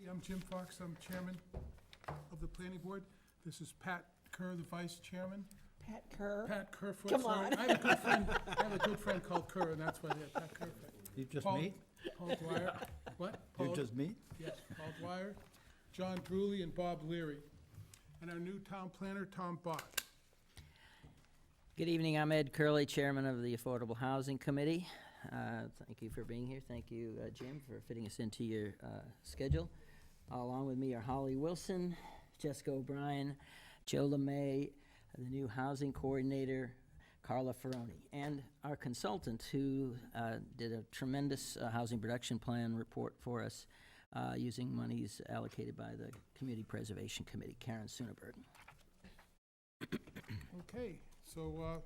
I'm Jim Fox, I'm chairman of the planning board. This is Pat Kerr, the vice chairman. Pat Kerr. Pat Kerfoot, Come sorry. on. I have a good friend called Kerr, and that's why they have Pat Kerfoot. You just Paul- meet? Paul Dwyer. What? You Paul- just meet? Yes, Paul Dwyer, John Bruley, and Bob Leary. And our new town planner, Tom Bott. Good evening, I'm Ed Curley, Chairman of the Affordable Housing Committee. Thank you for being here. Thank you, Jim, for fitting us into your schedule. Along with me are Holly Wilson, Jessica O'Brien, Joe LeMay, the new housing coordinator, Carla Ferroni, and our consultant who did a tremendous housing production plan report for us using monies allocated by the Community Preservation Committee, Karen Suneberg. Okay, so,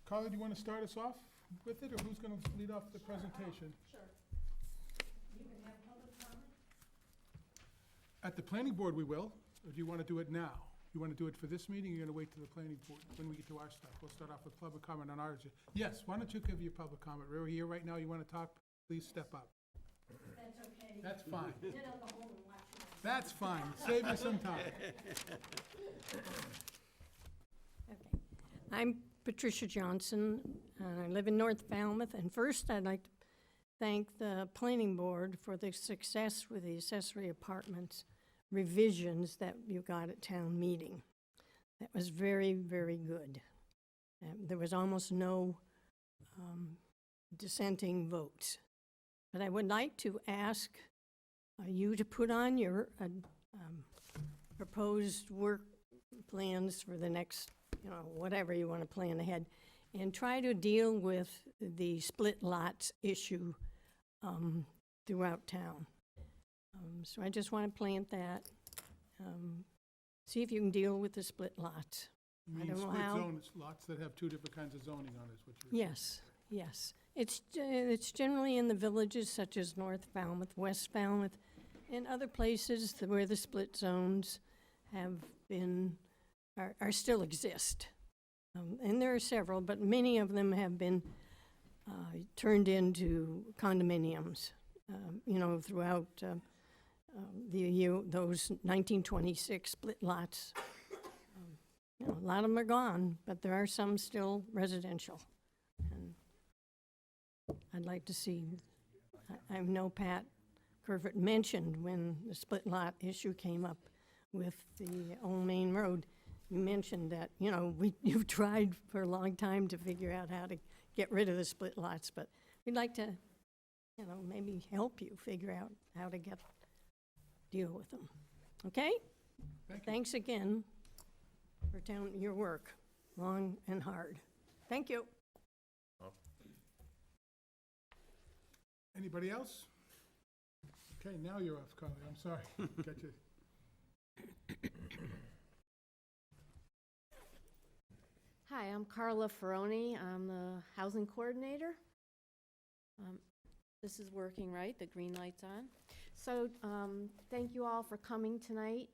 Carla, do you want to start us off with it, or who's going to lead off the presentation? Sure. You can have public comment? At the planning board, we will, or do you want to do it now? You want to do it for this meeting, or you're going to wait till the planning board, when we get to our stuff? We'll start off with public comment on ours. Yes, why don't you give your public comment? We're here right now, you want to talk, please step up. That's okay. That's fine. Then I'll go home and watch it. That's fine, save you some time. Okay. I'm Patricia Johnson, and I live in North Falmouth. And first, I'd like to thank the planning board for the success with the accessory apartments revisions that you got at town meeting. That was very, very good. There was almost no dissenting votes. But I would like to ask you to put on your proposed work plans for the next, whatever you want to plan ahead, and try to deal with the split lots issue throughout town. So I just want to plant that. See if you can deal with the split lots. You I mean don't know split how. zones, lots that have two different kinds of zoning on it, is what you're saying? Yes, yes. It's generally in the villages such as North Falmouth, West Falmouth, and other places where the split zones have been, are still exist. And there are several, but many of them have been turned into condominiums, throughout those 1926 split lots. A lot of them are gone, but there are some still residential. And I'd like to see, I know Pat Kerfoot mentioned when the split lot issue came up with the Old Main Road, you mentioned that, you've tried for a long time to figure out how to get rid of the split lots, but we'd like to, maybe help you figure out how to deal with them. Okay? Thank you. Thanks again for your work, long and hard. Thank you. Anybody else? Okay, now you're off, Carly, I'm sorry. Got you. Hi, I'm Carla Ferroni. I'm the housing coordinator. This is working, right? The green light's on. So thank you all for coming tonight.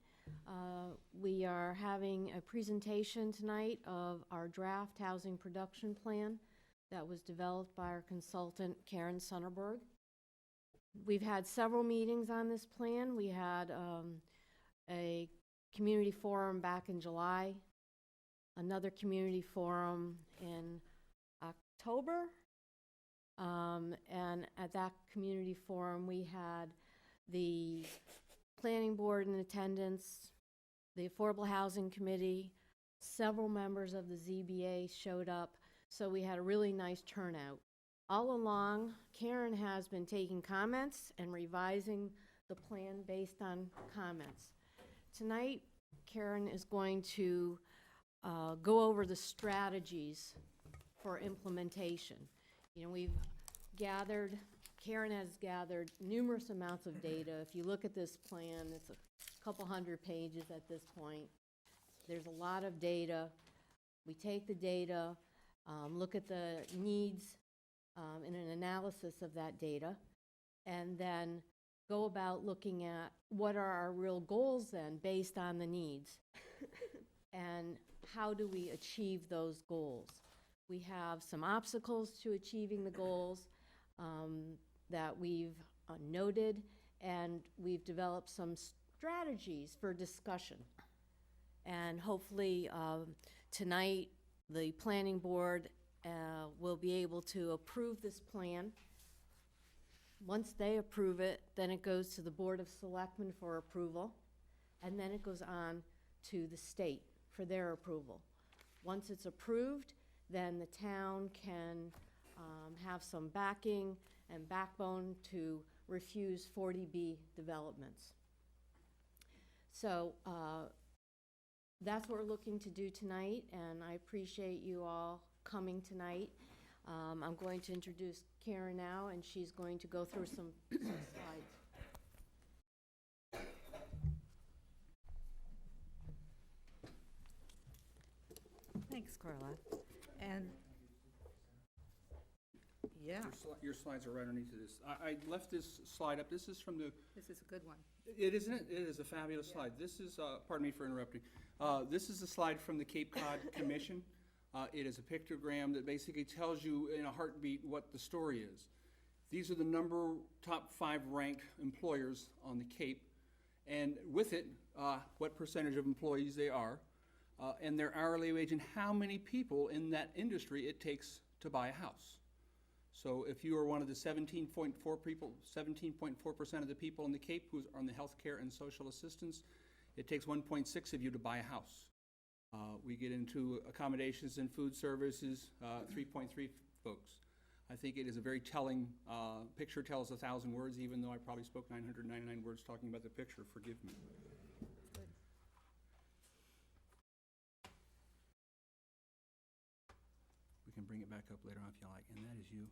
We are having a presentation tonight of our draft housing production plan that was developed by our consultant, Karen Suneberg. We've had several meetings on this plan. We had a community forum back in July, another community forum in October, and at that community forum we had the planning board in attendance, the Affordable Housing Committee, several members of the ZBA showed up, so we had a really nice turnout. All along, Karen has been taking comments and revising the plan based on comments. Tonight, Karen is going to go over the strategies for implementation. Karen has gathered numerous amounts of data. If you look at this plan, it's a couple hundred pages at this point. There's a lot of data. We take the data, look at the needs in an analysis of that data, and then go about looking at what are our real goals then based on the needs and how do we achieve those goals. We have some obstacles to achieving the goals that we've noted, and we've developed some strategies for discussion. And hopefully, tonight, the planning board will be able to approve this plan. Once they approve it, then it goes to the Board of Selectmen for approval, and then it goes on to the state for their approval. Once it's approved, then the town can have some backing and backbone to refuse 40B developments. So that's what we're looking to do tonight, and I appreciate you all coming tonight. I'm going to introduce Karen now, and she's going to go through some slides. Thanks, Carla. And, yeah, Your slides are right underneath of this. I left this slide up. This is from the, this is a good one. it isn't it? It is a fabulous slide. This is, pardon me for interrupting. This is a slide from the Cape Cod Commission. It is a pictogram that basically tells you in a heartbeat what the story is. These are the top 5 ranked employers on the Cape, and with it, what percentage of employees they are, and their hourly wage, and how many people in that industry it takes to buy a house. So if you are one of the 17.4% of the people in the Cape who are on the healthcare and social assistance, it takes 1.6 of you to buy a house. We get into accommodations and food services, 3.3 folks. I think it is a very telling, picture tells 1,000 words, even though I probably spoke 999 words talking about the picture, forgive me. We can bring it back up later on if you like, and that is you.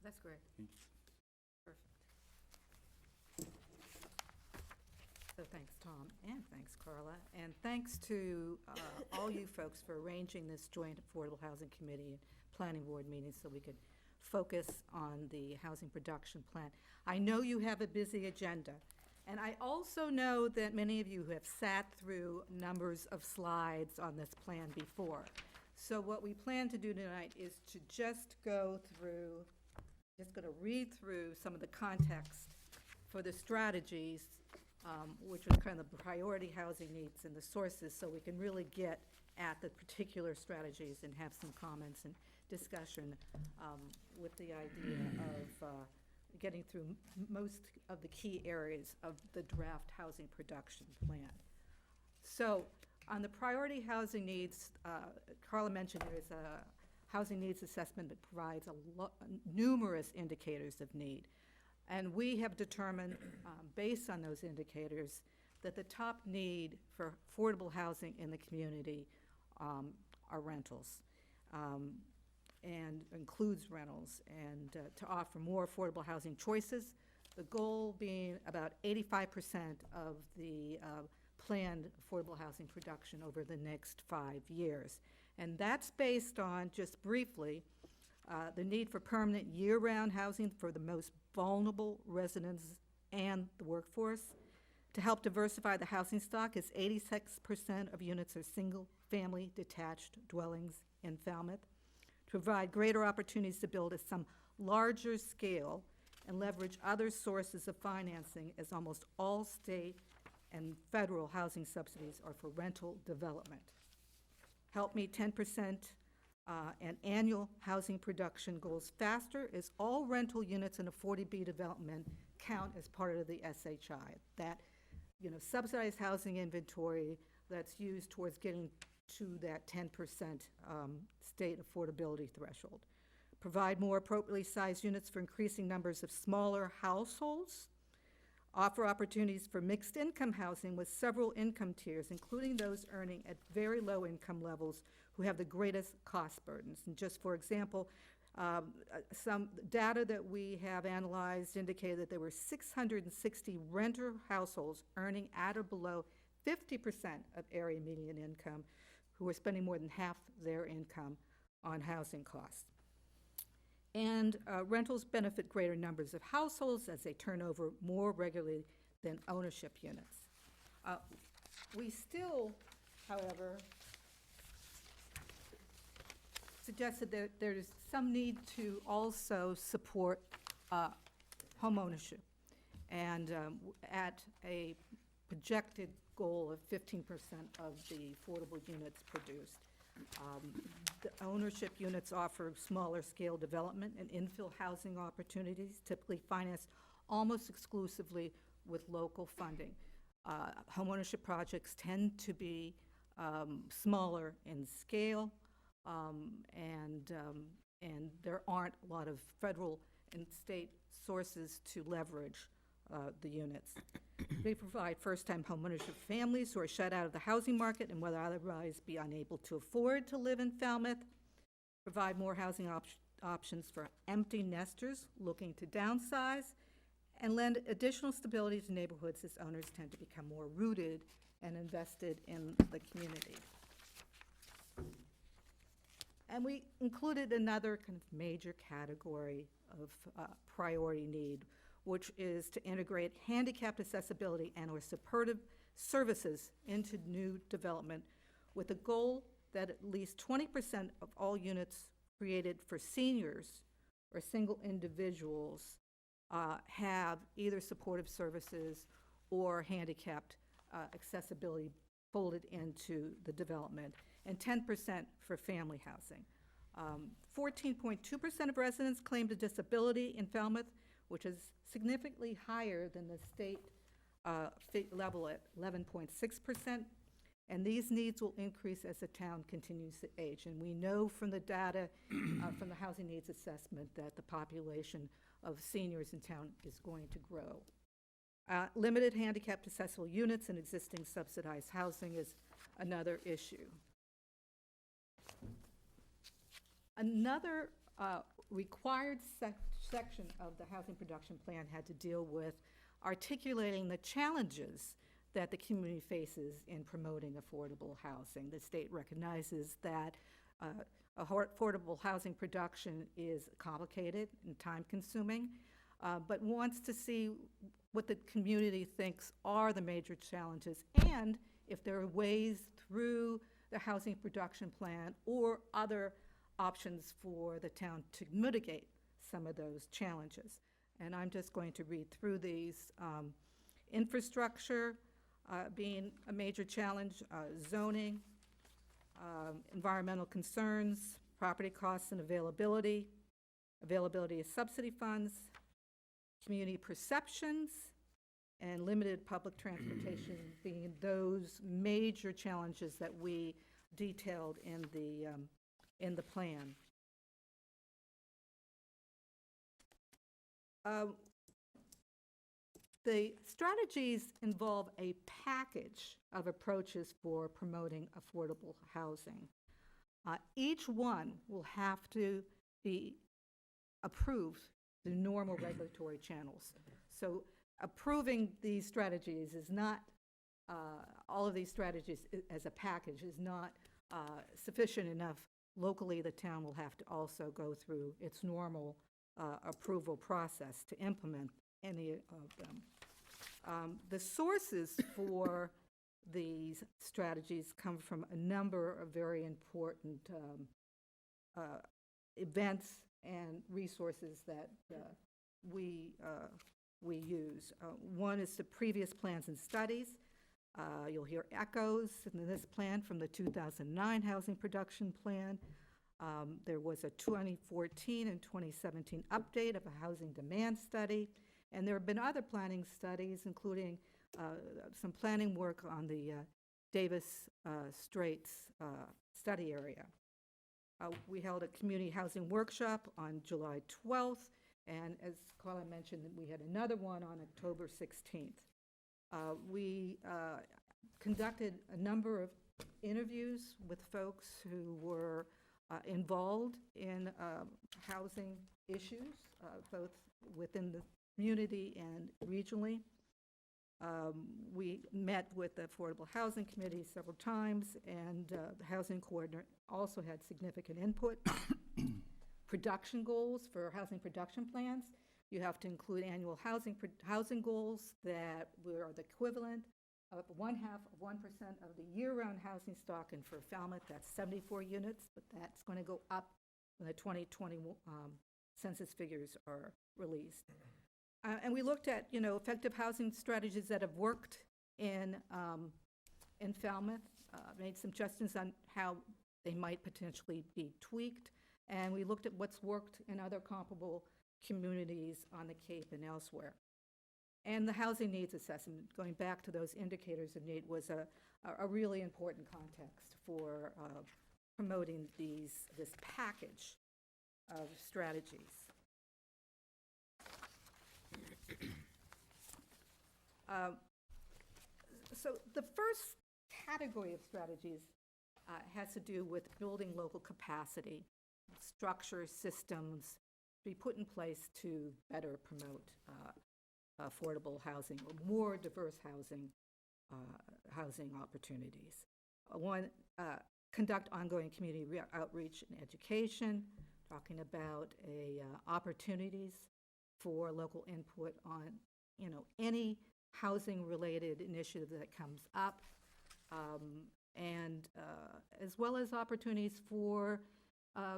That's great. Okay. Perfect. So thanks, Tom, and thanks, Carla, and thanks to all you folks for arranging this joint Affordable Housing Committee and Planning Board meeting so we could focus on the housing production plan. I know you have a busy agenda, and I also know that many of you have sat through numbers of slides on this plan before. So what we plan to do tonight is to just go through, just going to read through some of the context for the strategies, which are kind of the priority housing needs and the sources, so we can really get at the particular strategies and have some comments and discussion with the idea of getting through most of the key areas of the draft housing production plan. So on the priority housing needs, Carla mentioned there is a housing needs assessment that provides numerous indicators of need. And we have determined, based on those indicators, that the top need for affordable housing in the community are rentals, and includes rentals, and to offer more affordable housing choices, the goal being about 85% of the planned affordable housing production over the next 5 years. And that's based on, just briefly, the need for permanent year-round housing for the most vulnerable residents and the workforce. To help diversify the housing stock, as 86% of units are single-family detached dwellings in Falmouth. To provide greater opportunities to build at some larger scale and leverage other sources of financing, as almost all state and federal housing subsidies are for rental development. Help meet 10% and annual housing production goals faster, as all rental units in a 40B development count as part of the SHI. That, subsidized housing inventory that's used towards getting to that 10% state affordability threshold. Provide more appropriately sized units for increasing numbers of smaller households. Offer opportunities for mixed income housing with several income tiers, including those earning at very low income levels who have the greatest cost burdens. And just for example, some data that we have analyzed indicated that there were 660 renter households earning at or below 50% of area median income who are spending more than half their income on housing costs. And rentals benefit greater numbers of households as they turn over more regularly than ownership units. We still, however, suggested that there's some need to also support homeownership. And at a projected goal of 15% of the affordable units produced. The ownership units offer smaller scale development and infill housing opportunities, typically financed almost exclusively with local funding. Homeownership projects tend to be smaller in scale, and there aren't a lot of federal and state sources to leverage the units. They provide first-time homeownership families who are shut out of the housing market and would otherwise be unable to afford to live in Falmouth, provide more housing options for empty nesters looking to downsize, and lend additional stability to neighborhoods as owners tend to become more rooted and invested in the community. And we included another kind of major category of priority need, which is to integrate handicapped accessibility and/or supportive services into new development with the goal that at least 20% of all units created for seniors or single individuals have either supportive services or handicapped accessibility folded into the development, and 10% for family housing. 14.2% of residents claimed a disability in Falmouth, which is significantly higher than the state level at 11.6%. And these needs will increase as the town continues to age. And we know from the data from the housing needs assessment that the population of seniors in town is going to grow. Limited handicapped accessible units and existing subsidized housing is another issue. Another required section of the housing production plan had to deal with articulating the challenges that the community faces in promoting affordable housing. The state recognizes that affordable housing production is complicated and time-consuming, but wants to see what the community thinks are the major challenges, and if there are ways through the housing production plan or other options for the town to mitigate some of those challenges. And I'm just going to read through these. Infrastructure being a major challenge, zoning, environmental concerns, property costs and availability of subsidy funds, community perceptions, and limited public transportation being those major challenges that we detailed in the plan. The strategies involve a package of approaches for promoting affordable housing. Each one will have to be approved through normal regulatory channels. So approving these strategies is not, all of these strategies as a package is not sufficient enough. Locally, the town will have to also go through its normal approval process to implement any of them. The sources for these strategies come from a number of very important events and resources that we use. One is the previous plans and studies. You'll hear echoes in this plan from the 2009 Housing Production Plan. There was a 2014 and 2017 update of a housing demand study. And there have been other planning studies, including some planning work on the Davis Straits study area. We held a community housing workshop on July 12th, and as Carla mentioned, we had another one on October 16th. We conducted a number of interviews with folks who were involved in housing issues, both within the community and regionally. We met with the Affordable Housing Committee several times, and the Housing Coordinator also had significant input. Production goals for housing production plans. You have to include annual housing goals that were the equivalent of 1/2 of 1% of the year-round housing stock, and for Falmouth, that's 74 units, but that's going to go up when the 2020 census figures are released. And we looked at, effective housing strategies that have worked in Falmouth, made some suggestions on how they might potentially be tweaked, and we looked at what's worked in other comparable communities on the Cape and elsewhere. And the housing needs assessment, going back to those indicators of need, was a really important context for promoting this package of strategies. So the first category of strategies has to do with building local capacity, structure, systems to be put in place to better promote affordable housing or more diverse housing opportunities. One, conduct ongoing community outreach and education, talking about opportunities for local input on, any housing-related initiative that comes up, and as well as opportunities for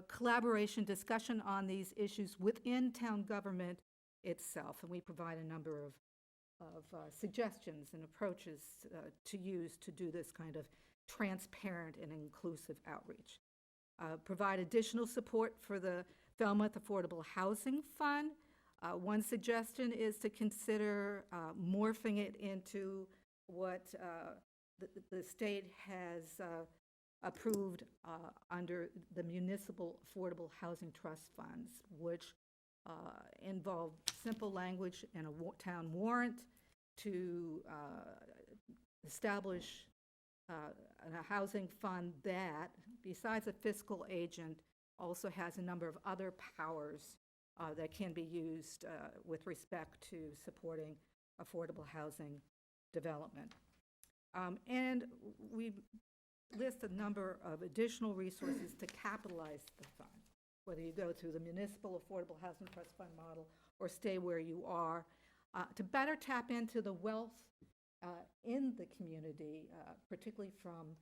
collaboration, discussion on these issues within town government itself. And we provide a number of suggestions and approaches to use to do this kind of transparent and inclusive outreach. Provide additional support for the Falmouth Affordable Housing Fund. One suggestion is to consider morphing it into what the state has approved under the Municipal Affordable Housing Trust Funds, which involve simple language and a town warrant to establish a housing fund that, besides a fiscal agent, also has a number of other powers that can be used with respect to supporting affordable housing development. And we list a number of additional resources to capitalize the fund, whether you go through the Municipal Affordable Housing Trust Fund model or stay where you are, to better tap into the wealth in the community, particularly from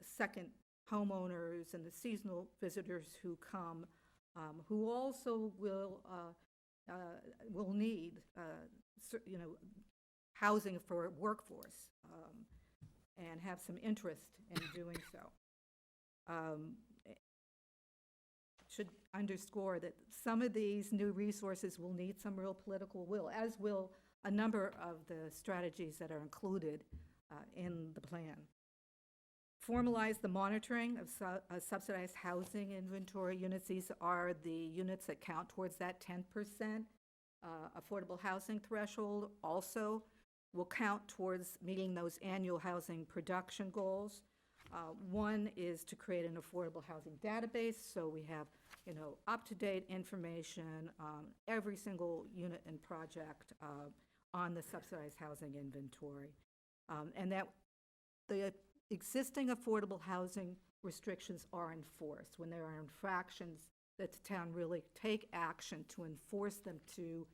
second homeowners and the seasonal visitors who come, who also will need, housing for workforce, and have some interest in doing so. Should underscore that some of these new resources will need some real political will, as will a number of the strategies that are included in the plan. Formalize the monitoring of subsidized housing inventory units. These are the units that count towards that 10% affordable housing threshold. Also will count towards meeting those annual housing production goals. One is to create an affordable housing database, so we have, up-to-date information on every single unit and project on the subsidized housing inventory, and that the existing affordable housing restrictions are enforced. When there are infractions, that the town really take action to enforce them, to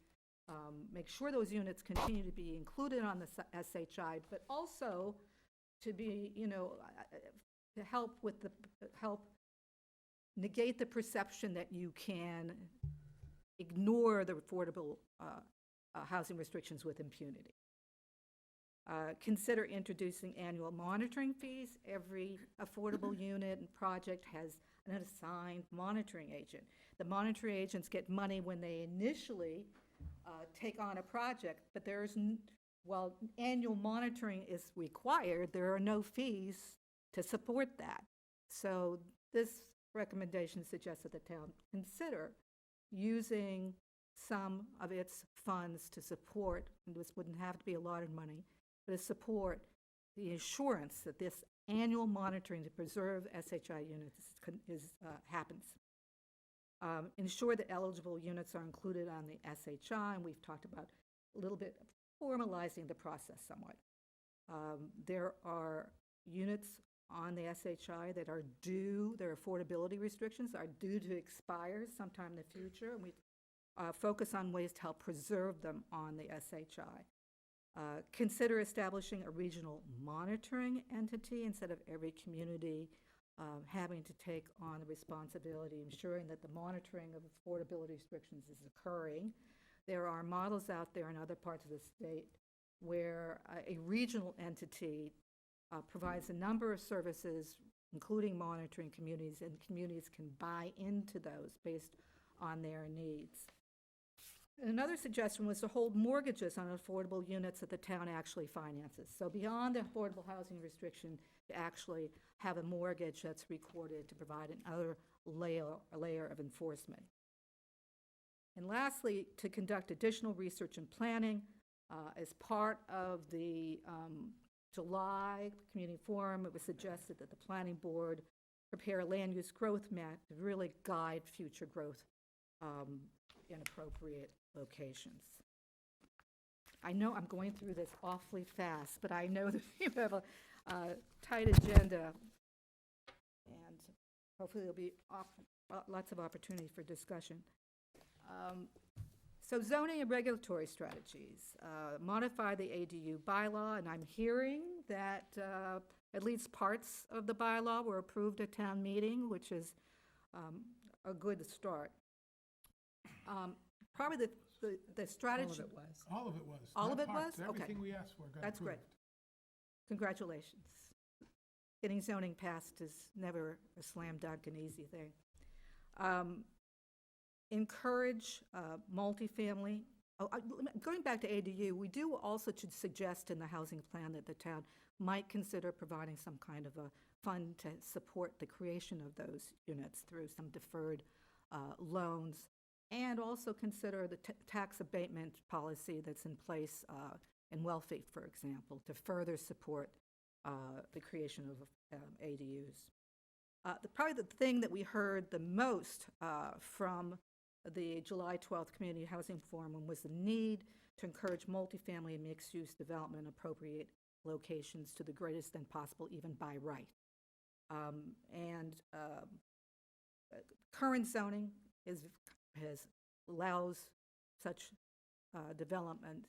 make sure those units continue to be included on the SHI, but also to be, to help negate the perception that you can ignore the affordable housing restrictions with impunity. Consider introducing annual monitoring fees. Every affordable unit and project has an assigned monitoring agent. The monitoring agents get money when they initially take on a project, but while annual monitoring is required, there are no fees to support that. So this recommendation suggests that the town consider using some of its funds to support, and this wouldn't have to be a lot of money, but to support the assurance that this annual monitoring to preserve SHI units happens. Ensure that eligible units are included on the SHI, and we've talked about a little bit formalizing the process somewhat. There are units on the SHI that are due, their affordability restrictions are due to expire sometime in the future, and we focus on ways to help preserve them on the SHI. Consider establishing a regional monitoring entity instead of every community having to take on the responsibility, ensuring that the monitoring of affordability restrictions is occurring. There are models out there in other parts of the state where a regional entity provides a number of services, including monitoring communities, and communities can buy into those based on their needs. Another suggestion was to hold mortgages on affordable units that the town actually finances. So beyond the affordable housing restriction, to actually have a mortgage that's recorded to provide another layer of enforcement. And lastly, to conduct additional research and planning. As part of the July Community Forum, it was suggested that the Planning Board prepare a land use growth map to really guide future growth in appropriate locations. I know I'm going through this awfully fast, but I know that you have a tight agenda, and hopefully there'll be lots of opportunity for discussion. So zoning and regulatory strategies, modify the ADU bylaw, and I'm hearing that at least parts of the bylaw were approved at town meeting, which is a good start. Probably the strategy. All of it was. All not of it parts. was? Okay. Everything we asked for got approved. That's great. Congratulations. Getting zoning passed is never a slam dunk and easy thing. Encourage multifamily. Going back to ADU, we do also should suggest in the housing plan that the town might consider providing some kind of a fund to support the creation of those units through some deferred loans, and also consider the tax abatement policy that's in place in Wellfleet, for example, to further support the creation of ADUs. Probably the thing that we heard the most from the July 12th Community Housing Forum was the need to encourage multifamily and mixed-use development in appropriate locations to the greatest extent possible, even by right. Current zoning allows such development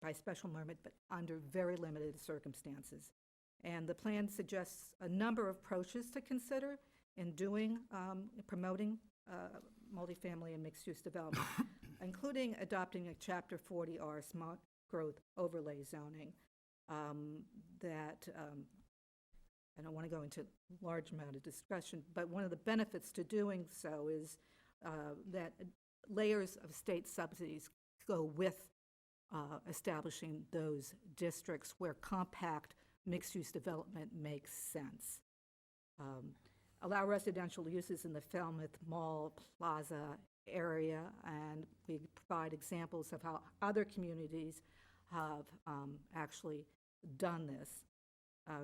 by special permit, but under very limited circumstances. And the plan suggests a number of approaches to consider in promoting multifamily and mixed-use development, including adopting a Chapter 40R smart growth overlay zoning that I don't want to go into a large amount of discussion, but one of the benefits to doing so is that layers of state subsidies go with establishing those districts where compact mixed-use development makes sense. Allow residential uses in the Falmouth Mall Plaza area, and we provide examples of how other communities have actually done this.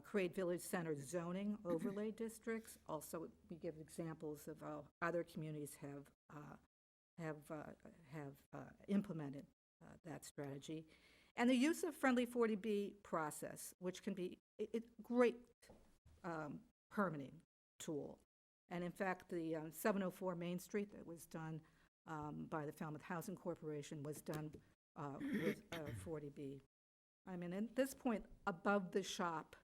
Create village center zoning overlay districts. Also, we give examples of how other communities have implemented that strategy. And the use of friendly 40B process, which can be a great permitting tool. And in fact, the 704 Main Street that was done by the Falmouth Housing Corporation was done with 40B. I mean, at this point, above the shop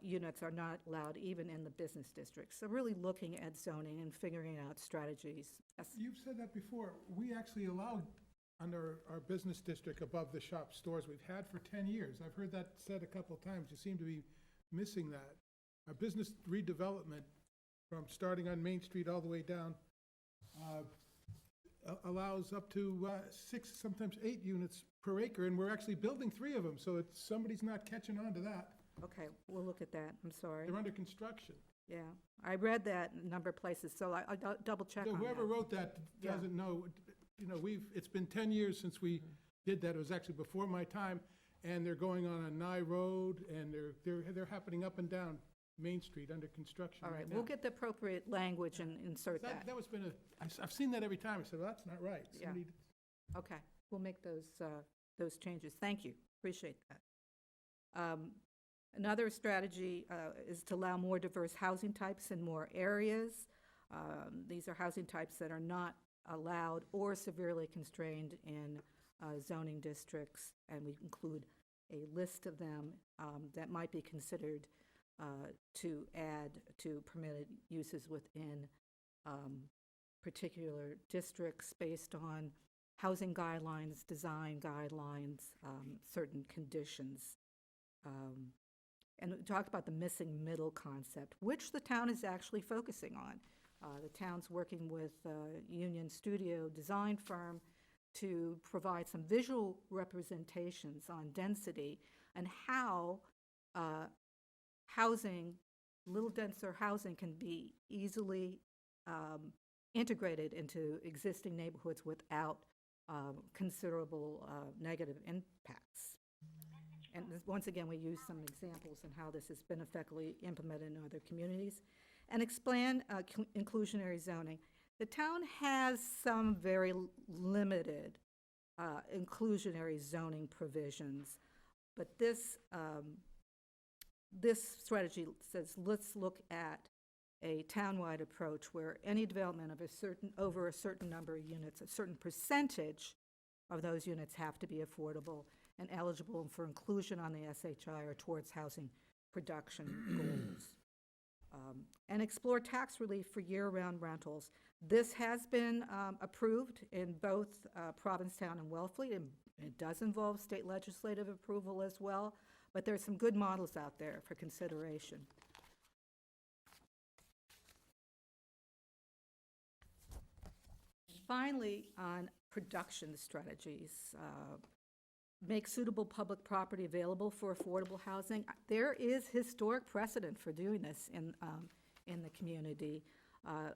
units are not allowed even in the business districts. So really looking at zoning and figuring out strategies. Yes. You've said that before. We actually allowed under our business district above the shop stores we've had for 10 years. I've heard that said a couple of times. You seem to be missing that. Our business redevelopment from starting on Main Street all the way down allows up to 6, sometimes 8 units per acre, and we're actually building 3 of them, so somebody's not catching on to that. Okay, we'll look at that. I'm sorry. They're under construction. Yeah, I read that in a number of places, so I'll double check So on whoever that. wrote that Yeah. doesn't know, you know, it's been 10 years since we did that. It was actually before my time, and they're going on a Nye Road, and they're happening up and down Main Street under construction All right right, now. we'll get the appropriate language and insert that. That was I've seen that every time. I said, well, that's not right. Yeah. Somebody- Okay, we'll make those changes. Thank you, appreciate that. Another strategy is to allow more diverse housing types in more areas. These are housing types that are not allowed or severely constrained in zoning districts, and we include a list of them that might be considered to add to permitted uses within particular districts based on housing guidelines, design guidelines, certain conditions. And we talked about the missing middle concept, which the town is actually focusing on. The town's working with Union Studio design firm to provide some visual representations on density and how housing, little denser housing, can be easily integrated into existing neighborhoods without considerable negative impacts. And once again, we use some examples on how this has been effectively implemented in other communities. And explain inclusionary zoning. The town has some very limited inclusionary zoning provisions, but this strategy says, let's look at a townwide approach where any development of over a certain number of units, a certain percentage of those units have to be affordable and eligible for inclusion on the SHI or towards housing production goals. And explore tax relief for year-round rentals. This has been approved in both Provincetown and Wellfleet, and it does involve state legislative approval as well, but there's some good models out there for consideration. Finally, on production strategies, make suitable public property available for affordable housing. There is historic precedent for doing this in the community.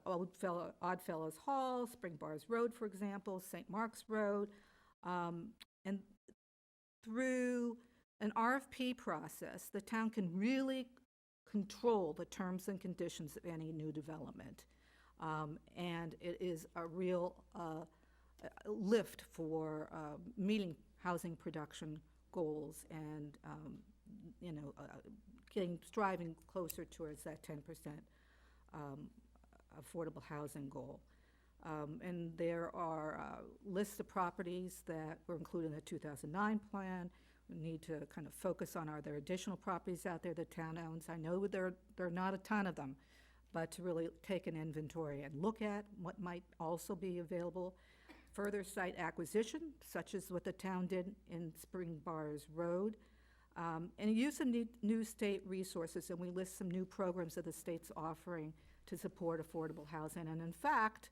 Oddfellows Hall, Spring Bars Road, for example, St. Mark's Road, and through an RFP process, the town can really control the terms and conditions of any new development. And it is a real lift for meeting housing production goals and, striving closer towards that 10% affordable housing goal. And there are lists of properties that were included in the 2009 plan. We need to kind of focus on, are there additional properties out there the town owns? I know there are not a ton of them, but to really take an inventory and look at what might also be available. Further site acquisition, such as what the town did in Spring Bars Road, and use of new state resources, and we list some new programs that the state's offering to support affordable housing. And in fact,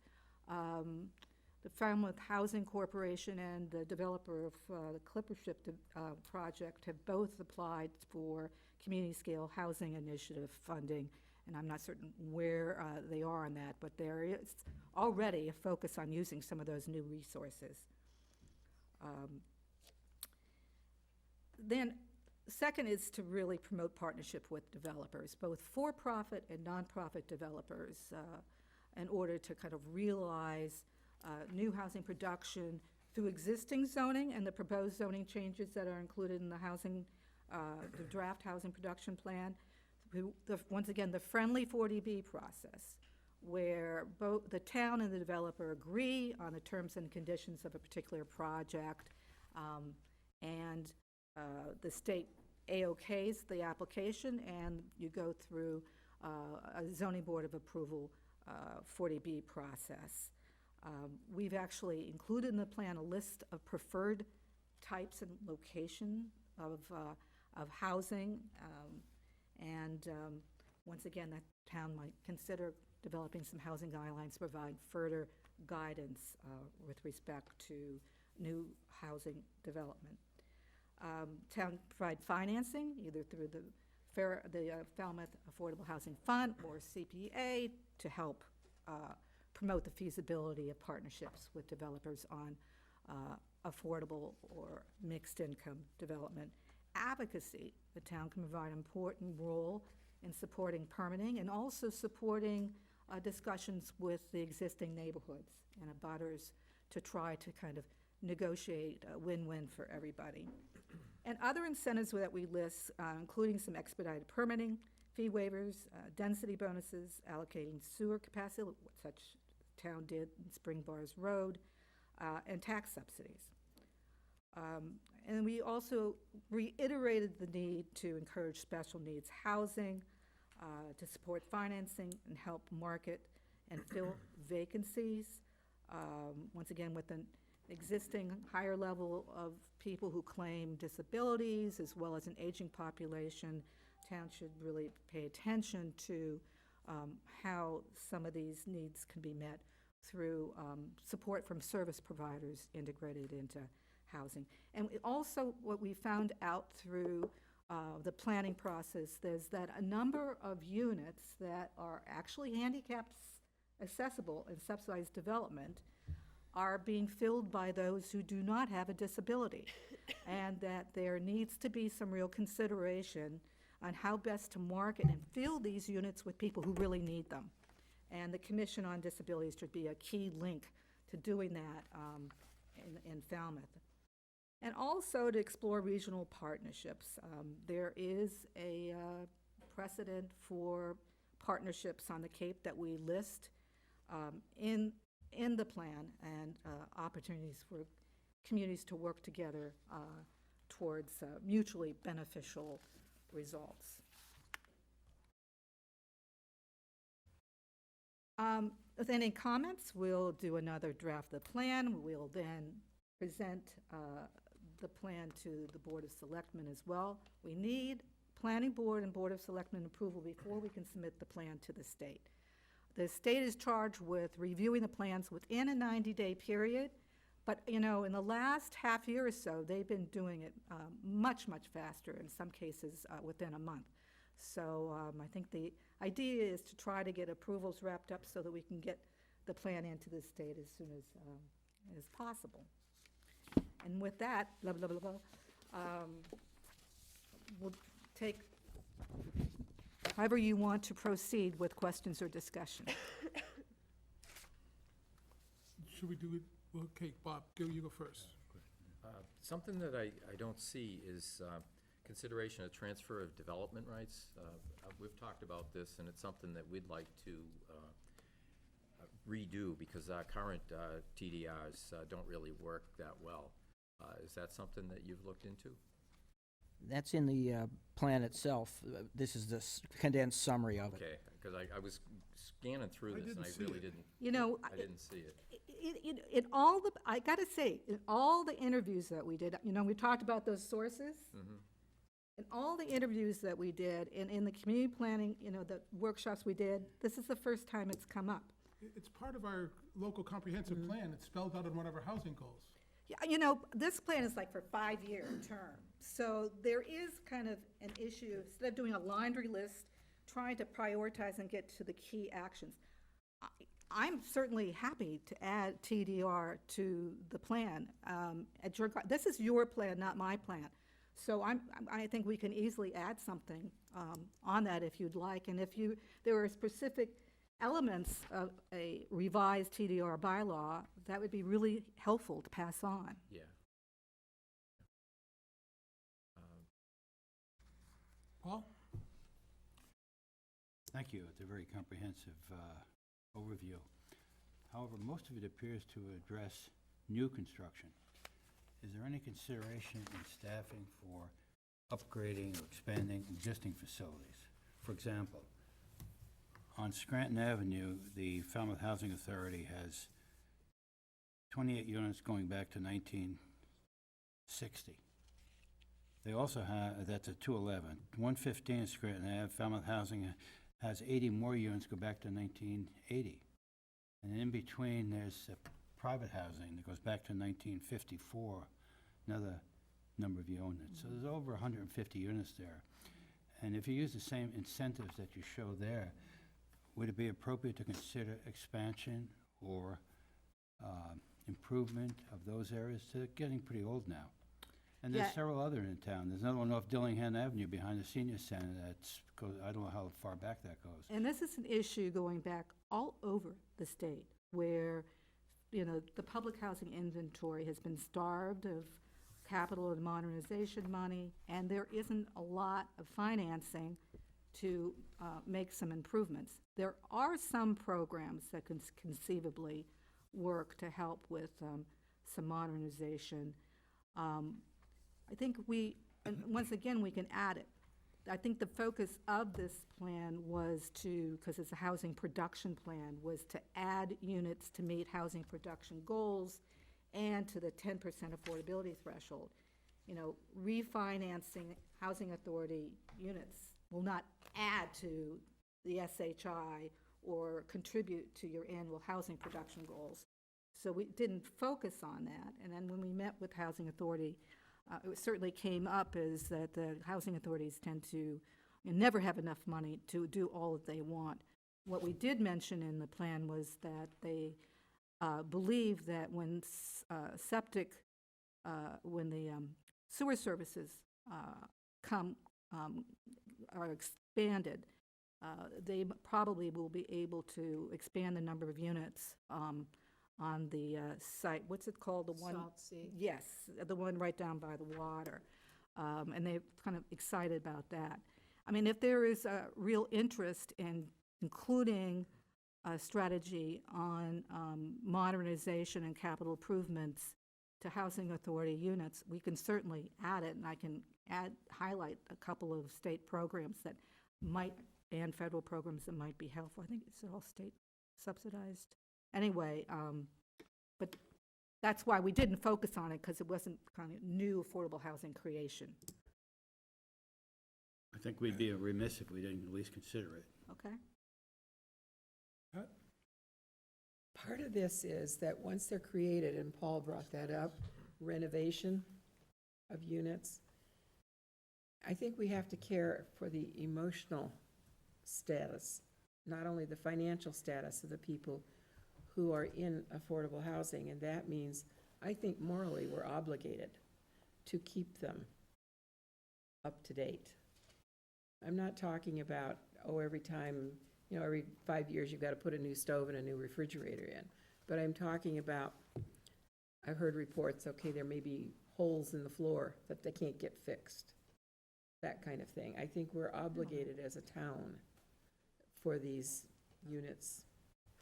the Falmouth Housing Corporation and the developer of the Clippership project have both applied for community-scale housing initiative funding, and I'm not certain where they are on that, but there is already a focus on using some of those new resources. Then, second is to really promote partnership with developers, both for-profit and nonprofit developers, in order to kind of realize new housing production through existing zoning and the proposed zoning changes that are included in the the draft housing production plan. Once again, the friendly 40B process, where both the town and the developer agree on the terms and conditions of a particular project, and the state AOKs the application, and you go through a zoning board of approval 40B process. We've actually included in the plan a list of preferred types and location of housing, and once again, that town might consider developing some housing guidelines to provide further guidance with respect to new housing development. Town provide financing, either through the Falmouth Affordable Housing Fund or CPA, to help promote the feasibility of partnerships with developers on affordable or mixed income development. Advocacy, the town can provide an important role in supporting permitting and also supporting discussions with the existing neighborhoods and abutters to try to kind of negotiate a win-win for everybody. And other incentives that we list, including some expedited permitting, fee waivers, density bonuses, allocating sewer capacity, what such town did in Spring Bars Road, and tax subsidies. And we also reiterated the need to encourage special needs housing, to support financing and help market and fill vacancies. Once again, with an existing higher level of people who claim disabilities, as well as an aging population, town should really pay attention to how some of these needs can be met through support from service providers integrated into housing. And also, what we found out through the planning process is that a number of units that are actually handicapped accessible in subsidized development are being filled by those who do not have a disability, and that there needs to be some real consideration on how best to market and fill these units with people who really need them. And the Commission on Disabilities should be a key link to doing that in Falmouth. And also to explore regional partnerships. There is a precedent for partnerships on the Cape that we list in the plan, and opportunities for communities to work together towards mutually beneficial results. With any comments, we'll do another draft of the plan. We'll then present the plan to the Board of Selectmen as well. We need Planning Board and Board of Selectmen approval before we can submit the plan to the state. The state is charged with reviewing the plans within a 90-day period, but, you know, in the last half year or so, they've been doing it much, much faster, in some cases within a month. So I think the idea is to try to get approvals wrapped up so that we can get the plan into the state as soon as possible. And with that, blah, blah, blah, blah, we'll take however you want to proceed with questions or discussion. Should we do it, well, okay, Bob, you go first. Something that I don't see is consideration of transfer of development rights. We've talked about this, and it's something that we'd like to redo, because our current TDRs don't really work that well. Is that something that you've looked into? That's in the plan itself. This is the condensed summary of it. Okay, because I was scanning through I this, and didn't I see really it. didn't, You know, I didn't see it. in all the, I gotta say, in all the interviews that we did, you know, we talked about those sources. In all the interviews that we did, and in the community planning, you know, the workshops we did, this is the first time it's come up. It's part of our local comprehensive plan. It's spelled out in one of our housing goals. Yeah, you know, this plan is like for 5-year term. So there is kind of an issue, instead of doing a laundry list, trying to prioritize and get to the key actions. I'm certainly happy to add TDR to the plan. This is your plan, not my plan. So I think we can easily add something on that if you'd like. And if there are specific elements of a revised TDR bylaw, that would be really helpful to pass on. Yeah. Paul? Thank you. It's a very comprehensive overview. However, most of it appears to address new construction. Is there any consideration in staffing for upgrading or expanding existing facilities? For example, on Scranton Avenue, the Falmouth Housing Authority has 28 units going back to 1960. They also have, that's a 211. 115 Scranton Ave, Falmouth Housing has 80 more units go back to 1980. And in between, there's private housing that goes back to 1954, another number of units. So there's over 150 units there. And if you use the same incentives that you show there, would it be appropriate to consider expansion or improvement of those areas? They're getting pretty old now. And there's Yeah. several other in town. There's another one off Dillingham Avenue behind the senior center I don't know how far back that goes. And this is an issue going back all over the state, where, you know, the public housing inventory has been starved of capital and modernization money, and there isn't a lot of financing to make some improvements. There are some programs that can conceivably work to help with some modernization. I think and once again, we can add it. I think the focus of this plan was to, because it's a housing production plan, was to add units to meet housing production goals and to the 10% affordability threshold. You know, refinancing housing authority units will not add to the SHI or contribute to your annual housing production goals. So we didn't focus on that. And then when we met with housing authority, it certainly came up is that the housing authorities tend to never have enough money to do all that they want. What we did mention in the plan was that they believe that when when the sewer services are expanded, they probably will be able to expand the number of units on the site. What's it called? The one. Salt Sea. Yes, the one right down by the water. And they're kind of excited about that. I mean, if there is a real interest in including a strategy on modernization and capital improvements to housing authority units, we can certainly add it, and I can highlight a couple of state programs that might, and federal programs that might be helpful. I think it's all state subsidized. Anyway, but that's why we didn't focus on it, because it wasn't kind of new affordable housing creation. I think we'd be remiss if we didn't at least consider it. Okay? Part of this is that once they're created, and Paul brought that up, renovation of units, I think we have to care for the emotional status, not only the financial status of the people who are in affordable housing, and that means, I think morally, we're obligated to keep them up to date. I'm not talking about, every time, every 5 years you've got to put a new stove and a new refrigerator in. But I'm talking about, I've heard reports, okay, there may be holes in the floor that they can't get fixed. That kind of thing. I think we're obligated as a town for these units,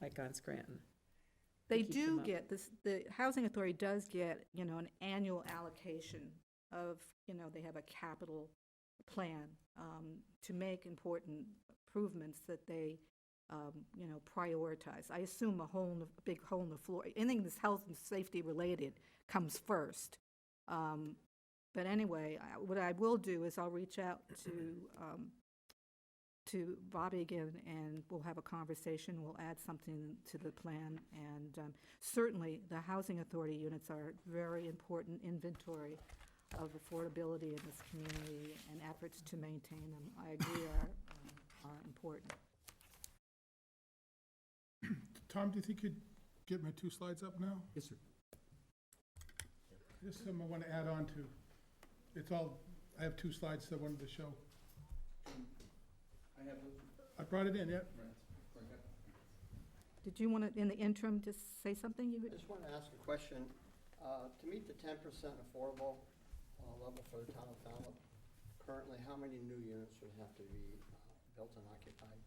like on Scranton. They keep do them up. get, the housing authority does get, an annual allocation of, they have a capital plan to make important improvements that they, prioritize. I assume a big hole in the floor, anything that's health and safety related comes first. But anyway, what I will do is I'll reach out to Bobby again, and we'll have a conversation. We'll add something to the plan. And certainly, the housing authority units are very important inventory of affordability in this community, and efforts to maintain them, I agree, are important. Tom, do you think you'd get my 2 slides up now? Yes, sir. Just something I want to add on to. I have 2 slides that I wanted to show. I brought it in, yeah. Did you want to, in the interim, just say something? I just want to ask a question. To meet the 10% affordable level for the town of Falmouth, currently, how many new units would have to be built and occupied?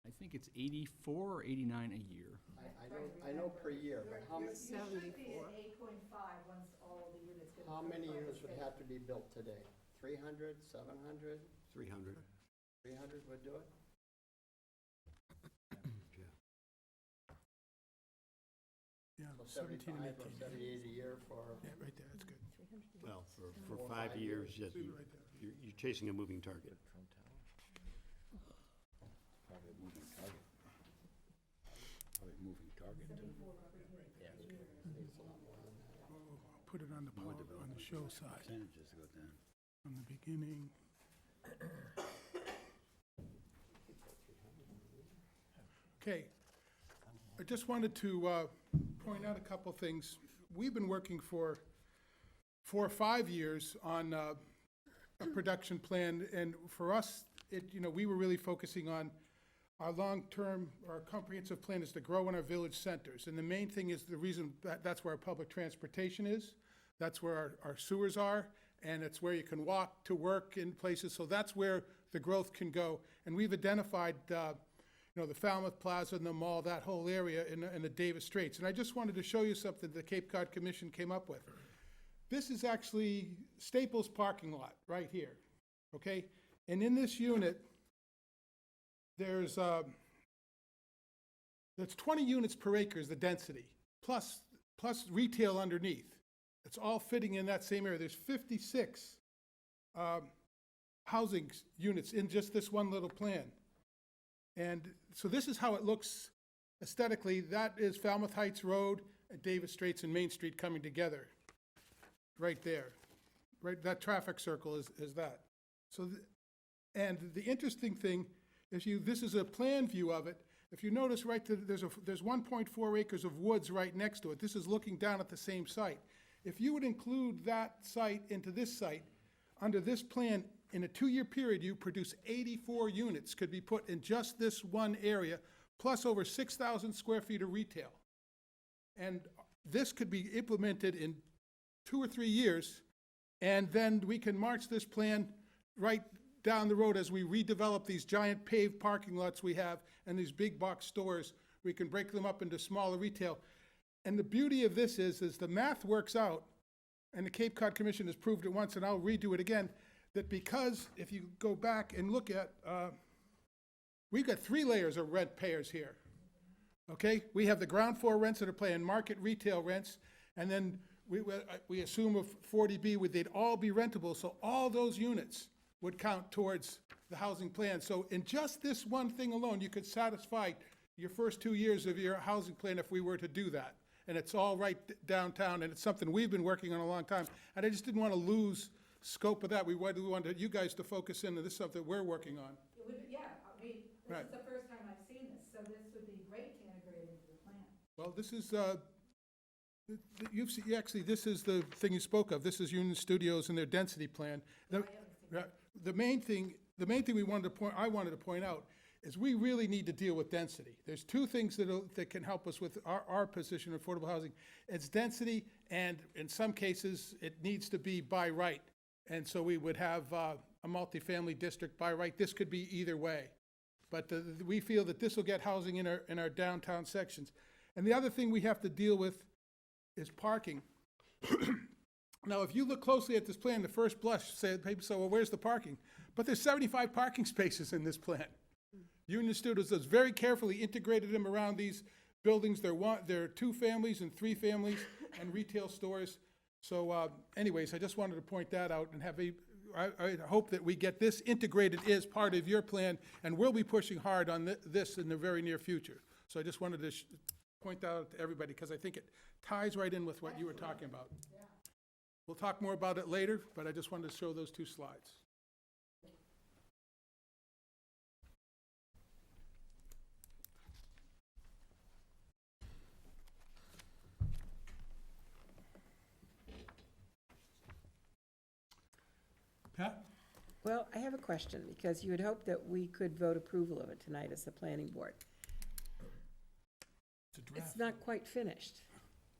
I think it's 84 or 89 a year. I know per year, but how many, 74. 8.5 once all the units get. How many units would have to be built today? 300, 700? 300. 300 would do it? Yeah, So 17 and 75 or 18. 78 a year for, Yeah, right there, that's good. Well, for 4 or 5 5 years, years. yes, Leave it right there. you're chasing a moving target. Probably a moving target. Probably a moving target. I'll put it on the show side, Percentages go down. from the beginning. Okay, I just wanted to point out a couple things. We've been working for 4 or 5 years on a production plan, and for us, we were really focusing on our long-term, our comprehensive plan is to grow in our village centers. And the main thing is the reason that's where our public transportation is, that's where our sewers are, and it's where you can walk to work in places. So that's where the growth can go. And we've identified, the Falmouth Plaza and the mall, that whole area in the Davis Straits. And I just wanted to show you something the Cape Cod Commission came up with. this is actually Staples parking lot, right here, okay? And in this unit, there's 20 units per acre is the density, plus retail underneath. It's all fitting in that same area. There's 56 housing units in just this one little plan. And so this is how it looks aesthetically. That is Falmouth Heights Road, Davis Straits and Main Street coming together, right there. Right, that traffic circle is that. So, and the interesting thing is this is a plan view of it. If you notice there's 1.4 acres of woods right next to it. This is looking down at the same site. If you would include that site into this site, under this plan, in a 2-year period, you produce 84 units could be put in just this one area, plus over 6,000 square feet of retail. And this could be implemented in 2 or 3 years, and then we can march this plan right down the road as we redevelop these giant paved parking lots we have and these big box stores. We can break them up into smaller retail. And the beauty of this is the math works out, and the Cape Cod Commission has proved it once, and I'll redo it again, that because if you go back and look at, we've got 3 layers of rent payers here, okay? We have the ground floor rents that are paying market retail rents, and then we assume of 40B, they'd all be rentable, so all those units would count towards the housing plan. So in just this one thing alone, you could satisfy your first 2 years of your housing plan if we were to do that. And it's all right downtown, and it's something we've been working on a long time. And I just didn't want to lose scope of that. We wanted you guys to focus in, and this is something we're working on. It would, yeah, this Right. is the first time I've seen this, so this would be great to integrate into the plan. Well, this is, actually, this is the thing you spoke of. This is Union Studios and their density plan. The main thing I wanted to point out is we really need to deal with density. There's 2 things that can help us with our position in affordable housing. It's density, and in some cases, it needs to be by right. And so we would have a multifamily district by right. This could be either way. But we feel that this will get housing in our downtown sections. And the other thing we have to deal with is parking. Now, if you look closely at this plan, the first blush, people say, well, where's the parking? But there's 75 parking spaces in this plan. Union Studios has very carefully integrated them around these buildings. There are 2 families and 3 families and retail stores. So anyways, I just wanted to point that out and I hope that we get this integrated as part of your plan, and we'll be pushing hard on this in the very near future. So I just wanted to point that out to everybody because I think it ties right in with what you were talking about. Yeah. We'll talk more about it later, but I just wanted to show those 2 slides. Pat? Well, I have a question, because you had hoped that we could vote approval of it tonight as the planning board. It's a draft. It's not quite finished.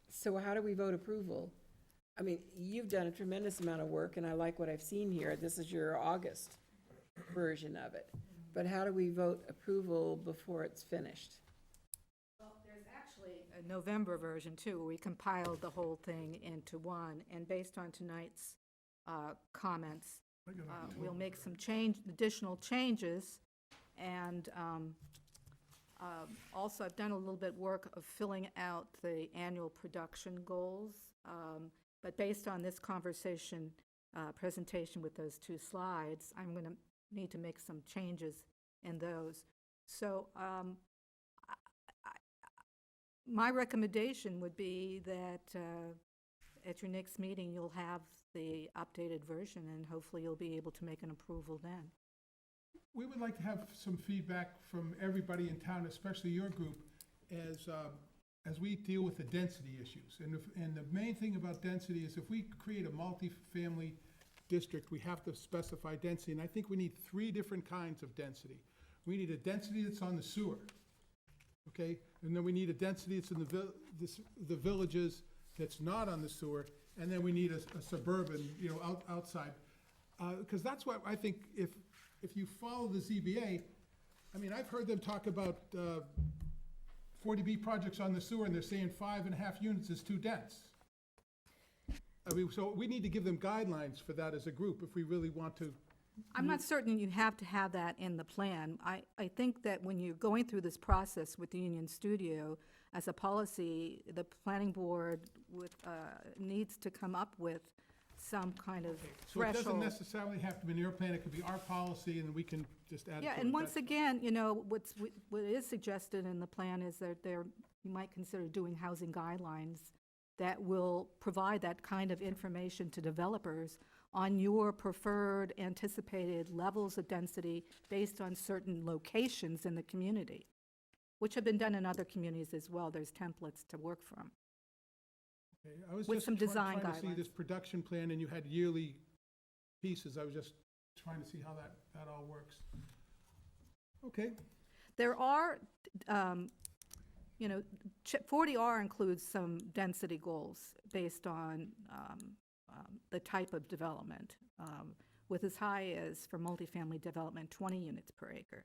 So how do we vote approval? I mean, you've done a tremendous amount of work, and I like what I've seen here. This is your August version of it. But how do we vote approval before it's finished? Well, there's actually a November version too, where we compiled the whole thing into one, and based on tonight's comments, we'll make some additional changes, and also I've done a little bit work of filling out the annual production goals, but based on this presentation with those 2 slides, I'm going to need to make some changes in those. So my recommendation would be that at your next meeting, you'll have the updated version, and hopefully you'll be able to make an approval then. We would like to have some feedback from everybody in town, especially your group, as we deal with the density issues. And the main thing about density is if we create a multifamily district, we have to specify density, and I think we need 3 different kinds of density. We need a density that's on the sewer, okay? And then we need a density that's in the villages that's not on the sewer, and then we need a suburban, outside. Because that's what I think, if you follow the ZBA, I mean, I've heard them talk about 40B projects on the sewer, and they're saying 5.5 units is too dense. I mean, so we need to give them guidelines for that as a group if we really want to. I'm not certain you have to have that in the plan. I think that when you're going through this process with the Union Studio, as a policy, the planning board needs to come up with some kind of So it doesn't threshold. necessarily have to be in your plan, it could be our policy, and we can just add it to Yeah, it. and once That's- again, you know, what is suggested in the plan is that you might consider doing housing guidelines that will provide that kind of information to developers on your preferred anticipated levels of density based on certain locations in the community, which have been done in other communities as well. There's templates to work from. Okay, I was with just some design trying to see guidelines. this production plan, and you had yearly pieces. I was just trying to see how that all works. Okay, There are, you know, 40R includes some density goals based on the type of development, with as high as, for multifamily development, 20 units per acre,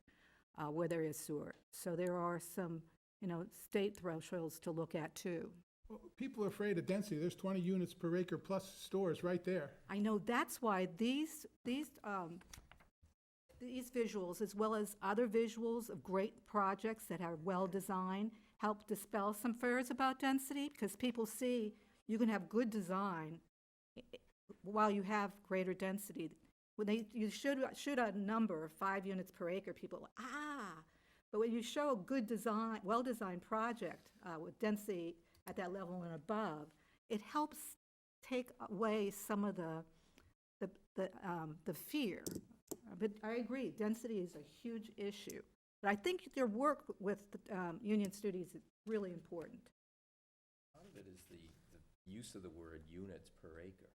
where there is sewer. So there are some, you know, state thresholds to look at, too. well, people are afraid of density. There's 20 units per acre plus stores right there. I know that's why these visuals, as well as other visuals of great projects that are well-designed, help dispel some fears about density, because people see you can have good design while you have greater density. When you shoot a number of 5 units per acre, people are, but when you show a good design, well-designed project with density at that level and above, it helps take away some of the fear. But I agree, density is a huge issue. But I think your work with Union Studios is really important. Part of it is the use of the word units per acre.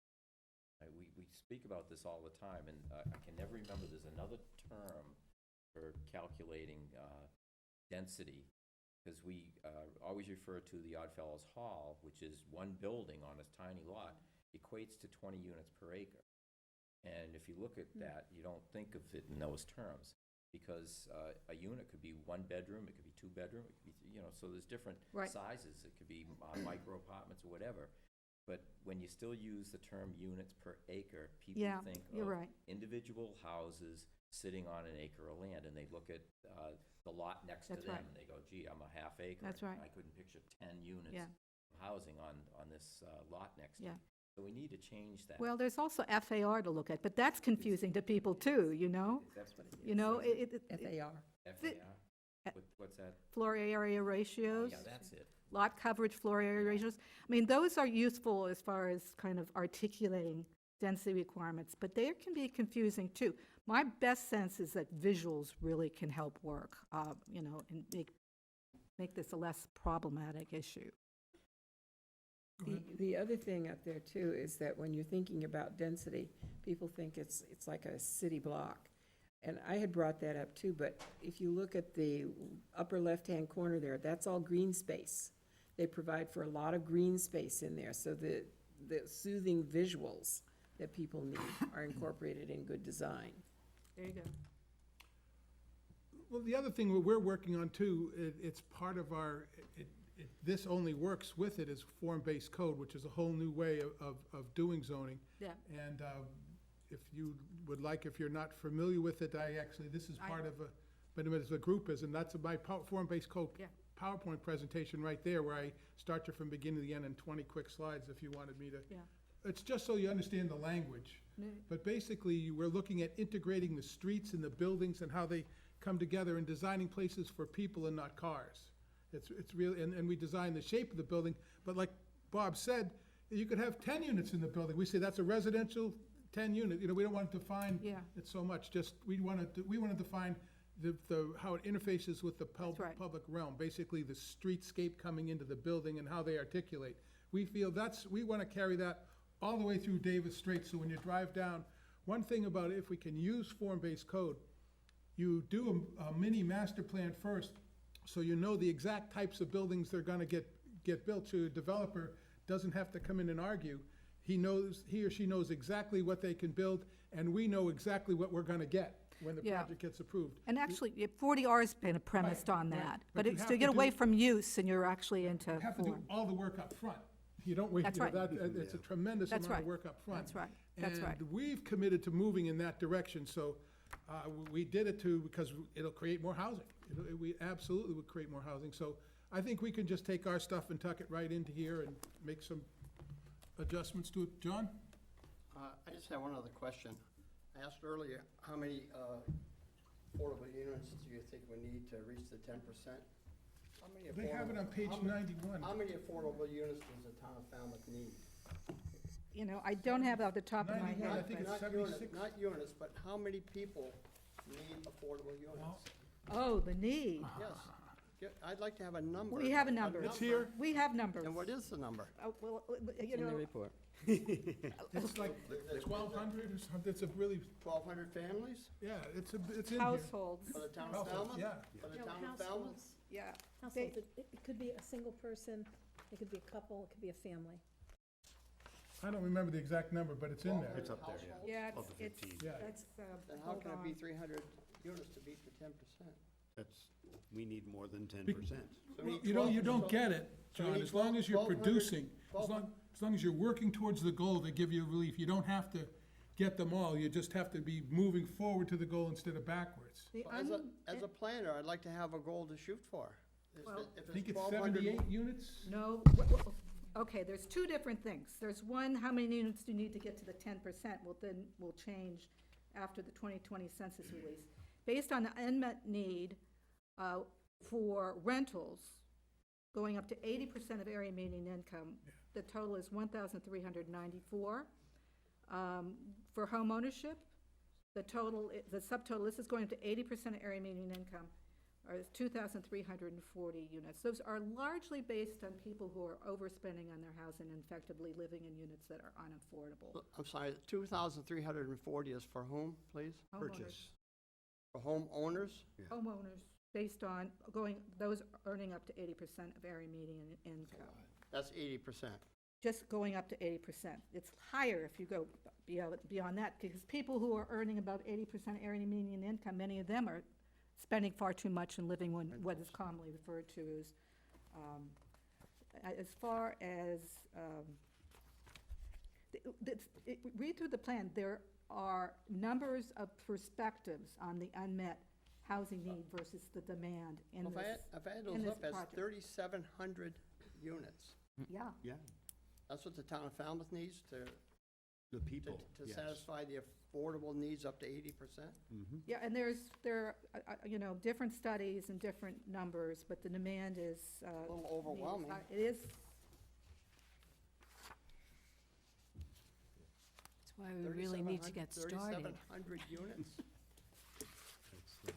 We speak about this all the time, and I can never remember, there's another term for calculating density, because we always refer to the Oddfellows Hall, which is one building on a tiny lot, equates to 20 units per acre. And if you look at that, you don't think of it in those terms, because a unit could be 1 bedroom, it could be 2 bedroom, it could be, you know, so there's different Right. sizes. It could be micro apartments or whatever. But when you still use the term units per acre, people Yeah, think you're of right. individual houses sitting on an acre of land, and they look at the lot next to That's them, right. and they go, gee, I'm a half acre. That's right. I couldn't picture 10 units Yeah. of housing on this lot next to Yeah. me. So we need to change that. Well, there's also FAR to look at, but that's confusing to people, too, you know? That's what it is. You know, FAR. FAR? What's that? floor area Oh, ratios. yeah, that's it. Lot coverage, floor area ratios. I mean, those are useful as far as kind of articulating density requirements, but they can be confusing too. My best sense is that visuals really can help work, you know, and make this a less problematic issue. The other thing up there too is that when you're thinking about density, people think it's like a city block. And I had brought that up too, but if you look at the upper left-hand corner there, that's all green space. They provide for a lot of green space in there, so the soothing visuals that people need are incorporated in good design. There you go. Well, the other thing we're working on too, it's part of our, this only works with it, is form-based code, which is a whole new way of doing zoning. Yeah. And if you would like, if you're not familiar with it, this is I- part of but as a group is, and that's my form-based code Yeah. PowerPoint presentation right there, where I start you from beginning to the end in 20 quick slides if you wanted me to. Yeah. It's just so you understand the language. But basically, we're looking at integrating the streets and the buildings and how they come together and designing places for people and not cars. It's really, and we design the shape of the building, but like Bob said, you could have 10 units in the building. We say that's a residential 10 unit, you know, we don't want to define Yeah. it so much, just, we want to define how it interfaces with the right. public realm, basically the streetscape coming into the building and how they articulate. We feel we want to carry that all the way through Davis Straits, so when you drive down, one thing about it, if we can use form-based code, you do a mini master plan first, so you know the exact types of buildings they're gonna get built, so a developer doesn't have to come in and argue. He or she knows exactly what they can build, and we know exactly what we're gonna get when the Yeah. project gets approved. And actually, 40R's been premised on right. that. But But you it's have to to get away do- from use, and you're actually into You have to do form. all the work up front. You don't wait, That's you know, right. it's a tremendous That's amount of right. work up front. That's right. That's right. And we've committed to moving in that direction, so we did it because it'll create more housing. We absolutely would create more housing, so I think we can just take our stuff and tuck it right into here and make some adjustments to it. John? I just have one other question. I asked earlier, how many affordable units do you think we need to reach the 10%? How many They have it on page how many- 91. How many affordable units does the town of Falmouth need? You know, I don't have it off the top of my 91, I head. think but- it's Not units, 76. not units, but how many people need affordable units? Oh, the need. Yes. I'd like to have a number. We have a number. It's here. We have numbers. And what is the number? Well, you In the know, report. It's like 1,200 or something, it's a really, 1,200 families yeah, it's in here. households, for the town of Households, Falmouth? yeah. For the No, town of Falmouth? households. yeah. Households, it could be a single person, it could be a couple, it could be a family. I don't remember the exact number, but it's in there. It's up there, yeah. Yeah, Above the it's, 15. Yeah. that's, Then how hold can it be on. 300 units to beat the 10%? That's, we need more than 10%. So we need You know, you 12 don't get it, so we John, need as long as you're 1,200 producing, as 1,200 long as you're working towards the goal, they give you relief. You don't have to get them all, you just have to be moving forward to the goal instead of backwards. The Well, As a planner, I'd like to have a goal to shoot for. Is Well- it- if I think it's 1,200 78 units? No, okay, there's two different things. There's one, how many units do you need to get to the 10%? Well, then will change after the 2020 census release. Based on the unmet need for rentals, going up to 80% of area median income, the total is 1,394. For home ownership, the total, the subtotal, this is going up to 80% of area median income, or 2,340 units. Those are largely based on people who are overspending on their housing and effectively living in units that are unaffordable. I'm sorry, 2,340 is for whom, please? Purchase. For homeowners? Homeowners, based on those earning up to 80% of area median income. That's 80%. Just going up to 80%. It's higher if you go beyond that, because people who are earning about 80% area median income, many of them are spending far too much and living on what is commonly referred to as far as, read through the plan, there are numbers of perspectives on the unmet housing need versus the demand in If I this. add in those this up, that's project. 3,700 units. Yeah, Yeah, That's what the town of Falmouth needs to the people, to yes. satisfy the affordable needs up to 80%? yeah, and there are, different studies and different numbers, but the demand is, A little overwhelming. It is. That's why we really need to get started. 3,700 units? That's,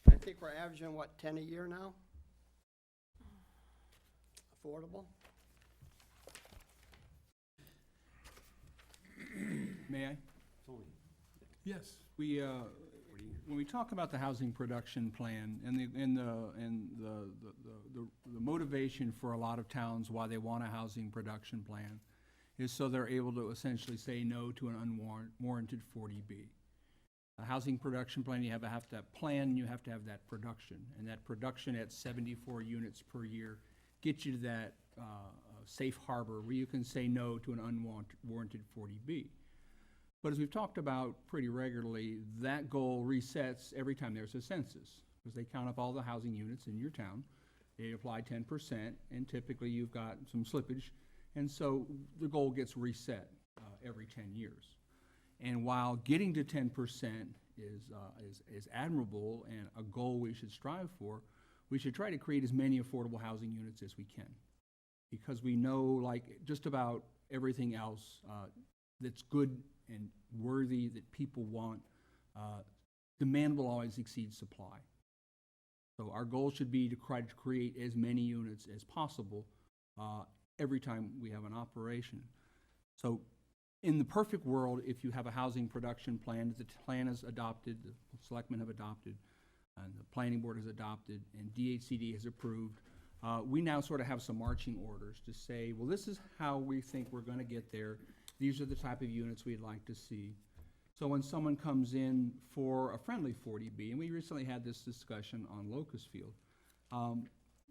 I think we're averaging, what, 10 a year now? Affordable? May I? Yes. We, when we talk about the housing production plan and the motivation for a lot of towns why they want a housing production plan is so they're able to essentially say no to an unwarranted 40B. A housing production plan, you have to have that plan, you have to have that production. And that production at 74 units per year gets you to that safe harbor where you can say no to an unwarranted 40B. But as we've talked about pretty regularly, that goal resets every time there's a census, because they count up all the housing units in your town. They apply 10%, and typically you've got some slippage, and so the goal gets reset every 10 years. And while getting to 10% is admirable and a goal we should strive for, we should try to create as many affordable housing units as we can. Because we know, like just about everything else that's good and worthy that people want, demand will always exceed supply. So our goal should be to try to create as many units as possible every time we have an operation. So in the perfect world, if you have a housing production plan, the plan is adopted, the selectmen have adopted, and the planning board has adopted, and DHCD has approved, we now sort of have some marching orders to say, well, this is how we think we're going to get there. These are the type of units we'd like to see. So when someone comes in for a friendly 40B, and we recently had this discussion on Locust Field,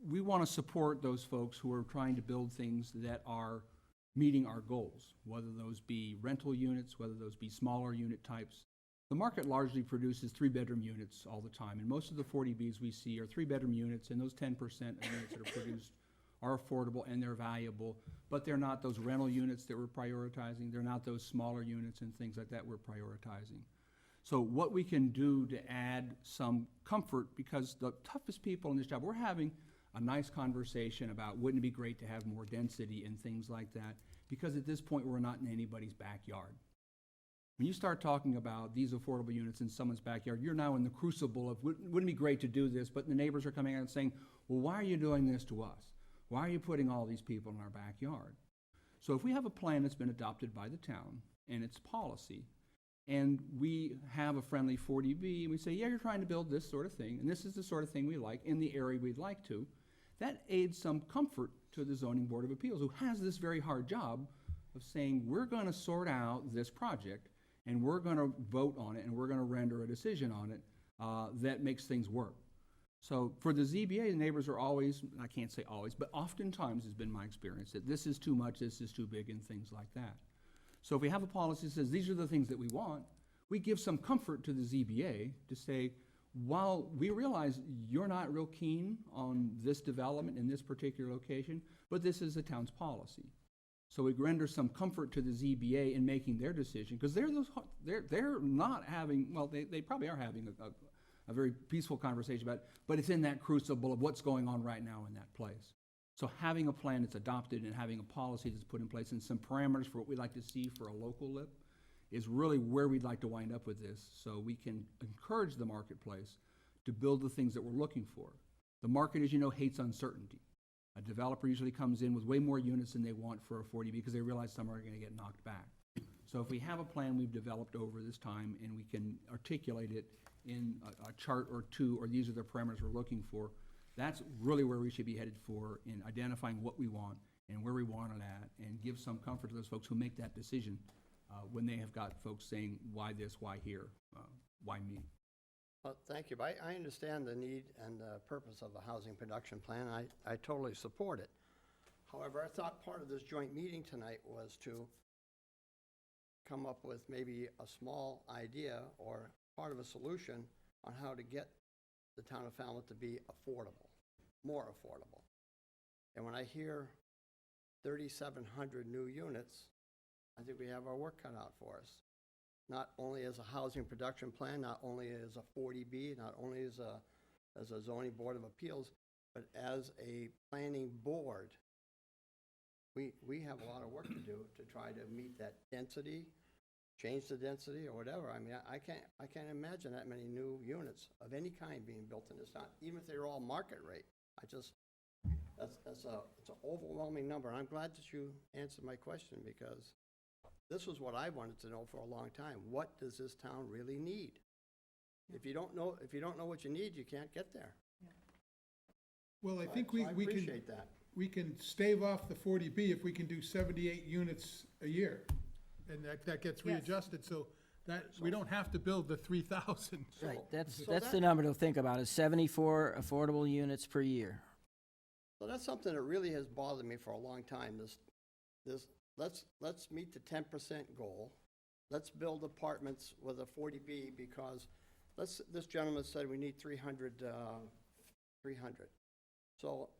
we want to support those folks who are trying to build things that are meeting our goals, whether those be rental units, whether those be smaller unit types. The market largely produces three-bedroom units all the time, and most of the 40Bs we see are three-bedroom units, and those 10% of units that are produced are affordable and they're valuable, but they're not those rental units that we're prioritizing. They're not those smaller units and things like that we're prioritizing. So what we can do to add some comfort, because the toughest people in this job, we're having a nice conversation about wouldn't it be great to have more density and things like that, because at this point, we're not in anybody's backyard. When you start talking about these affordable units in someone's backyard, you're now in the crucible of, wouldn't it be great to do this, but the neighbors are coming out and saying, well, why are you doing this to us? Why are you putting all these people in our backyard? So if we have a plan that's been adopted by the town and its policy, and we have a friendly 40B, and we say, yeah, you're trying to build this sort of thing, and this is the sort of thing we like in the area we'd like to, that aids some comfort to the Zoning Board of Appeals, who has this very hard job of saying, we're gonna sort out this project, and we're gonna vote on it, and we're gonna render a decision on it that makes things work. So for the ZBA, the neighbors are always, I can't say always, but oftentimes has been my experience, that this is too much, this is too big, and things like that. So if we have a policy that says these are the things that we want, we give some comfort to the ZBA to say, while we realize you're not real keen on this development in this particular location, but this is the town's policy. So we render some comfort to the ZBA in making their decision, because they're not having, well, they probably are having a very peaceful conversation about it, but it's in that crucible of what's going on right now in that place. So having a plan that's adopted and having a policy that's put in place and some parameters for what we'd like to see for a local LIP is really where we'd like to wind up with this, so we can encourage the marketplace to build the things that we're looking for. The market, as you know, hates uncertainty. A developer usually comes in with way more units than they want for a 40B because they realize some are gonna get knocked back. So if we have a plan we've developed over this time and we can articulate it in a chart or two, or these are the parameters we're looking for, that's really where we should be headed for in identifying what we want and where we want it at, and give some comfort to those folks who make that decision when they have got folks saying, why this, why here, why me? Well, thank you. I understand the need and the purpose of the housing production plan. I totally support it. However, I thought part of this joint meeting tonight was to come up with maybe a small idea or part of a solution on how to get the town of Falmouth to be affordable, more affordable. And when I hear 3,700 new units, I think we have our work cut out for us. Not only as a housing production plan, not only as a 40B, not only as a zoning board of appeals, but as a planning board. We have a lot of work to do to try to meet that density, change the density or whatever. I mean, I can't imagine that many new units of any kind being built in this town, even if they're all market rate. It's an overwhelming number. And I'm glad that you answered my question, because this was what I wanted to know for a long time. What does this town really need? If you don't know what you need, you can't get there. Well, I think So I we can, appreciate that. we can stave off the 40B if we can do 78 units a year. And that gets Yes. readjusted, so that, we don't have to build the 3,000. Right, that's so the that- number to think about, is 74 affordable units per year. So that's something that really has bothered me for a long time, let's meet the 10% goal. Let's build apartments with a 40B, because this gentleman said we need 300. So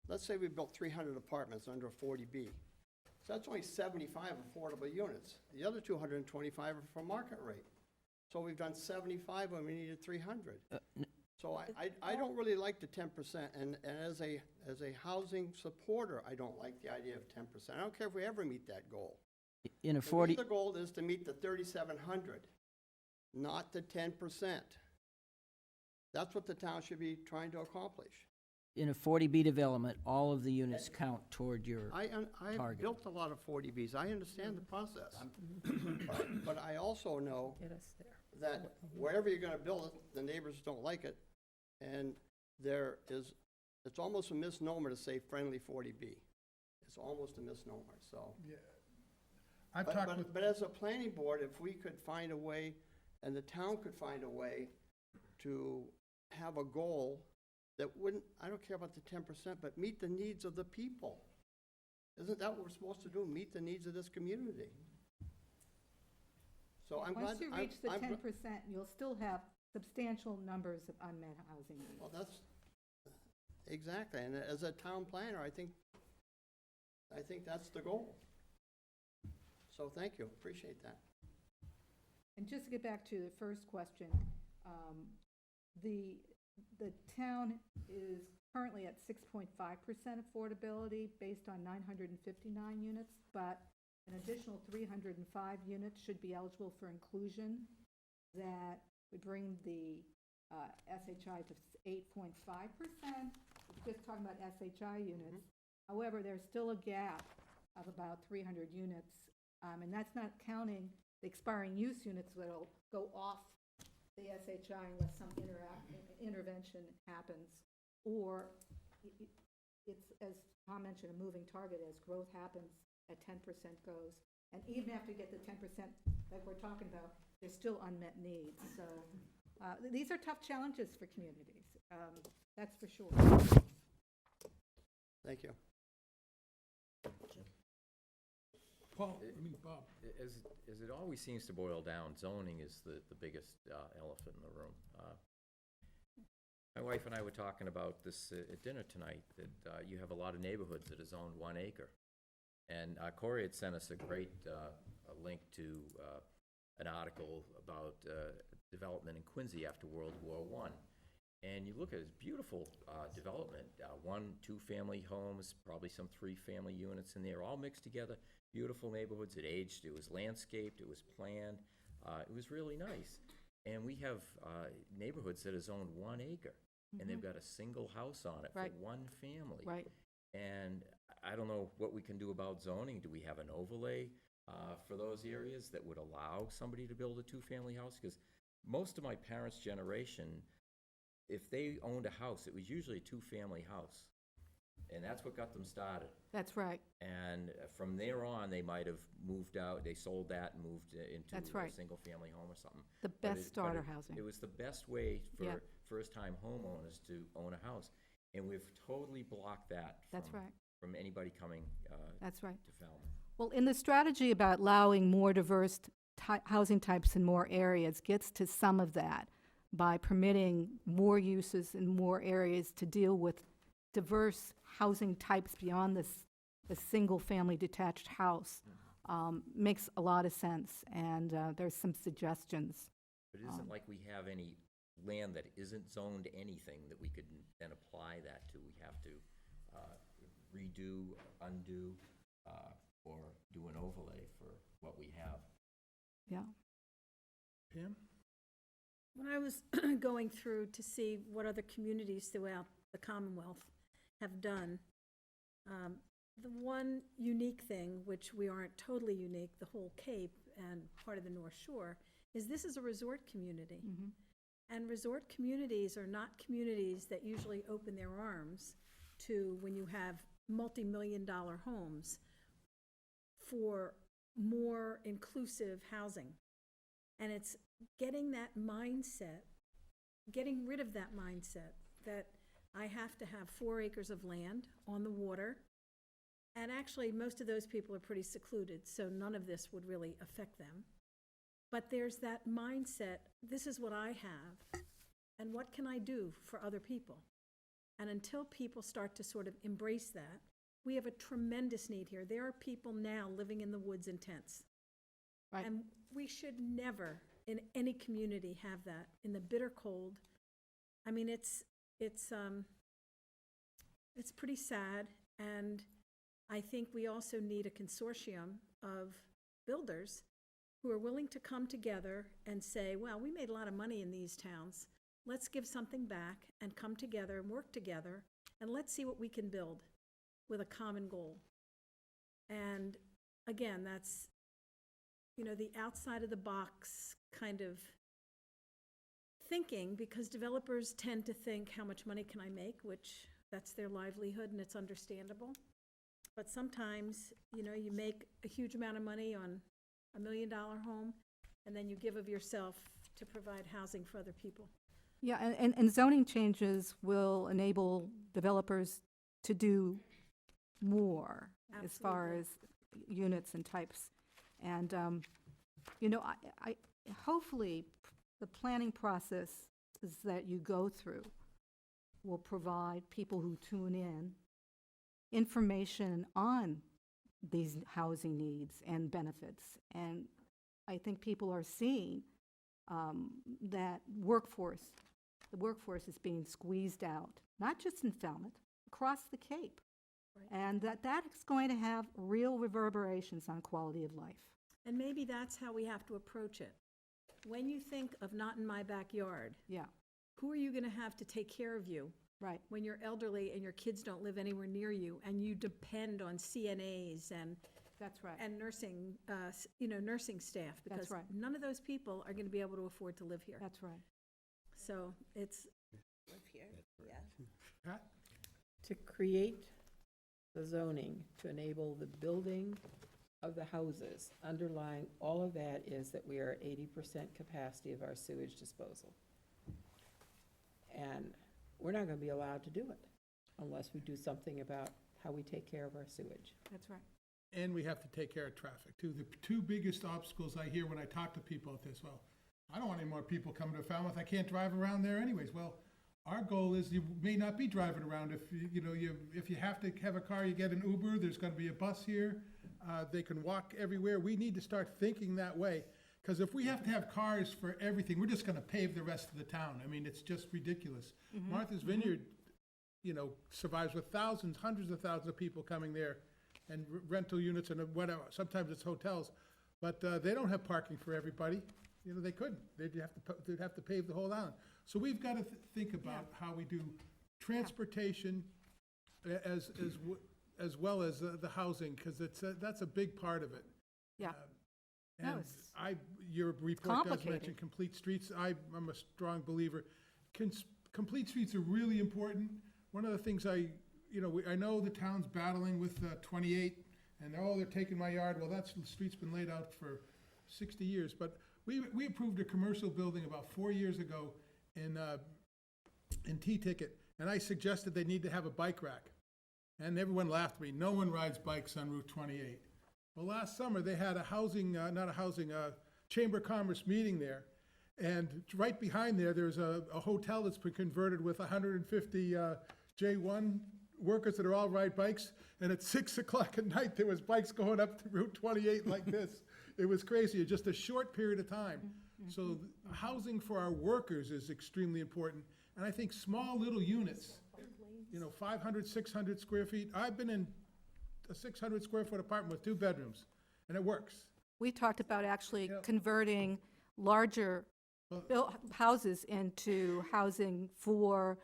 let's say we built 300 apartments under a 40B. So that's only 75 affordable units. The other 225 are for market rate. So we've done 75 when we needed 300. So I don't really like the 10%, and as a housing supporter, I don't like the idea of 10%. I don't care if we ever meet that goal. In a For 40, me, the goal is to meet the 3,700, not the 10%. That's what the town should be trying to accomplish. in a 40B development, all of the units count toward your, I target. built a lot of 40Bs. I understand the process. But I also know Get us there. that wherever you're gonna build it, the neighbors don't like it. And it's almost a misnomer to say friendly 40B. It's almost a misnomer, so. Yeah. I've talked with, But as a planning board, if we could find a way, and the town could find a way to have a goal that wouldn't, I don't care about the 10%, but meet the needs of the people. Isn't that what we're supposed to do, meet the needs of this community? So I'm glad. Once you reach the 10%, you'll still have substantial numbers of unmet housing needs. Well, that's, exactly, and as a town planner, I think that's the goal. So thank you, appreciate that. And just to get back to the first question, the town is currently at 6.5% affordability based on 959 units, but an additional 305 units should be eligible for inclusion. That would bring the SHI to 8.5%. Just talking about SHI units. However, there's still a gap of about 300 units, and that's not counting the expiring use units that'll go off the SHI unless some intervention happens, or it's, as Tom mentioned, a moving target. As growth happens, at 10% goes. And even after you get the 10% that we're talking about, there's still unmet needs. So these are tough challenges for communities, that's for sure. Thank you. Paul, Bob. As it always seems to boil down, zoning is the biggest elephant in the room. My wife and I were talking about this at dinner tonight, that you have a lot of neighborhoods that are zoned 1 acre. And Corey had sent us a great a link to an article about development in Quincy after World War I. And you look at it, it's beautiful development, 1, 2-family homes, probably some 3-family units in there, all mixed together, beautiful neighborhoods. It aged, it was landscaped, it was planned, it was really nice. And we have neighborhoods that are zoned 1 acre, and they've got a single house on it Right. for 1 family. Right. And I don't know what we can do about zoning. Do we have an overlay for those areas that would allow somebody to build a 2-family house? Because most of my parents' generation, if they owned a house, it was usually a 2-family house. And that's what got them started. That's right. And from there on, they might have moved out, they sold that and moved into That's a right. single-family home or something. The But best it- but starter it- housing. It was the best way for Yeah. first-time homeowners to own a house. And we've totally blocked that That's right. from anybody coming That's right. to Falmouth. Well, in the strategy about allowing more diverse housing types in more areas gets to some of that by permitting more uses in more areas to deal with diverse housing types beyond the single-family detached house. Makes a lot of sense, and there's some suggestions. But it isn't like we have any land that isn't zoned to anything that we could then apply that to. We have to redo, undo, or do an overlay for what we have. Yeah. Pam? When I was going through to see what other communities throughout the Commonwealth have done, the one unique thing, which we aren't totally unique, the whole Cape and part of the North Shore, is this is a resort community. And resort communities are not communities that usually open their arms to when you have multi-million-dollar homes for more inclusive housing. And it's getting that mindset, getting rid of that mindset that I have to have 4 acres of land on the water. And actually, most of those people are pretty secluded, so none of this would really affect them. But there's that mindset, this is what I have, and what can I do for other people? And until people start to sort of embrace that, we have a tremendous need here. There are people now living in the woods in tents. Right. And we should never, in any community, have that in the bitter cold. I mean, it's pretty sad, and I think we also need a consortium of builders who are willing to come together and say, well, we made a lot of money in these towns. Let's give something back and come together and work together, and let's see what we can build with a common goal. And again, that's, the outside of the box kind of thinking, because developers tend to think, how much money can I make, which that's their livelihood, and it's understandable. But sometimes, you make a huge amount of money on $1 million home, and then you give of yourself to provide housing for other people. Yeah, and zoning changes will enable developers to do more. as far as units and types. And, you know, hopefully, the planning process is that you go through will provide people who tune in information on these housing needs and benefits. And I think people are seeing that the workforce is being squeezed out, not just in Falmouth, across the Cape. And that is going to have real reverberations on quality of life. And maybe that's how we have to approach it. When you think of not in my backyard, Yeah, who are you going to have to take care of you right. when you're elderly and your kids don't live anywhere near you, and you depend on CNAs and That's right. nursing, nursing staff? Because right. none of those people are going to be able to afford to live here. That's right. So it's, Pat? To create the zoning to enable the building of the houses, underlying all of that is that we are at 80% capacity of our sewage disposal. And we're not going to be allowed to do it unless we do something about how we take care of our sewage. That's right. And we have to take care of traffic, too. The two biggest obstacles I hear when I talk to people at this, well, I don't want any more people coming to Falmouth, I can't drive around there anyways. Well, our goal is you may not be driving around. If if you have to have a car, you get an Uber, there's gonna be a bus here. They can walk everywhere. We need to start thinking that way. Because if we have to have cars for everything, we're just gonna pave the rest of the town. I mean, it's just ridiculous. Martha's Vineyard, survives with thousands, hundreds of thousands of people coming there, and rental units and whatever, sometimes it's hotels, but they don't have parking for everybody. They couldn't, they'd have to pave the whole island. So we've got to think about how we do transportation as well as the housing, because that's a big part of it. Yeah. No, And it's your report does mention complicated. complete streets. I'm a strong believer. Complete streets are really important. One of the things I know the town's battling with 28, and they're taking my yard. Well, the street's been laid out for 60 years, but we approved a commercial building about 4 years ago in T-Ticket, and I suggested they need to have a bike rack. And everyone laughed at me. No one rides bikes on Route 28. Well, last summer, they had a Chamber of Commerce meeting there. And right behind there's a hotel that's been converted with 150 J1 workers that are all ride bikes. And at 6 o'clock at night, there was bikes going up to Route 28 like this. It was crazy, just a short period of time. So housing for our workers is extremely important. And I think small little units, 500, 600 square feet. I've been in a 600 square foot apartment with 2 bedrooms, and it works. We talked about actually converting larger houses into housing for,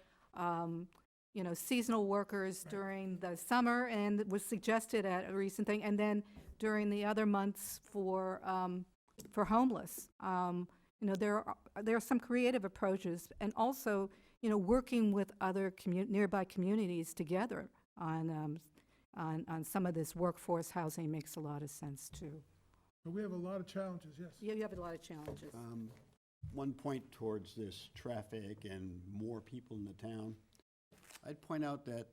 seasonal workers during the summer, and it was suggested at a recent thing, and then during the other months for homeless. There are some creative approaches, and also, working with other nearby communities together on some of this workforce housing makes a lot of sense, too. But we have a lot of challenges, yes. Yeah, you have a lot of challenges. One point towards this traffic and more people in the town, I'd point out that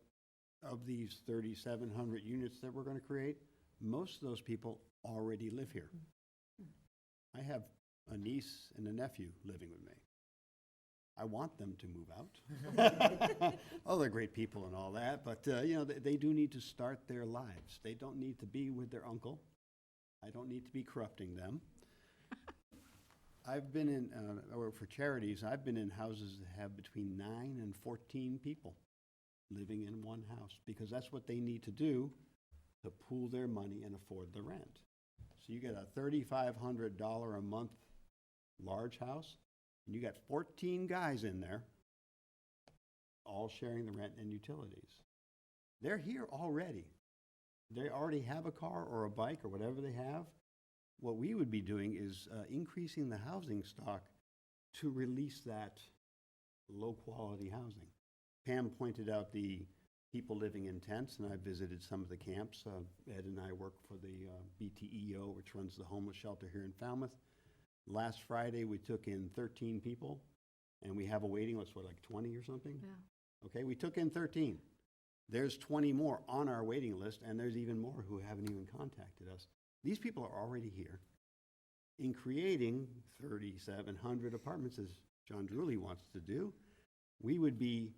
of these 3,700 units that we're going to create, most of those people already live here. I have a niece and a nephew living with me. I want them to move out. Oh, they're great people and all that, but, they do need to start their lives. They don't need to be with their uncle. I don't need to be corrupting them. I've been in, or for charities, I've been in houses that have between 9 and 14 people living in one house, because that's what they need to do to pool their money and afford the rent. So you get a $3,500 a month large house, and you got 14 guys in there, all sharing the rent and utilities. They're here already. They already have a car or a bike or whatever they have. What we would be doing is increasing the housing stock to release that low-quality housing. Pam pointed out the people living in tents, and I visited some of the camps. Ed and I work for the BTEO, which runs the homeless shelter here in Falmouth. Last Friday, we took in 13 people, and we have a waiting list, like 20 or something? Yeah. Okay, we took in 13. There's 20 more on our waiting list, and there's even more who haven't even contacted us. These people are already here. In creating 3,700 apartments, as John Drewley wants to do, we would be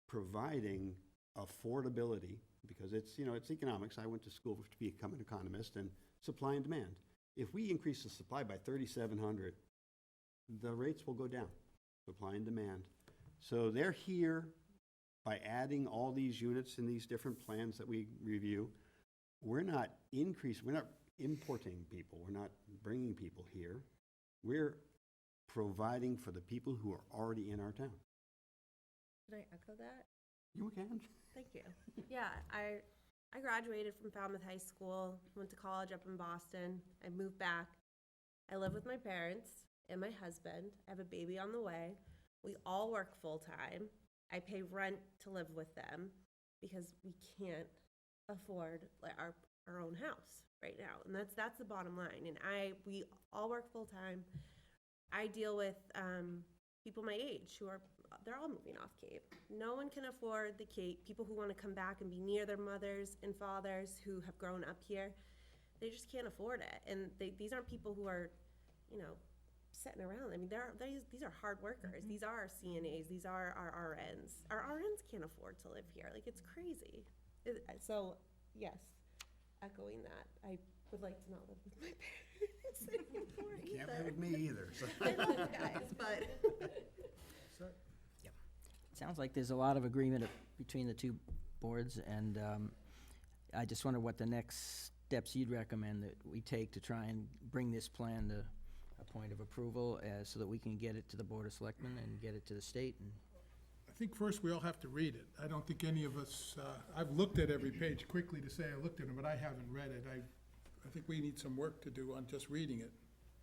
providing affordability, because it's, you know, it's economics. I went to school to become an economist, and supply and demand. If we increase the supply by 3,700, the rates will go down, supply and demand. So they're here by adding all these units in these different plans that we review. We're not importing people. We're not bringing people here. We're providing for the people who are already in our town. Can I echo that? You can. Thank you. Yeah, I graduated from Falmouth High School, went to college up in Boston. I moved back. I live with my parents and my husband. I have a baby on the way. We all work full-time. I pay rent to live with them because we can't afford like our own house right now. And that's the bottom line. And we all work full-time. I deal with people my age they're all moving off Cape. No one can afford the Cape. People who want to come back and be near their mothers and fathers who have grown up here, they just can't afford it. And these aren't people who are, you know, sitting around. I mean, these are hard workers. These are our CNAs. These are our RNs. Our RNs can't afford to live here. Like, it's crazy. So, yes, echoing that, I would like to not live with my parents anymore Can't either. live with me either. So. I love you guys, but... Sounds like there's a lot of agreement between the two boards, and I just wonder what the next steps you'd recommend that we take to try and bring this plan to a point of approval so that we can get it to the Board of Selectmen and get it to the state. And I think first we all have to read it. I don't think any of us, I've looked at every page quickly to say I looked at it, but I haven't read it. I think we need some work to do on just reading it.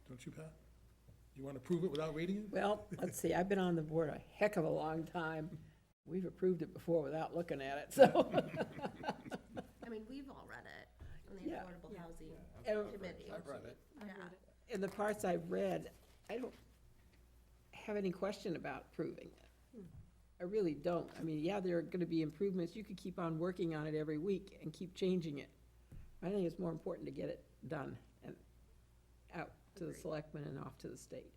Don't you, Pat? You want to prove it without reading it? Well, let's see, I've been on the board a heck of a long time. We've approved it before without looking at it, so. I mean, we've all read it on the Yeah. Affordable Housing And- Committee. I've read it. Yeah. In the parts I've read, I don't have any question about approving it. I really don't. I mean, yeah, there are gonna be improvements. You could keep on working on it every week and keep changing it. I think it's more important to get it done and out to the selectmen and off to the state.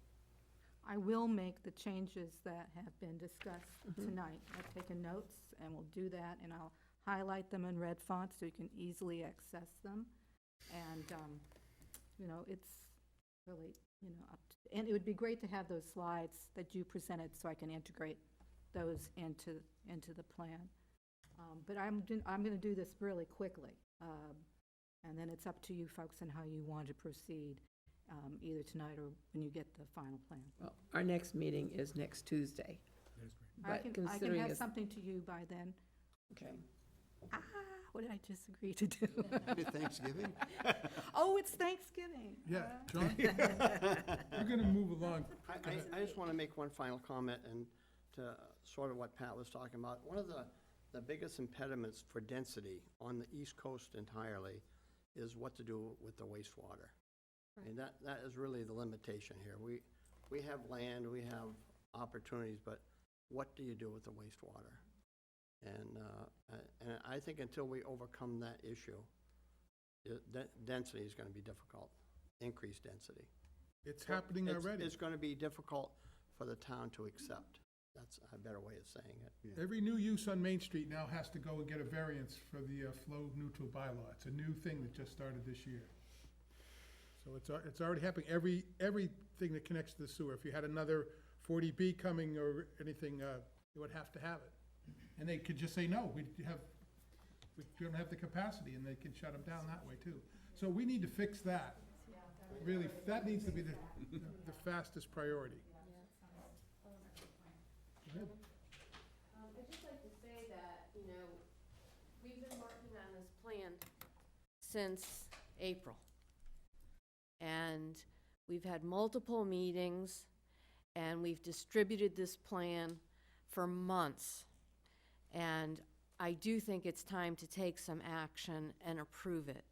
I will make the changes that have been discussed tonight. I've taken notes, and we'll do that, and I'll highlight them in red font so you can easily access them. And, you know, it's really, you know, and it would be great to have those slides that you presented so I can integrate those into the plan. But I'm going to do this really quickly, and then it's up to you folks and how you want to proceed. Either tonight or when you get the final plan. Well, our next meeting is next Tuesday. I But can considering have it's, something to you by then. okay. What did I just agree to do? Happy Thanksgiving. Oh, it's Thanksgiving. Yeah, John? We're going to move along. I just want to make one final comment and to sort of what Pat was talking about. One of the biggest impediments for density on the East Coast entirely is what to do with the wastewater. And that is really the limitation here. We have land, we have opportunities, but what do you do with the wastewater? And I think until we overcome that issue, density is going to be difficult, increased density. It's happening already. It's going to be difficult for the town to accept. That's a better way of saying it. Every new use on Main Street now has to go and get a variance for the flow neutral bylaw. It's a new thing that just started this year. So it's already happening. Everything that connects to the sewer, if you had another 40B coming or anything, you would have to have it. And they could just say, no, we don't have the capacity, and they can shut them down that way too. So we need to fix that. Really, that needs to be the fastest priority. Go ahead. I'd just like to say that, you know, we've been working on this plan since April. And we've had multiple meetings, and we've distributed this plan for months. And I do think it's time to take some action and approve it.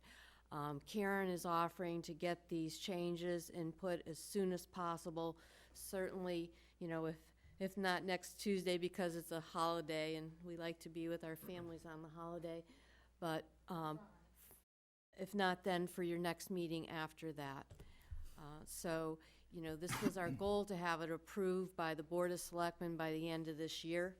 Karen is offering to get these changes input as soon as possible. Certainly, you know, if If not next Tuesday, because it's a holiday and we like to be with our families on the holiday. But if not, then for your next meeting after that. So, you know, this was our goal, to have it approved by the Board of Selectmen by the end of this year.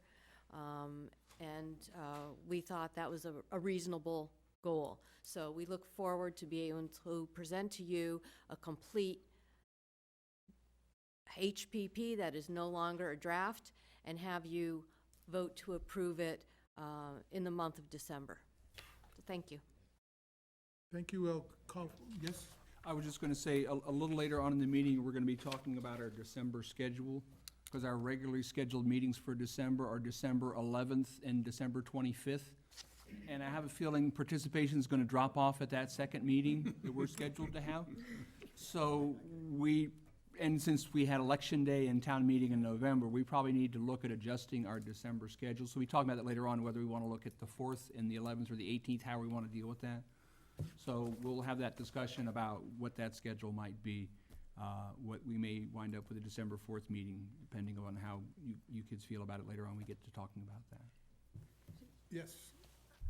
We thought that was a reasonable goal. So we look forward to be able to present to you a complete HPP that is no longer a draft, and have you vote to approve it in the month of December. So thank you. Thank you. I'll call, yes? I was just gonna say, a little later on in the meeting, we're gonna be talking about our December schedule, because our regularly scheduled meetings for December are December 11th and December 25th. And I have a feeling participation is gonna drop off at that second meeting that we're scheduled to have. So and since we had Election Day and town meeting in November, we probably need to look at adjusting our December schedule. So we talk about that later on, whether we wanna look at the 4th and the 11th or the 18th, how we wanna deal with that. So we'll have that discussion about what that schedule might be, what we may wind up with a December 4th meeting, depending on how you kids feel about it later on, we get to talking about that. Yes.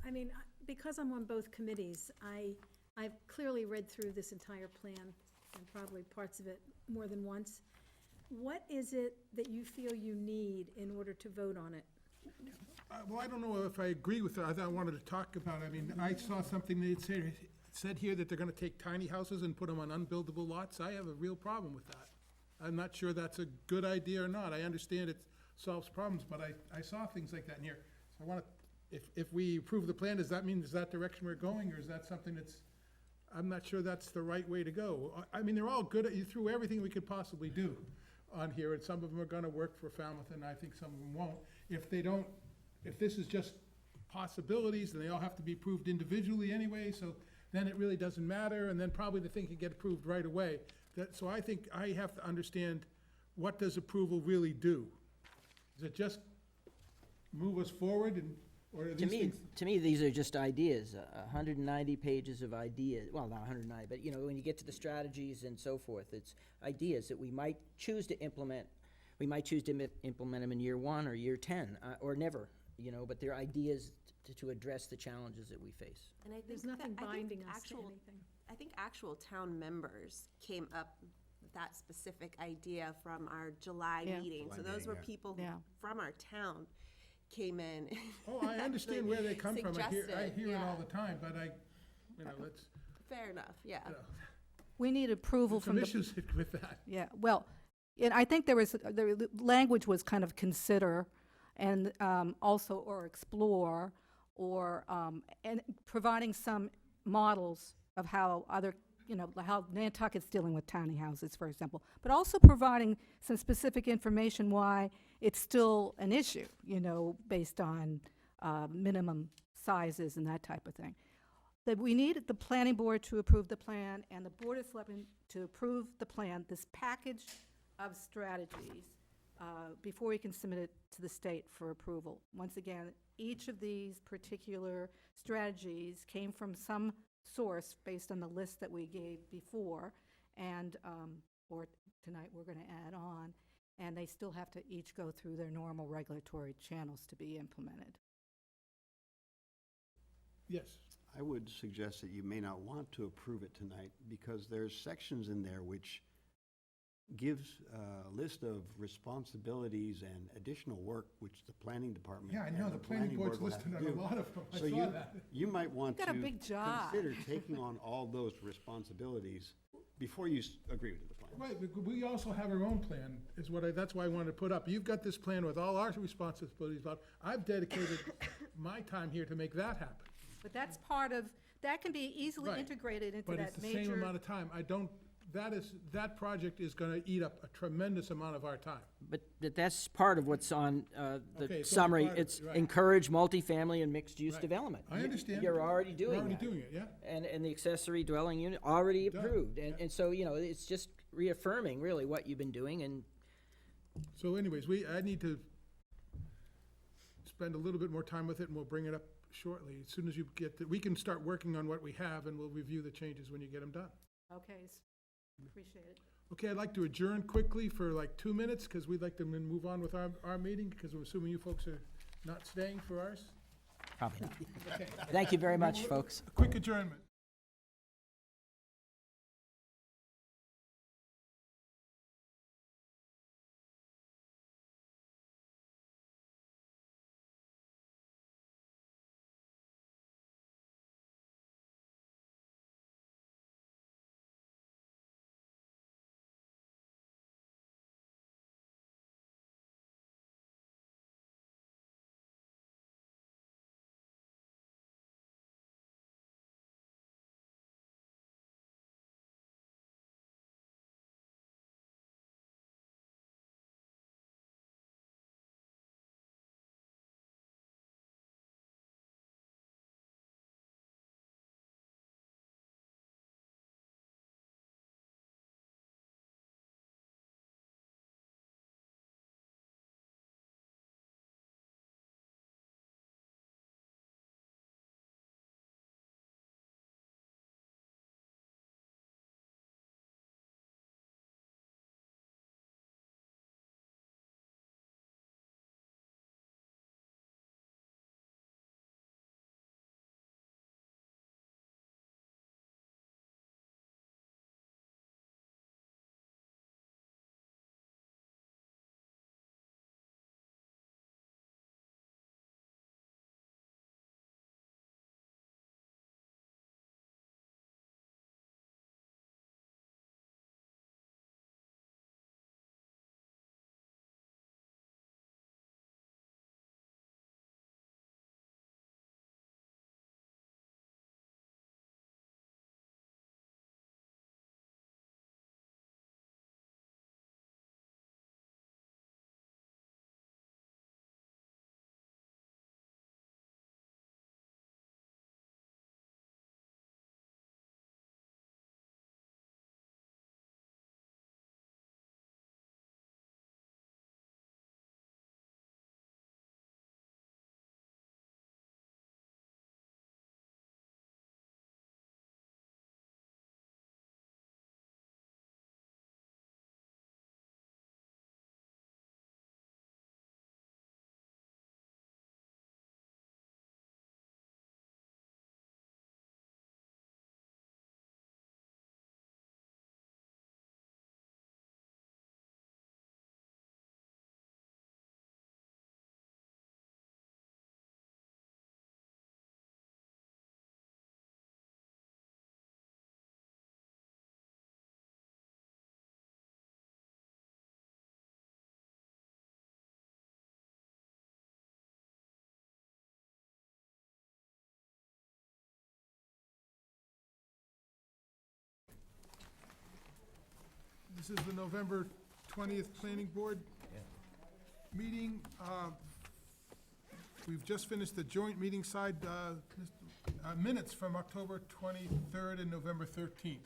I mean, because I'm on both committees, I've clearly read through this entire plan, and probably parts of it more than once. What is it that you feel you need in order to vote on it? Well, I don't know if I agree with that. I wanted to talk about, I mean, I saw something that said here that they're gonna take tiny houses and put them on unbuildable lots. I have a real problem with that. I'm not sure that's a good idea or not. I understand it solves problems, but I saw things like that in here. So I wanna, if we approve the plan, does that mean, is that direction we're going, or is that something that's, I'm not sure that's the right way to go. I mean, they're all good, you threw everything we could possibly do on here, and some of them are gonna work for Falmouth, and I think some of them won't. If they don't, if this is just possibilities, then they all have to be approved individually anyway, so then it really doesn't matter, and then probably the thing can get approved right away. So I think I have to understand, what does approval really do? Does it just move us forward, and, or are these things? To me, these are just ideas, 190 pages of ideas, well, not 190, but, you know, when you get to the strategies and so forth, it's ideas that we might choose to implement. We might choose to implement them in year 1 or year 10, or never, you know, but they're ideas to address the challenges that we face. And I think There's nothing that- I think binding us to actual- anything. I think actual town members came up with that specific idea from our July Yeah. meeting. So July those were meeting, yeah. people who, Yeah. from our town, came in. Oh, I understand where they come from. I hear Suggested, it all yeah. the time, but you know, it's, Fair enough, yeah. you know, We need approval there's some from the, issues with that. yeah, well, and I think the language was kind of consider and also, or explore, or, and providing some models of how other, you know, how Nantucket's dealing with tiny houses, for example, but also providing some specific information why it's still an issue, you know, based on minimum sizes and that type of thing. That we need the planning board to approve the plan and the Board of Selectmen to approve the plan, this package of strategies, before we can submit it to the state for approval. Once again, each of these particular strategies came from some source based on the list that we gave before, and, or tonight we're gonna add on, and they still have to each go through their normal regulatory channels to be implemented. Yes. I would suggest that you may not want to approve it tonight, because there's sections in there which gives a list of responsibilities and additional work which the planning department Yeah, I and know, the planning board's board will have listed to on a do. lot of them. I So saw that. you might want Got to a big job. consider taking on all those responsibilities before you agree with the plan. Right, but we also have our own plan, is what that's why I wanted to put up. You've got this plan with all our responsibilities, but I've dedicated my time here to make that happen. But that's part of, that can be easily Right. integrated into But it's that the same amount major. of time. That project is gonna eat up a tremendous amount of our time. But that's part of what's on Okay, the it's only summary. part of it, It's right. encourage multifamily and mixed-use Right. development. I understand. You're already We're doing already that. doing it, yeah. And the accessory dwelling unit, already Done, approved. yeah. And so, you know, it's just reaffirming really what you've been doing, and So anyways, I need to spend a little bit more time with it, and we'll bring it up shortly. As soon as you we can start working on what we have, and we'll review the changes when you get them done. Okay, Appreciate it. Okay, I'd like to adjourn quickly for like 2 minutes, because we'd like to move on with our meeting, because I'm assuming you folks are not staying for ours. Probably not. Okay, Thank you very much, folks. a quick adjournment. This is the November 20th Planning Board meeting. We've just finished the joint meeting side minutes from October 23rd and November 13th.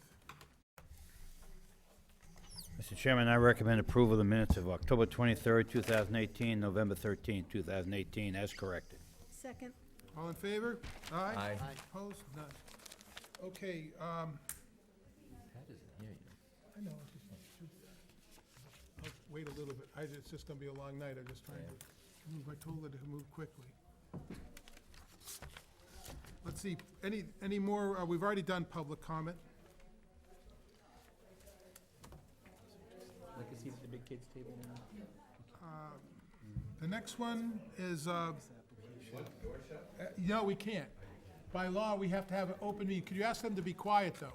Mr. Chairman, I recommend approval of the minutes of October 23rd, 2018, November 13th, 2018, as corrected. Second. All in favor? Aye? Aye. Opposed? None. Okay, Pat isn't here yet. I know. I'll wait a little bit. It's just gonna be a long night. I'm just trying to move. I told her to move quickly. Let's see, any more, we've already done public comment. Like a seat at the big kids table now. The next one is, no, we can't. By law, we have to have an open meeting. Could you ask them to be quiet, though?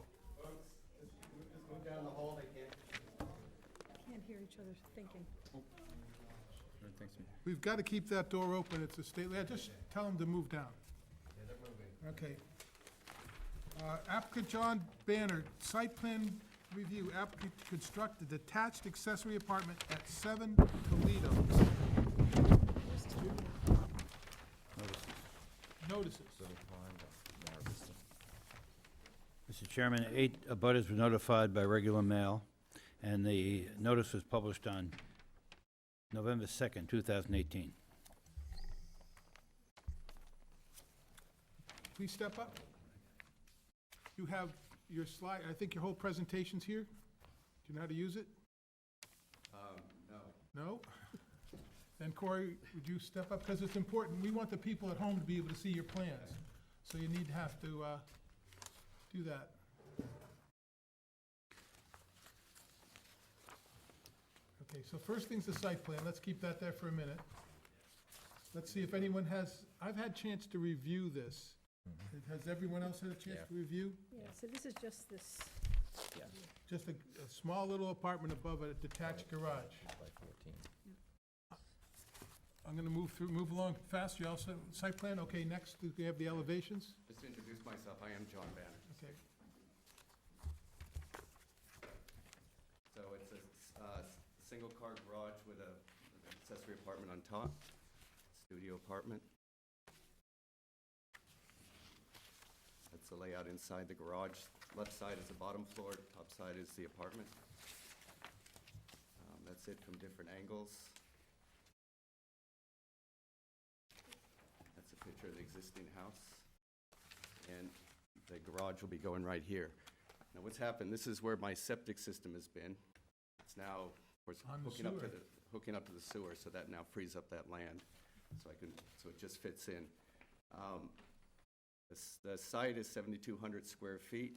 Can't hear each other thinking. We've got to keep that door open. It's a state, just tell them to move down. Okay. Applicant John Banner, site plan review, applicant to construct a detached accessory apartment at 7 Toledo. Notices. Mr. Chairman, 8 abutters were notified by regular mail, and the notice was published on November 2nd, 2018. Please step up. You have your slide, I think your whole presentation's here. Do you know how to use it? No. No? Then Corey, would you step up, because it's important, we want the people at home to be able to see your plans, so you need to have to do that. Okay, so first thing's the site plan, let's keep that there for a minute. Let's see if anyone has, I've had chance to review this. Has everyone else had a chance to review? Yeah, so this is just this. Just a small little apartment above a detached garage. By 14. I'm gonna move along fast, you all set, site plan, okay, next, we have the elevations, Just to introduce myself, I am John Banner. okay. So it's a single-car garage with an accessory apartment on top, studio apartment. That's the layout inside the garage. Left side is the bottom floor, top side is the apartment. That's it from different angles. That's a picture of the existing house. And the garage will be going right here. Now, what's happened, this is where my septic system has been. It's now, of course, On the hooking up to sewer. hooking up to the sewer, so that now frees up that land. So so it just fits in. The site is 7,200 square feet.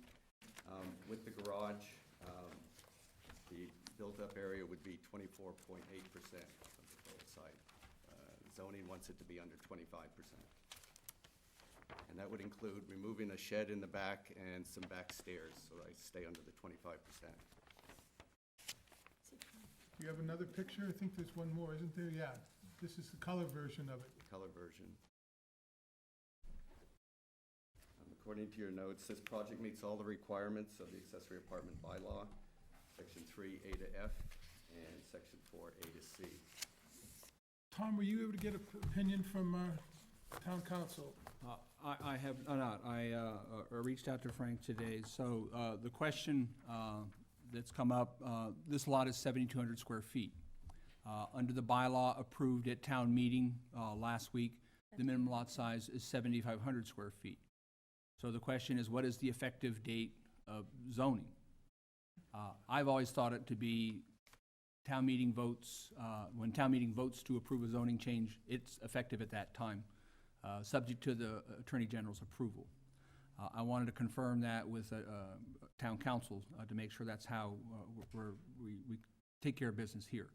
With the garage, the built-up area would be 24.8% of the total site. Zoning wants it to be under 25%. And that would include removing a shed in the back and some back stairs, so I stay under the 25%. You have another picture? I think there's one more, isn't there? Yeah, this is the color version of it. Color version. According to your notes, this project meets all the requirements of the accessory apartment bylaw, section 3A to F, and section 4A to C. Tom, were you able to get an opinion from town council? I have not. I reached out to Frank today. So the question that's come up, this lot is 7,200 square feet. Under the bylaw approved at town meeting last week, the minimum lot size is 7,500 square feet. So the question is, what is the effective date of zoning? I've always thought it to be town meeting votes, when town meeting votes to approve a zoning change, it's effective at that time, subject to the Attorney General's approval. I wanted to confirm that with town council to make sure that's how we take care of business here.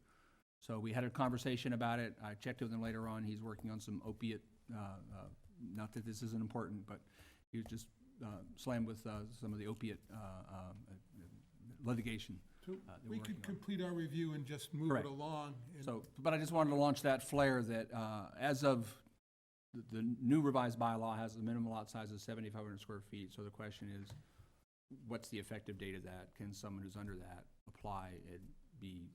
So we had a conversation about it. I checked with him later on. He's working on some opiate, not that this isn't important, but he was just slammed with some of the opiate litigation. So that we're we working could on. complete our review and just move Correct. it along. and- So, but I just wanted to launch that flare that as of the new revised bylaw has the minimum lot size of 7,500 square feet. So the question is, what's the effective date of that? Can someone who's under that apply and be,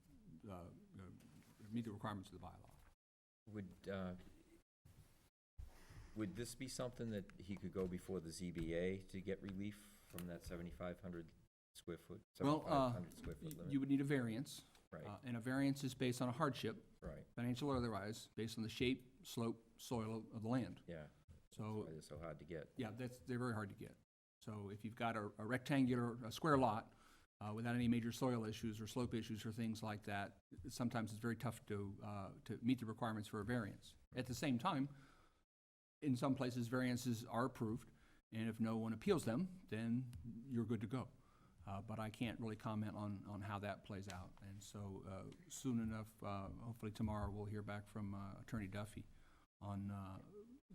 meet the requirements of the bylaw? Would this be something that he could go before the ZBA to get relief from that 7,500 square foot, Well, 7,500 square foot limit? You would need a variance. Right. And a variance is based on a hardship, Right, financial or otherwise, based on the shape, slope, soil of the land. yeah. So, That's why they're so hard to get. yeah, they're very hard to get. So if you've got a rectangular, a square lot, without any major soil issues or slope issues or things like that, sometimes it's very tough to meet the requirements for a variance. At the same time, in some places, variances are approved, and if no one appeals them, then you're good to go. But I can't really comment on how that plays out. And so soon enough, hopefully tomorrow, we'll hear back from Attorney Duffy on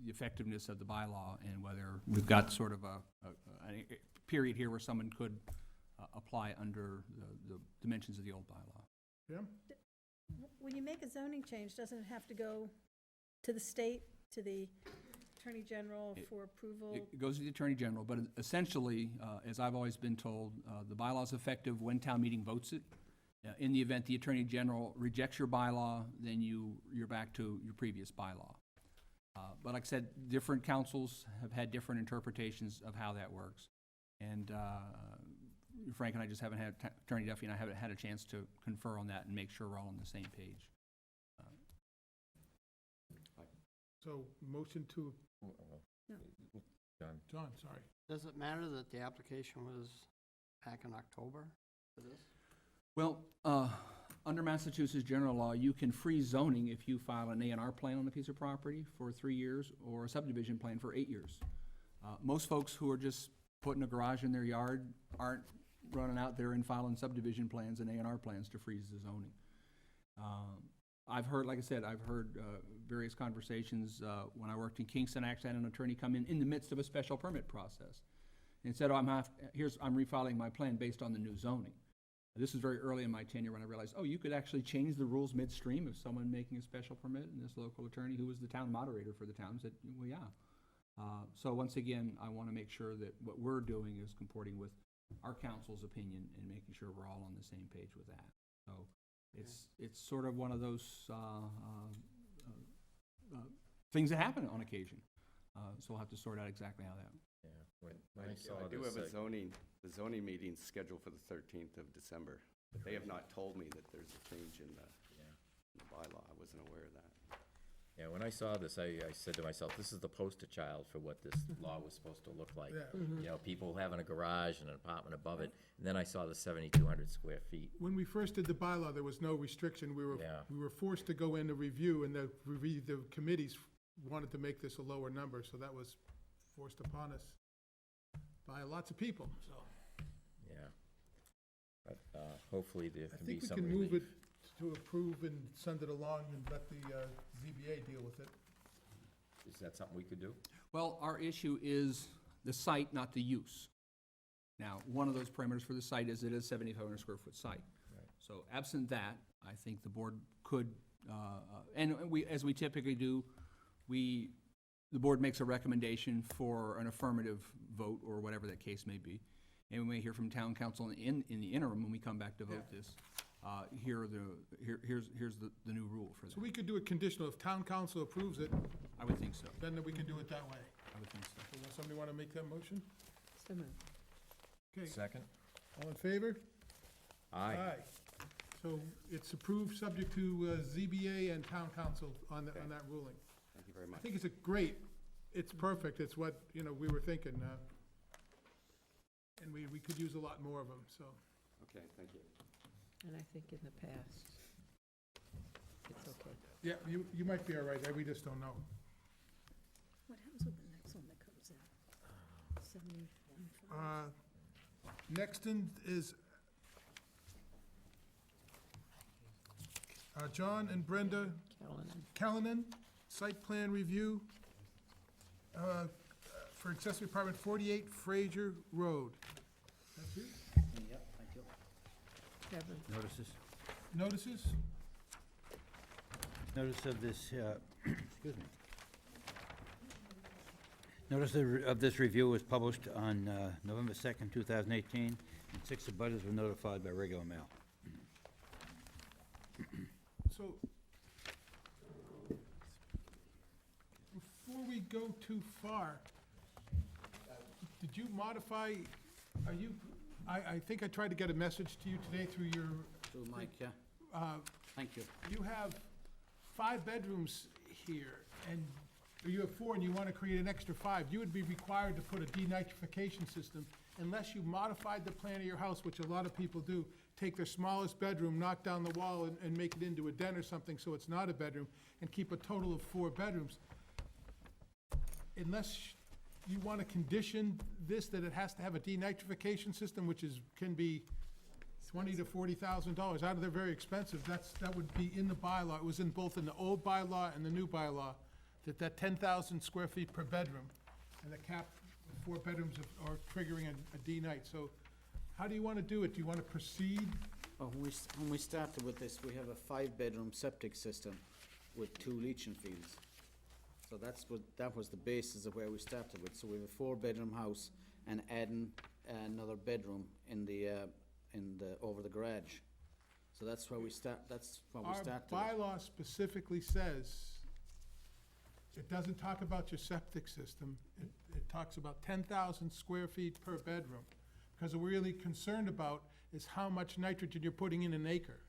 the effectiveness of the bylaw and whether we've got sort of a period here where someone could apply under the dimensions of the old bylaw. Yeah? When you make a zoning change, doesn't it have to go to the state, to the Attorney General for approval? It goes to the Attorney General, but essentially, as I've always been told, the bylaw's effective when town meeting votes it. In the event the Attorney General rejects your bylaw, then you're back to your previous bylaw. But like I said, different councils have had different interpretations of how that works. And Frank and I just haven't had, Attorney Duffy and I haven't had a chance to confer on that and make sure we're all on the same page. So motion to, No. John? John, sorry. Does it matter that the application was back in October for this? Well, under Massachusetts general law, you can freeze zoning if you file an A&R plan on a piece of property for 3 years or a subdivision plan for 8 years. Most folks who are just putting a garage in their yard aren't running out there and filing subdivision plans and A&R plans to freeze the zoning. I've heard, like I said, I've heard various conversations. When I worked in Kingston, I actually had an attorney come in the midst of a special permit process and said, oh, I'm refiling my plan based on the new zoning. This was very early in my tenure when I realized, oh, you could actually change the rules midstream of someone making a special permit, and this local attorney, who was the town moderator for the town, said, well, yeah. So once again, I want to make sure that what we're doing is comporting with our council's opinion and making sure we're all on the same page with that. So it's sort of one of those things that happen on occasion. So we'll have to sort out exactly how that. Yeah, when I saw I do this, have the zoning meeting scheduled for the 13th of December, but they have not told me that there's a change in the bylaw. I wasn't aware of that. yeah, when I saw this, I said to myself, this is the poster child for what this law was supposed to look like. Yeah. You know, people having a garage and an apartment above it, and then I saw the 7,200 square feet. When we first did the bylaw, there was no restriction. We were forced to go in to review, and the committees wanted to make this a lower number, so that was forced upon us by lots of people, so. Yeah. But hopefully there I can be think we some can relief. move it to approve and send it along and let the ZBA deal with it. Is that something we could do? Well, our issue is the site, not the use. Now, one of those parameters for the site is it is 7,500 square foot site. Right. So absent that, I think the board could, and we, as we typically do, the board makes a recommendation for an affirmative vote, or whatever that case may be. And we may hear from town council in the interim, when we come back to vote this. Here's the new rule for So that. we could do it conditional. If town council approves it, I would think so. then we can do it that way. I would think so. So does somebody want to make that motion? So moved. Okay, Second? all in favor? Aye. So it's approved, subject to ZBA and town council on that ruling. Thank you very much. I think it's perfect, it's what, we were thinking. And we could use a lot more of them, so. Okay, thank you. And I think in the past, it's okay. Yeah, you might be all right, we just don't know. What happens with the next one that comes out? 71.5? Next in is John and Brenda Callanan, site plan review for accessory apartment 48 Fraser Road. That's it? Yep, thank you. Kevin, Notices? Notices? Notice of this, excuse me. Notice of this review was published on November 2nd, 2018, and 6 abutters were notified by regular mail. So, before we go too far, did you modify, I think I tried to get a message to you today through your, So, Mike, yeah, thank you. you have 5 bedrooms here, and or you have 4 and you want to create an extra 5, you would be required to put a denitrification system unless you modified the plan of your house, which a lot of people do, take their smallest bedroom, knock down the wall and make it into a den or something so it's not a bedroom, and keep a total of 4 bedrooms. Unless you want to condition this, that it has to have a denitrification system, which can be $20,000 to $40,000. They're very expensive. That would be in the bylaw. It was in both in the old bylaw and the new bylaw, that 10,000 square feet per bedroom, and the cap, 4 bedrooms are triggering a denit. So how do you want to do it? Do you want to proceed? Well, when we started with this, we have a 5-bedroom septic system with 2 leaching fields. So that was the basis of where we started with. So we have a 4-bedroom house and adding another bedroom in the over the garage. So that's where we started. Our bylaw specifically says, it doesn't talk about your septic system. It talks about 10,000 square feet per bedroom. Because what we're really concerned about is how much nitrogen you're putting in an acre.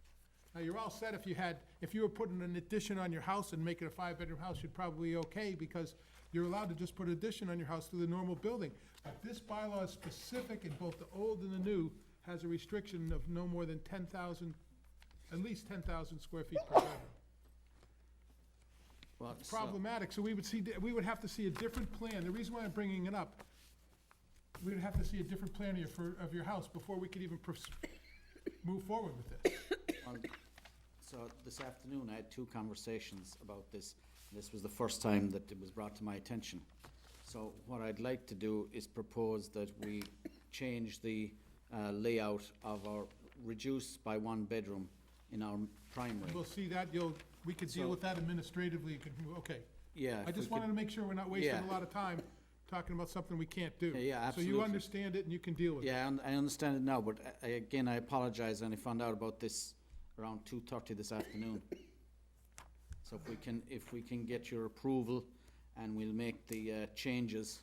Now, you're all set if you were putting an addition on your house and make it a 5-bedroom house, you'd probably be okay, because you're allowed to just put an addition on your house through the normal building. But this bylaw is specific in both the old and the new, has a restriction of no more than 10,000, at least 10,000 square feet per bedroom. Well, It's problematic, so we would have to see a different plan. The reason why I'm bringing it up, we would have to see a different plan of your house before we could even move forward with this. So this afternoon, I had two conversations about this. This was the first time that it was brought to my attention. So what I'd like to do is propose that we change the layout of our, reduce by one bedroom in our primary. We'll see that, we could deal So- with that administratively, okay. Yeah. I if just we could- wanted to make sure we're not wasting Yeah. a lot of time talking about something we can't do. Yeah, So you absolutely. understand it and you can deal with it. Yeah, I understand it now, but again, I apologize, and I found out about this around 2:30 this afternoon. So if we can get your approval, and we'll make the changes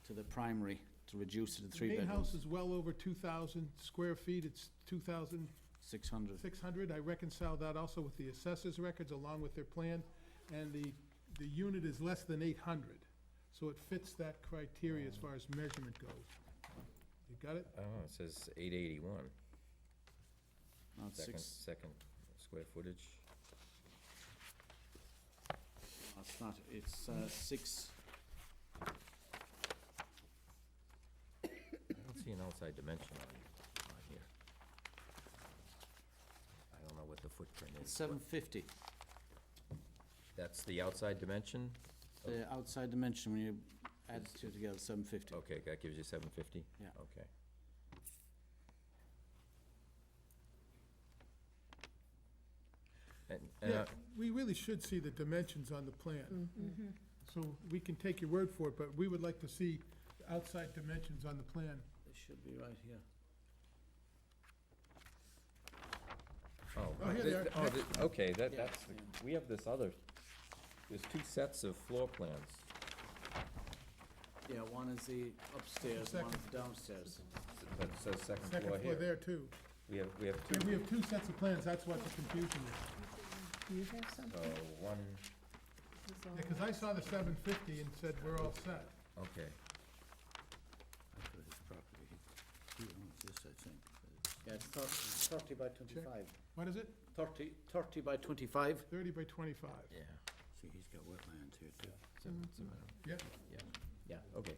to the primary to reduce it to The 3 main bedrooms. house is well over 2,000 square feet, it's 600. 2,600. I reconciled that also with the assessor's records along with their plan, and the unit is less than 800. So it fits that criteria as far as measurement goes. You got it? Oh, it says 881, No, it's second square footage. It's not, it's 6, I don't see an outside dimension on here. I don't know what the footprint it's is. 750. That's the outside dimension? The outside dimension, when you add the two together, 750. Okay, that gives you 750? Yeah. Okay. And Yeah, we really should see the dimensions on the plan. So we can take your word for it, but we would like to see the outside dimensions on the plan. It should be right here. Oh, here they are. Okay, Yeah, that's, we have this other, there's two sets of floor plans. Yeah, one is the upstairs, one Second. is the downstairs. That says second Second floor floor here. there, too. We have Yeah, two, we have two sets of plans, that's what the confusion is. Do you have something? so one, Yeah, because I saw the 750 and said, we're all set. okay. That's for his property. He owns this, I think. Yeah, it's 30 by 25. What is it? 30 by 25. 30 by 25. Yeah. See, he's got wetlands here, too. Yeah, Yeah, okay,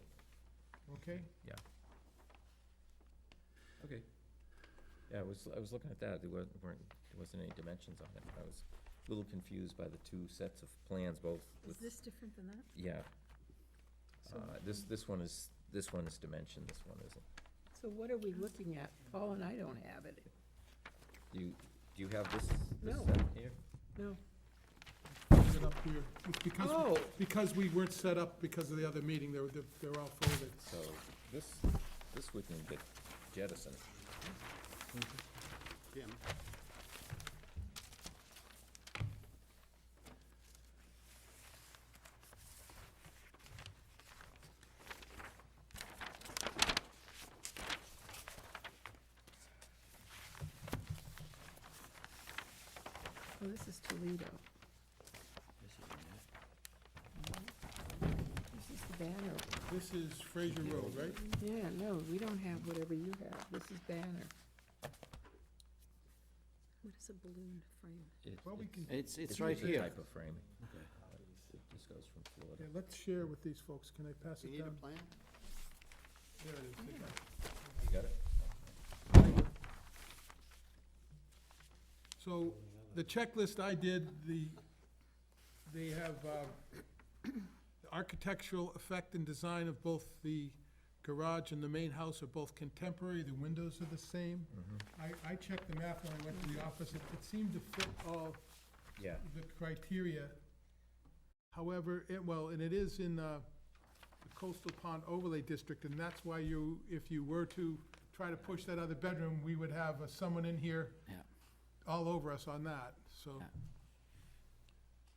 okay. okay. Yeah, I was looking at that, there wasn't any dimensions on it. I was a little confused by the two sets of plans, both Is with, this different than that? yeah. This one is dimensioned, this one isn't. So what are we looking at? Paul and I don't have it. Do you have this No. set here? No. Put it up here. It's Oh. because we weren't set up because of the other meeting, they're all folded. So this we can get jettisoned. Jim? Oh, this is Toledo. This is the Banner. This is Fraser Road, right? Yeah, no, we don't have whatever you have. This is Banner. What is a balloon frame? Well, we can, It's right usually a here. type of framing. It just goes from Florida. yeah, let's share with these folks. Can I pass You it need a down? plan? There it is. You got it? So the checklist I did, they have the architectural effect and design of both the garage and the main house are both contemporary, the windows are the same. I checked the map when I went to the office, it seemed to fit all Yeah. the criteria. However, and it is in the coastal pond overlay district, and that's why if you were to try to push that other bedroom, we would have someone in here Yeah. all over us on that, so. Yeah.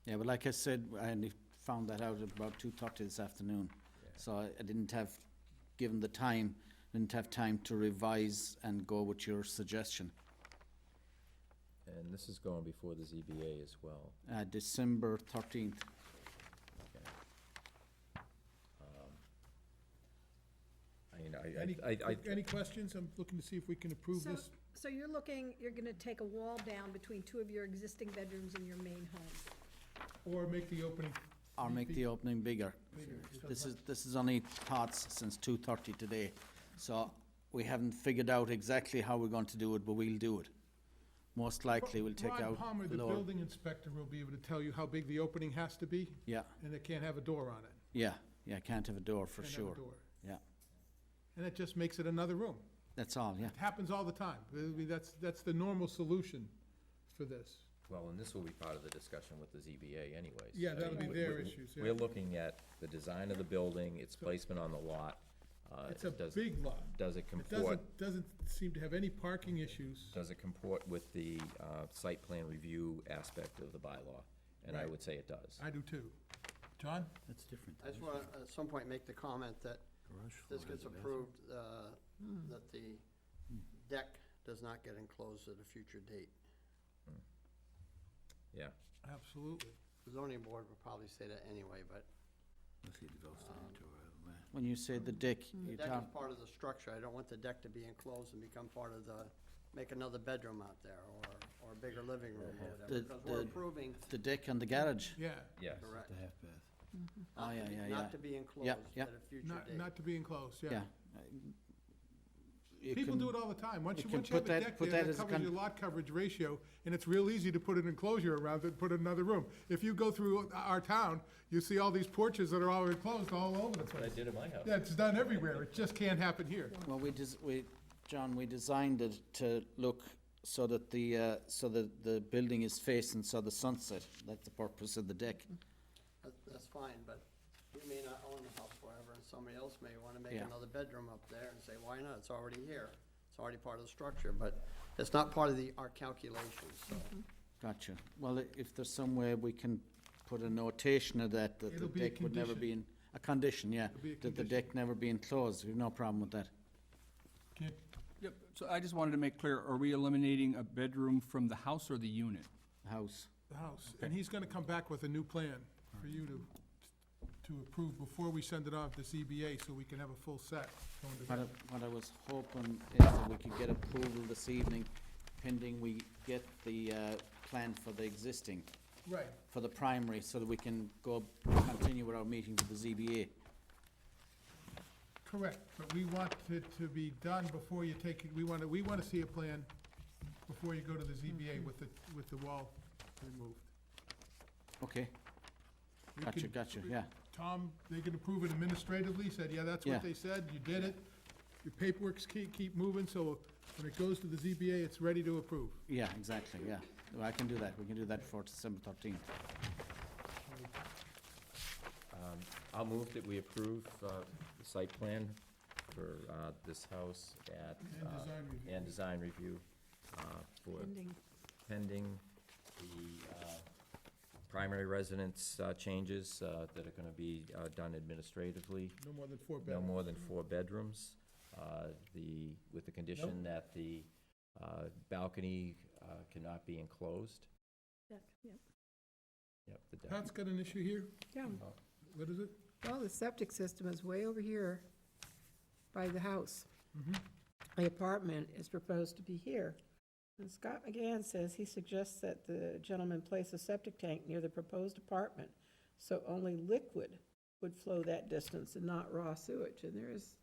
Yeah, but like I said, I only found that out at about 2:30 this afternoon. So I didn't have, given the time, didn't have time to revise and go with your suggestion. And this is going before the ZBA as well. December 13th. Okay. I Any questions? I'm looking to see if we can approve So, this. so you're gonna take a wall down between two of your existing bedrooms in your main home? Or make the opening. Or make the opening bigger. This is only thoughts since 2:30 today, so we haven't figured out exactly how we're going to do it, but we'll do it. Most likely, we'll take Rod out Palmer, the the lower. building inspector, will be able to tell you how big the opening has to be, Yeah, and it can't have a door on it. yeah, can't have a door for Can't have a sure. door. Yeah, And it just makes it another room. that's all, yeah. It happens all the time. I mean, that's the normal solution for this. Well, and this will be part of the discussion with the ZBA anyways. Yeah, that'll be their We're- issues, yeah. We're looking at the design of the building, its placement on the lot. It's a does- big lot. Does it It comport, doesn't seem to have any parking issues. does it comport with the site plan review aspect of the bylaw? And I Right. would say it does. I do too. John? That's different. I just want to, at some point, make the comment that Garage if this floor gets has a bathroom. approved, that the deck does not get enclosed at a future date. Yeah. Absolutely. The zoning board would probably say that anyway, but Unless he develops that into a land. When you say the deck, the you deck talk, is part of the structure. I don't want the deck to be enclosed and become part of the, make another bedroom out there, or a bigger living room or whatever, The- because we're the- approving, the deck and the garage. Yeah, Yes. correct, The half bath. Oh, yeah, yeah, yeah. not to be enclosed Yeah, at yeah. a future not, date. not to be enclosed, yeah. Yeah. You People can- do it all the time. Once you you can have a put that- deck put there, that that as a covers your lot coverage ratio, and it's real easy to put an enclosure around it, put another room. If you go through our town, you see all these porches that are all enclosed all over the That's what I place. did at my house. Yeah, it's done everywhere. It just can't happen here. Well, John, we designed it to look so that the building is facing, so the sunset, that's the purpose of the deck. That's fine, but we may not own the house forever, and somebody else may want to make Yeah. another bedroom up there and say, why not? It's already here. It's already part of the structure, but it's not part of our calculations, so. Gotcha. Well, if there's some way we can put a notation of that, that the It'll be a deck would never be condition. a condition, yeah, It'll be a that the condition. deck never be enclosed, we've no problem with that. Can't, Yep, so I just wanted to make clear, are we eliminating a bedroom from the house or the unit? House. the house. And he's gonna come back with a new plan for you to approve before we send it off to ZBA, so we can have a full set going to them. What I was hoping is that we could get approval this evening pending we get the plan for the existing, Right. for the primary, so that we can continue with our meeting with the ZBA. Correct, but we want it to be done before you take it, we wanna see a plan before you go to the ZBA with the wall removed. Okay, We gotcha, can- gotcha, yeah. Tom, they can approve it administratively, said, yeah, that's Yeah. what they said, you did it. Your paperwork's keep moving, so when it goes to the ZBA, it's ready to approve. Yeah, exactly, yeah. Well, I can do that, we can do that for December 13th. I'll move that we approve the site plan for this house at. And design review. And design review for pending the primary residence changes that are gonna be done administratively. No more than 4 No bedrooms. more than 4 bedrooms. With the condition that the balcony cannot be enclosed. Deck, yep. Yep, the deck. Pat's got an issue here? Yeah, What is it? well, the septic system is way over here by the house. Mhm. The apartment is proposed to be here. And Scott McGann says he suggests that the gentleman place a septic tank near the proposed apartment, so only liquid would flow that distance and not raw sewage, and there is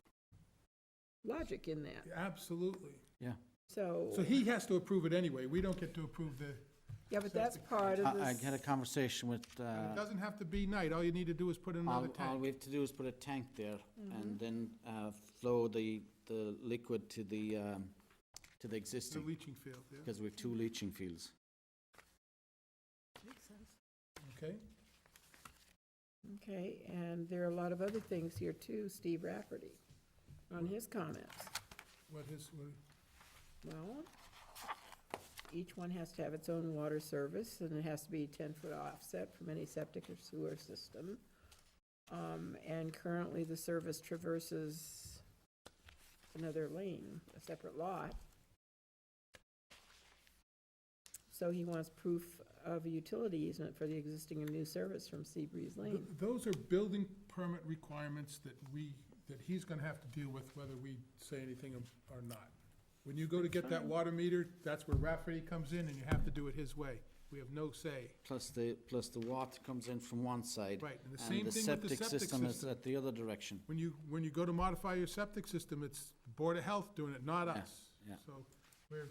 logic in that. Absolutely. So, So he has to approve it anyway, we don't get to approve the, yeah, but that's septic part of I this. had a conversation with, and it doesn't have to be night, all you need to do is put in another all tank. we have to do is put a tank there and then flow the liquid to the The existing, leaching field, yeah, because we have 2 leaching fields. Makes sense. okay? Okay, and there are a lot of other things here too, Steve Rafferty, on his comments. What Well, each one has to have its own water service, and it has to be 10-foot offset from any septic or sewer system. And currently, the service traverses another lane, a separate lot. So he wants proof of a utility easement for the existing and new service from Seabreeze Lane. Those are building permit requirements that we that he's gonna have to deal with whether we say anything or not. When you go to get that water meter, that's where Rafferty comes in, and you have to do it his way. We have no say. Plus the water comes in from one side. Right, and the same thing with the septic system is system. at the other direction. When you go to modify your septic system, it's Board of Health doing it, not us. yeah. So, we're,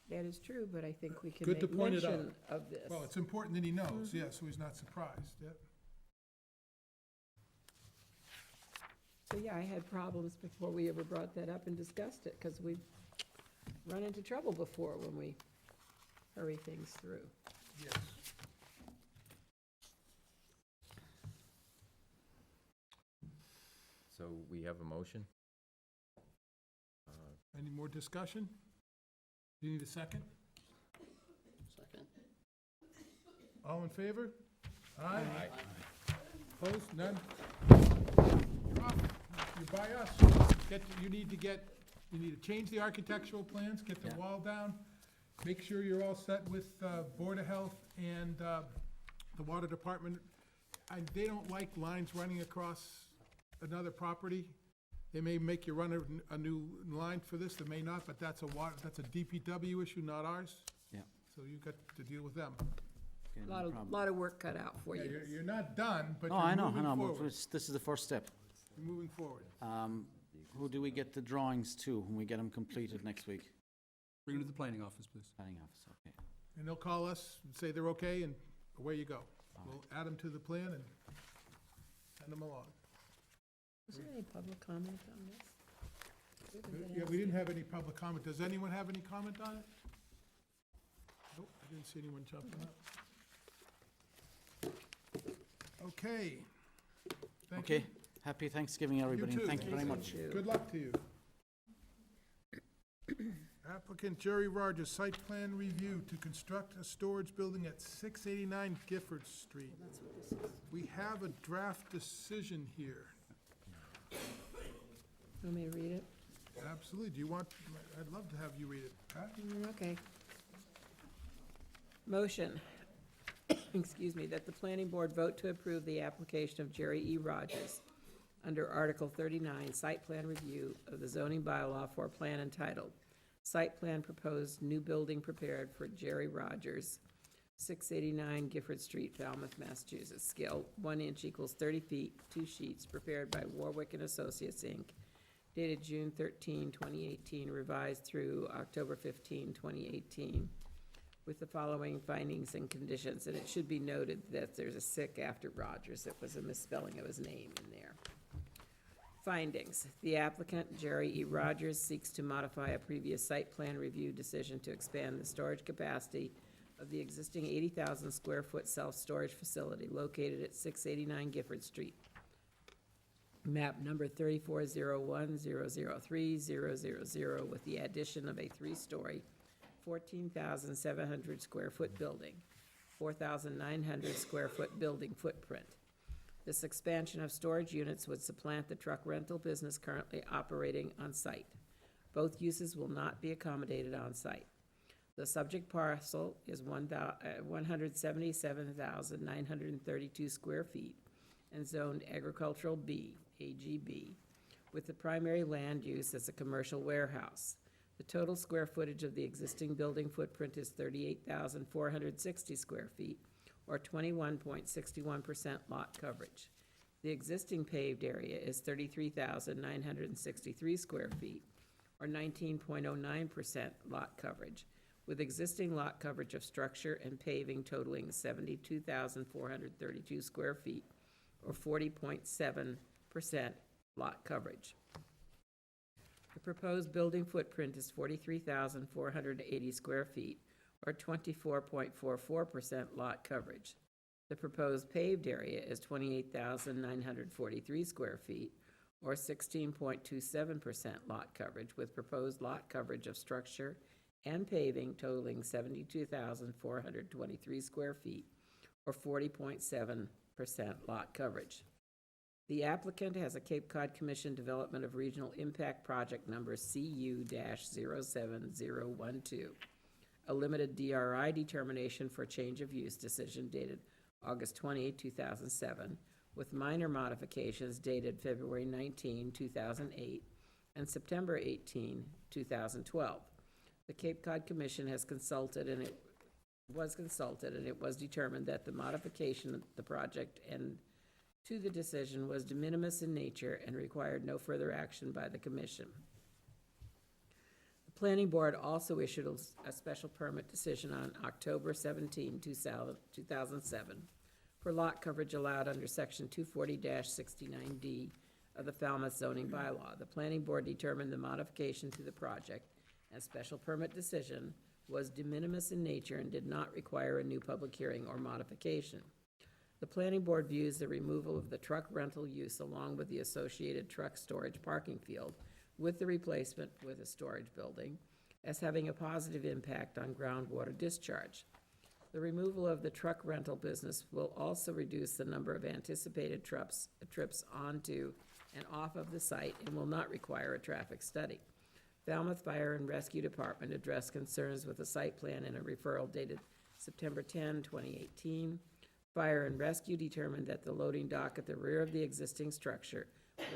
That is true, but I think we can Good to make point it out. mention of this. well, it's important that he knows, yeah, so he's not surprised, yeah. So, yeah, I had problems before we ever brought that up and discussed it, because we've run into trouble before when we hurry things through. Yes. So we have a motion? Any more discussion? Do you need a second? Second? All in favor? Aye. Opposed? None? You're off. You're by us. You need to change the architectural plans, get the wall down, make sure you're all set with Board of Health and the Water Department. And they don't like lines running across another property. They may make you run a new line for this, they may not, but that's a DPW issue, not ours. Yeah. So you've got to deal with them. Okay, A no lot of, problem. lot of work cut out for Yeah, you. you're not done, but No, you're I know, moving but forward. this is the first step. You're moving forward. Who do we get the drawings to when we get them completed next week? Bring it to the planning office, please. Planning office, okay. And they'll call us and say they're okay, and away you go. We'll add them to the plan and send them along. Was there any public comment on this? Yeah, we didn't have any public comment. Does anyone have any comment on it? Nope, I didn't see anyone jumping up. Okay. Thank you. Okay, happy Thanksgiving, everybody, and too. thank you very much. Good luck to you. Applicant Jerry Rogers, site plan review to construct a storage building at 689 Gifford Street. We have a draft decision here. Want me to read it? Absolutely. Do you want, I'd love to have you read it. Pat? Okay. Motion, excuse me, that the planning board vote to approve the application of Jerry E. Rogers under Article 39, site plan review of the zoning bylaw for a plan entitled, Site Plan Proposed New Building Prepared for Jerry Rogers, 689 Gifford Street, Falmouth, Massachusetts. Scale 1 inch equals 30 feet, 2 sheets, prepared by Warwick and Associates, Inc., dated June 13, 2018, revised through October 15, 2018, with the following findings and conditions. And it should be noted that there's a sick after Rogers. It was a misspelling of his name in there. Findings. The applicant, Jerry E. Rogers, seeks to modify a previous site plan review decision to expand the storage capacity of the existing 80,000 square foot self-storage facility located at 689 Gifford Street. Map number 3401003000 with the addition of a 3-story, 14,700 square foot building, 4,900 square foot building footprint. This expansion of storage units would supplant the truck rental business currently operating on site. Both uses will not be accommodated on site. The subject parcel is 177,932 square feet and zoned agricultural B, AGB, with the primary land use as a commercial warehouse. The total square footage of the existing building footprint is 38,460 square feet, or 21.61% lot coverage. The existing paved area is 33,963 square feet, or 19.09% lot coverage, with existing lot coverage of structure and paving totaling 72,432 square feet, or 40.7% lot coverage. The proposed building footprint is 43,480 square feet, or 24.44% lot coverage. The proposed paved area is 28,943 square feet, or 16.27% lot coverage, with proposed lot coverage of structure and paving totaling 72,423 square feet, or 40.7% lot coverage. The applicant has a Cape Cod Commission Development of Regional Impact Project number CU-07012, a limited DRI determination for change of use decision dated August 28, 2007, with minor modifications dated February 19, 2008, and September 18, 2012. The Cape Cod Commission has consulted, and it was determined that the modification of the project and to the decision was de minimis in nature and required no further action by the commission. The Planning Board also issued a special permit decision on October 17, 2007, for lot coverage allowed under Section 240-69D of the Falmouth zoning bylaw. The Planning Board determined the modification to the project and special permit decision was de minimis in nature and did not require a new public hearing or modification. The Planning Board views the removal of the truck rental use along with the associated truck storage parking field with the replacement with a storage building as having a positive impact on groundwater discharge. The removal of the truck rental business will also reduce the number of anticipated trips onto and off of the site and will not require a traffic study. Falmouth Fire and Rescue Department addressed concerns with the site plan in a referral dated September 10, 2018. Fire and Rescue determined that the loading dock at the rear of the existing structure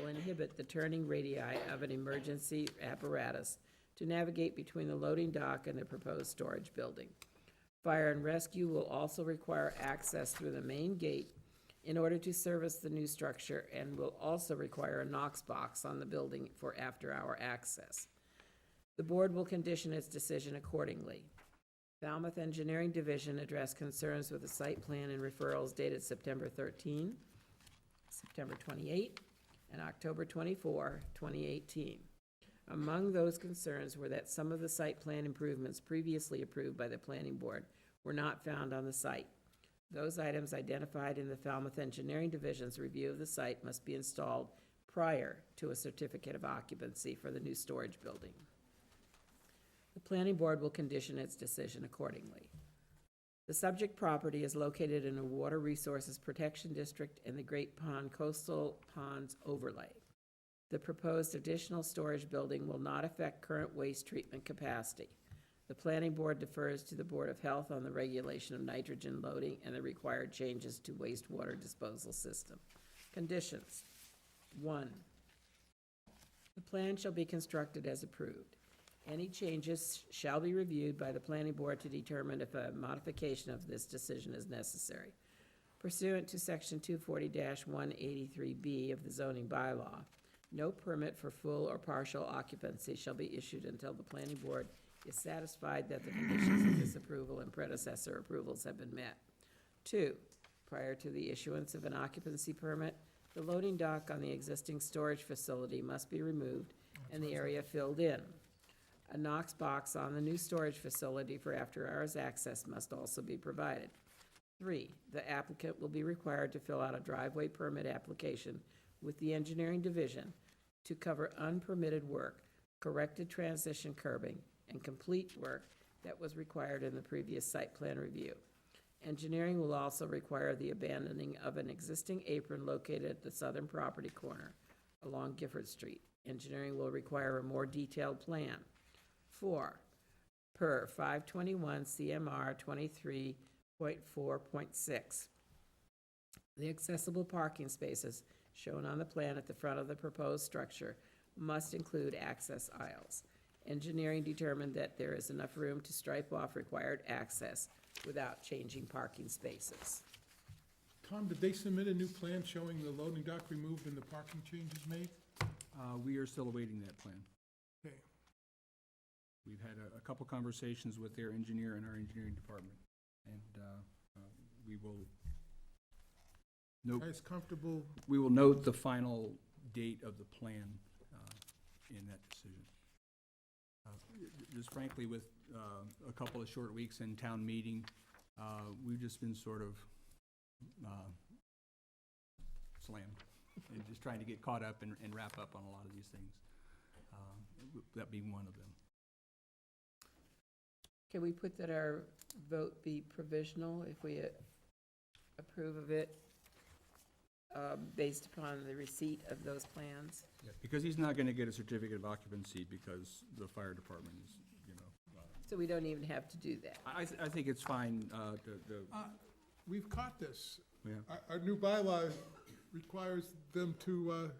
will inhibit the turning radii of an emergency apparatus to navigate between the loading dock and the proposed storage building. Fire and Rescue will also require access through the main gate in order to service the new structure and will also require a Knox box on the building for after-hour access. The board will condition its decision accordingly. Falmouth Engineering Division addressed concerns with the site plan and referrals dated September 13, September 28, and October 24, 2018. Among those concerns were that some of the site plan improvements previously approved by the Planning Board were not found on the site. Those items identified in the Falmouth Engineering Division's review of the site must be installed prior to a certificate of occupancy for the new storage building. The Planning Board will condition its decision accordingly. The subject property is located in a Water Resources Protection District in the Great Pond Coastal Ponds Overlay. The proposed additional storage building will not affect current waste treatment capacity. The Planning Board defers to the Board of Health on the regulation of nitrogen loading and the required changes to wastewater disposal system. Conditions. 1, the plan shall be constructed as approved. Any changes shall be reviewed by the Planning Board to determine if a modification of this decision is necessary. Pursuant to Section 240-183B of the zoning bylaw, no permit for full or partial occupancy shall be issued until the Planning Board is satisfied that the conditions of this approval and predecessor approvals have been met. 2, prior to the issuance of an occupancy permit, the loading dock on the existing storage facility must be removed and the area filled in. A Knox box on the new storage facility for after-hours access must also be provided. 3, the applicant will be required to fill out a driveway permit application with the Engineering Division to cover unpermitted work, corrected transition curbing, and complete work that was required in the previous site plan review. Engineering will also require the abandoning of an existing apron located at the southern property corner along Gifford Street. Engineering will require a more detailed plan. 4, per 521 CMR 23.4.6. The accessible parking spaces shown on the plan at the front of the proposed structure must include access aisles. Engineering determined that there is enough room to stripe off required access without changing parking spaces. Tom, did they submit a new plan showing the loading dock removed and the parking changes made? We are still awaiting that plan. Okay. We've had a couple conversations with their engineer and our engineering department, and we will note. Guys comfortable? We will note the final date of the plan in that decision. Just frankly, with a couple of short weeks in town meeting, we've just been sort of slammed and just trying to get caught up and wrap up on a lot of these things, that being one of them. Can we put that our vote be provisional if we approve of it based upon the receipt of those plans? Yeah, because he's not gonna get a certificate of occupancy because the fire department is, So we don't even have to do that? I think it's fine, We've caught this. yeah. Our new bylaw requires them to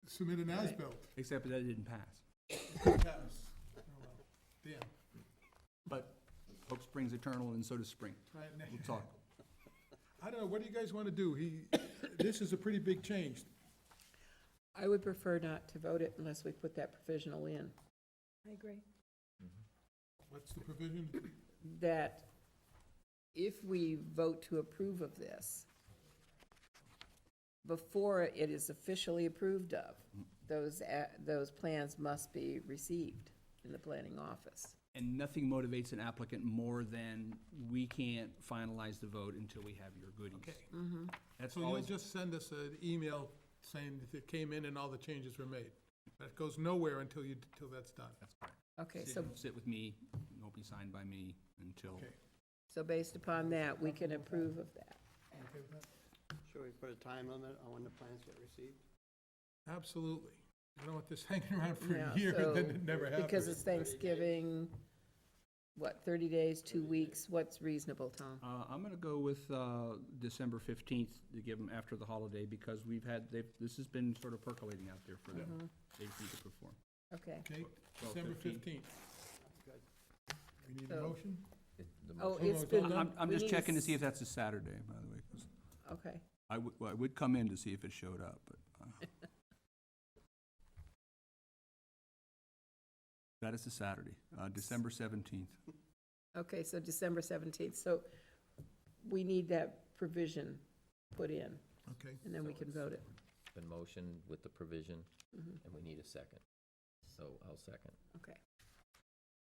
submit an as-built. Except that it didn't pass. Pass. Oh, well. Damn. But hope springs eternal, and so does spring. Right, We'll talk. I don't know, what do you guys want to do? This is a pretty big change. I would prefer not to vote it unless we put that provisional in, I agree. What's the provision? that if we vote to approve of this, before it is officially approved of, those plans must be received in the planning office. And nothing motivates an applicant more than we can't finalize the vote until we have your goodies. Okay. That's So you'll always, just send us an email saying that it came in and all the changes were made. But it goes nowhere until that's done. that's correct. Okay, It so, won't sit with me, it won't be signed by me until, Okay. so based upon that, we can approve of that. Okay with that? Should we put a time limit on when the plans get received? Absolutely. I don't want this hanging around for Yeah, a year so, and then it never happens. Because it's Thanksgiving, what, 30 days, 2 weeks, what's reasonable, Tom? I'm gonna go with, December 15th to give them after the holiday, because this has been sort of percolating out there for them. They need to perform. Okay. Okay, 12, December 15. 15th. We need a So- motion? Oh, So it's moved. been done. I'm We just need a checking to see s- if that's a Saturday, by the way, 'cause Okay, I would come in to see if it showed up, but. That is a Saturday, December 17th. okay, so December 17th, so we need that provision put in, Okay. and then we So can it's- vote it. Been motioned with the provision, Mhm. and we need a second. So I'll second. Okay.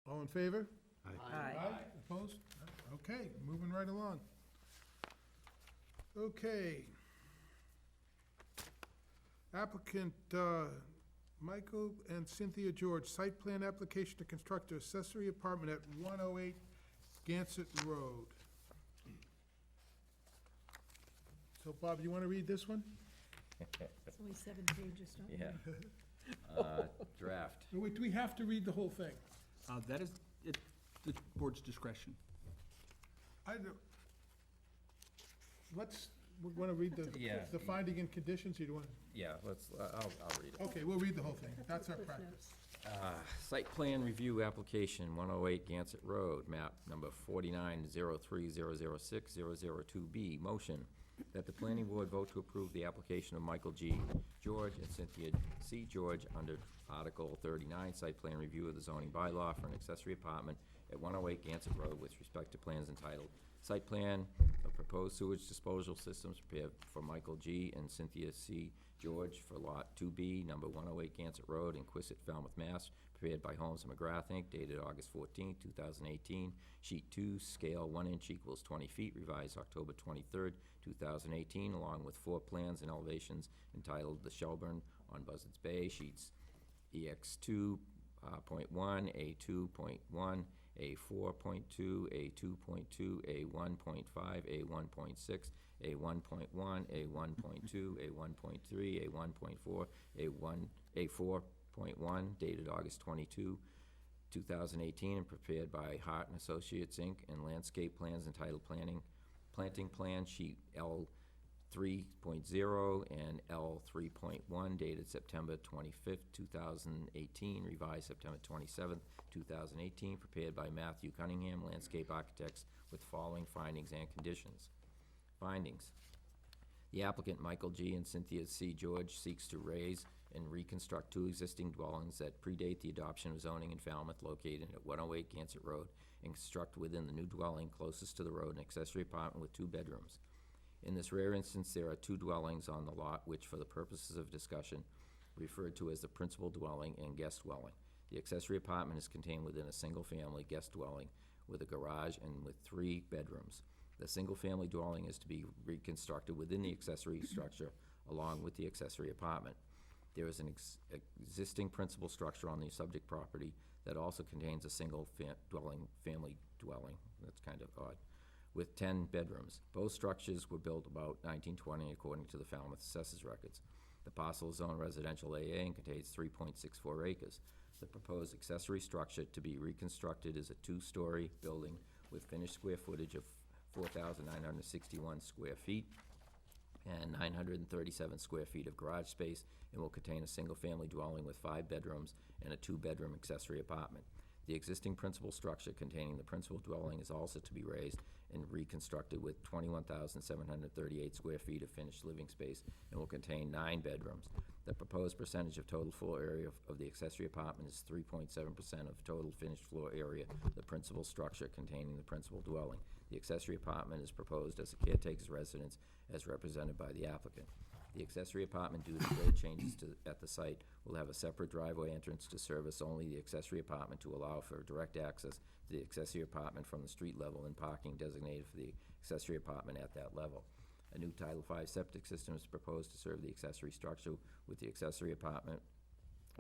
All in favor? Aye. Opposed? Okay, moving right along. Okay. Applicant, Michael and Cynthia George, site plan application to construct an accessory apartment at 108 Gansett Road. So Bob, you want to read this one? It's only 7 pages, don't you? Yeah. Draft. No, wait, do we have to read the whole thing? That is, the board's discretion. I don't, we want to read Yeah. the finding and conditions, or do you want? Yeah, I'll read it. Okay, we'll read the whole thing, that's our practice. Site plan review application, 108 Gansett Road, map number 49-03-006-002B. Motion that the planning board vote to approve the application of Michael G. George and Cynthia C. George under Article 39, site plan review of the zoning bylaw for an accessory apartment at 108 Gansett Road with respect to plans entitled Site Plan of Proposed Sewage Disposal Systems prepared for Michael G. and Cynthia C. George for Lot 2B, number 108 Gansett Road in Quistit, Falmouth, Mass., prepared by Holmes and McGrath, Inc., dated August 14, 2018. Sheet 2, scale 1 inch equals 20 feet, revised October 23, 2018, along with 4 plans and elevations entitled The Shelburne on Buzzards Bay, sheets EX2.1, A2.1, A4.2, A2.2, A1.5, A1.6, A1.1, A1.2, A1.3, A1.4, A4.1, dated August 22, 2018, and prepared by Hart and Associates, Inc., and landscape plans entitled Planting Plan, sheet L3.0 and L3.1, dated September 25th, 2018, revised September 27th, 2018, prepared by Matthew Cunningham, landscape architects, with following findings and conditions. Findings. The applicant, Michael G. and Cynthia C. George, seeks to raise and reconstruct 2 existing dwellings that predate the adoption of zoning in Falmouth, located at 108 Gansett Road, and construct within the new dwelling closest to the road an accessory apartment with 2 bedrooms. In this rare instance, there are 2 dwellings on the lot which, for the purposes of discussion, referred to as the principal dwelling and guest dwelling. The accessory apartment is contained within a single-family guest dwelling with a garage and with 3 bedrooms. The single-family dwelling is to be reconstructed within the accessory structure along with the accessory apartment. There is an existing principal structure on the subject property that also contains a single family dwelling, that's kind of odd, with 10 bedrooms. Both structures were built about 1920 according to the Falmouth Assessors Records. The parcel is zoned residential AA and contains 3.64 acres. The proposed accessory structure to be reconstructed is a 2-story building with finished square footage of 4,961 square feet. and 937 square feet of garage space, and will contain a single-family dwelling with 5 bedrooms and a 2-bedroom accessory apartment. The existing principal structure containing the principal dwelling is also to be raised and reconstructed with 21,738 square feet of finished living space and will contain 9 bedrooms. The proposed percentage of total floor area of the accessory apartment is 3.7% of total finished floor area of the principal structure containing the principal dwelling. The accessory apartment is proposed as a caretaker's residence as represented by the applicant. The accessory apartment, due to grade changes at the site, will have a separate driveway entrance to service only the accessory apartment to allow for direct access to the accessory apartment from the street level and parking designated for the accessory apartment at that level. A new Title V septic system is proposed to serve the accessory structure with the accessory apartment,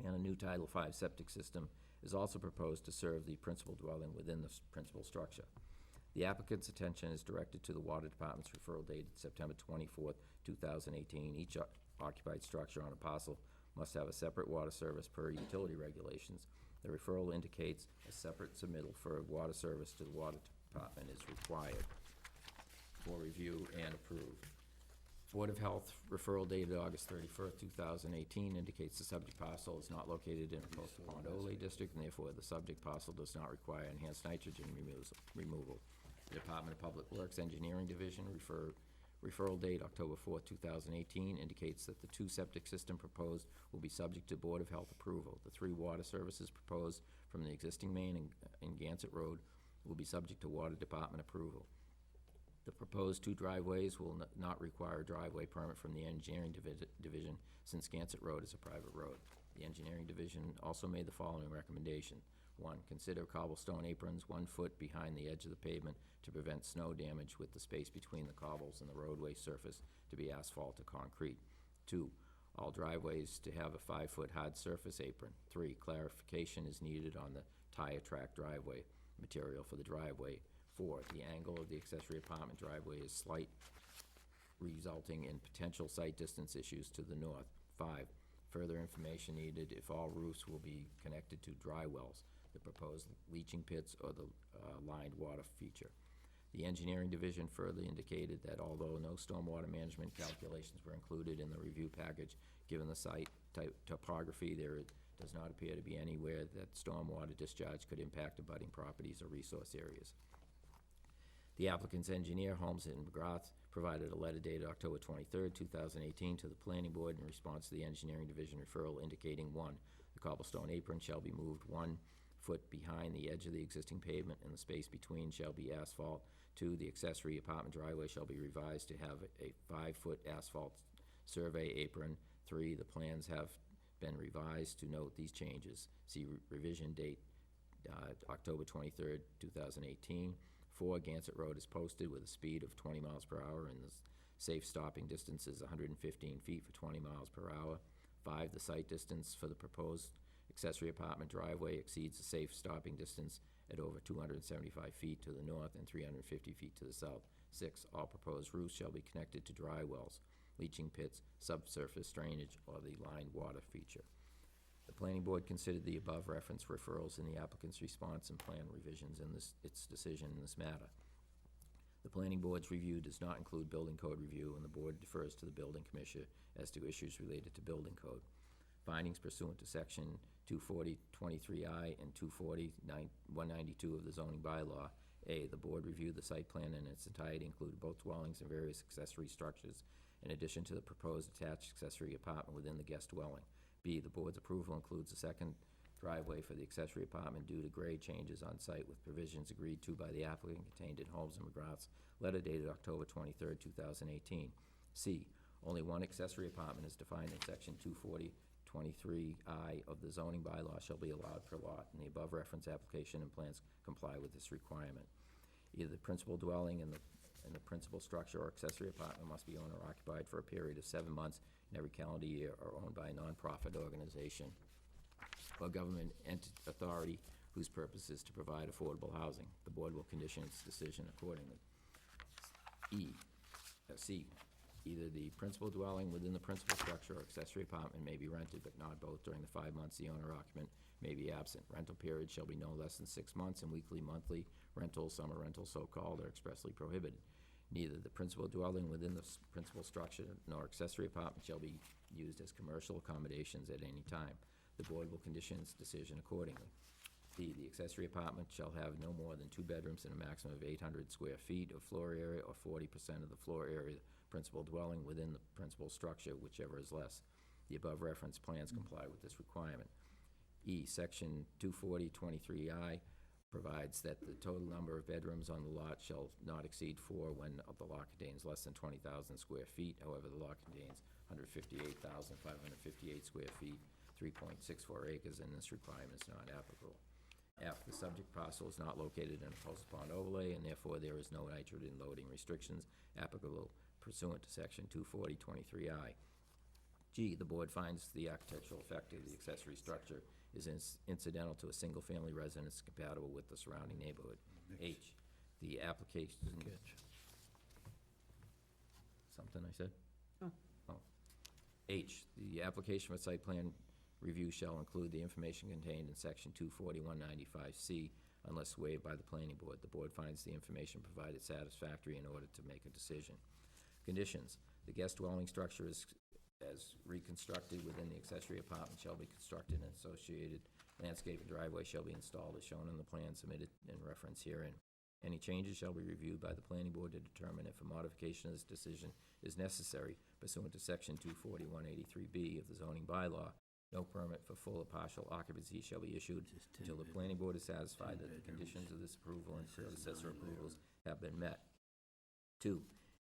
and a new Title V septic system is also proposed to serve the principal dwelling within the principal structure. The applicant's attention is directed to the Water Department's referral dated September 24th, 2018. Each occupied structure on a parcel must have a separate water service per utility regulations. The referral indicates a separate submittal for water service to the Water Department is required for review and approved. Board of Health referral dated August 31st, 2018 indicates the subject parcel is not located in a coastal pond overlay district, and therefore the subject parcel does not require enhanced nitrogen removal. The Department of Public Works Engineering Division referral date October 4th, 2018 indicates that the 2 septic system proposed will be subject to Board of Health approval. The 3 water services proposed from the existing main in Gansett Road will be subject to Water Department approval. The proposed 2 driveways will not require a driveway permit from the Engineering Division since Gansett Road is a private road. The Engineering Division also made the following recommendation. 1, consider cobblestone aprons 1 foot behind the edge of the pavement to prevent snow damage with the space between the cobbles and the roadway surface to be asphalt or concrete. 2, all driveways to have a 5-foot hard surface apron. 3, clarification is needed on the tire track driveway material for the driveway. 4, the angle of the accessory apartment driveway is slight, resulting in potential site distance issues to the north. 5, further information needed if all roofs will be connected to dry wells, the proposed leaching pits, or the lined water feature. The Engineering Division further indicated that although no stormwater management calculations were included in the review package, given the site topography, there does not appear to be anywhere that stormwater discharge could impact abutting properties or resource areas. The applicant's engineer, Holmes and McGrath, provided a letter dated October 23rd, 2018 to the Planning Board in response to the Engineering Division referral indicating 1, the cobblestone apron shall be moved 1 foot behind the edge of the existing pavement and the space between shall be asphalt. 2, the accessory apartment driveway shall be revised to have a 5-foot asphalt survey apron. 3, the plans have been revised to note these changes. See revision date October 23rd, 2018. 4, Gansett Road is posted with a speed of 20 miles per hour and the safe stopping distance is 115 feet for 20 miles per hour. 5, the site distance for the proposed accessory apartment driveway exceeds the safe stopping distance at over 275 feet to the north and 350 feet to the south. 6, all proposed roofs shall be connected to dry wells, leaching pits, subsurface drainage, or the lined water feature. The Planning Board considered the above reference referrals in the applicant's response and plan revisions in its decision in this matter. The Planning Board's review does not include building code review, and the Board defers to the Building Commissioner as to issues related to building code. Findings pursuant to Section 240-23I and 240-192 of the zoning bylaw. A, the Board reviewed the site plan in its entirety, including both dwellings and various accessory structures, in addition to the proposed attached accessory apartment within the guest dwelling. B, the Board's approval includes a second driveway for the accessory apartment due to grade changes on site with provisions agreed to by the applicant contained in Holmes and McGrath's letter dated October 23rd, 2018. C, only 1 accessory apartment is defined in Section 240-23I of the zoning bylaw shall be allowed per lot, and the above reference application and plans comply with this requirement. Either the principal dwelling and the principal structure or accessory apartment must be owner occupied for a period of 7 months in every calendar year or owned by a nonprofit organization or government authority whose purpose is to provide affordable housing. The Board will condition its decision accordingly. C, either the principal dwelling within the principal structure or accessory apartment may be rented, but not both during the 5 months the owner occupant may be absent. Rental period shall be no less than 6 months, and weekly, monthly rentals, summer rentals, so-called, are expressly prohibited. Neither the principal dwelling within the principal structure nor accessory apartment shall be used as commercial accommodations at any time. The board will condition its decision accordingly. D, the accessory apartment shall have no more than 2 bedrooms and a maximum of 800 square feet of floor area or 40% of the floor area of the principal dwelling within the principal structure, whichever is less. The above referenced plans comply with this requirement. E, section 240-23I provides that the total number of bedrooms on the lot shall not exceed 4 when the lot contains less than 20,000 square feet. However, the lot contains 158,558 square feet, 3.64 acres, and this requirement is not applicable. F, the subject parcel is not located in a post-pond overlay, and therefore there is no nitrogen loading restrictions applicable pursuant to section 240-23I. G, the board finds the architectural effect of the accessory structure is incidental to a single-family residence compatible with the surrounding neighborhood. H, the application. Something I said? Oh. Oh. H, the application for site plan review shall include the information contained in section 240-195C unless waived by the planning board. The board finds the information provided satisfactory in order to make a decision. Conditions, the guest dwelling structure is as reconstructed within the accessory apartment shall be constructed and associated landscape and driveway shall be installed as shown on the plan submitted in reference herein. Any changes shall be reviewed by the planning board to determine if a modification of this decision is necessary pursuant to section 240-183B of the zoning bylaw. No permit for full or partial occupancy shall be issued until the planning board is satisfied that the conditions of this approval and predecessor approvals have been met. 2,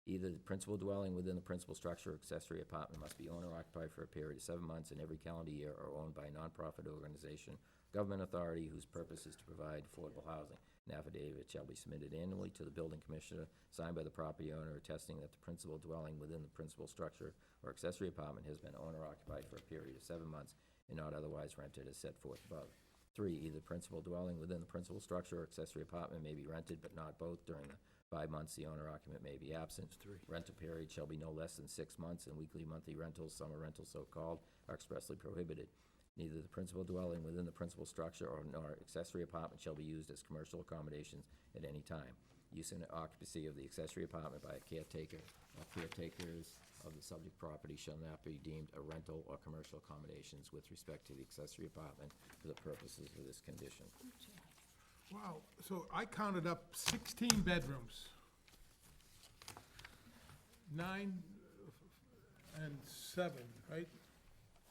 either the principal dwelling within the principal structure or accessory apartment must be owner occupied for a period of 7 months in every calendar year or owned by a nonprofit organization, government authority whose purpose is to provide affordable housing. An affidavit shall be submitted annually to the building commissioner, signed by the property owner, attesting that the principal dwelling within the principal structure or accessory apartment has been owner occupied for a period of 7 months and not otherwise rented as set forth above. 3, either principal dwelling within the principal structure or accessory apartment may be rented, but not both during the 5 months the owner occupant may be absent. Rental period shall be no less than 6 months, and weekly, monthly rentals, summer rentals so-called, are expressly prohibited. Neither the principal dwelling within the principal structure nor accessory apartment shall be used as commercial accommodations at any time. Use and occupancy of the accessory apartment by a caretaker or caretakers of the subject property shall not be deemed a rental or commercial accommodations with respect to the accessory apartment for the purposes of this condition. Wow, so I counted up 16 bedrooms. 9 and 7, right?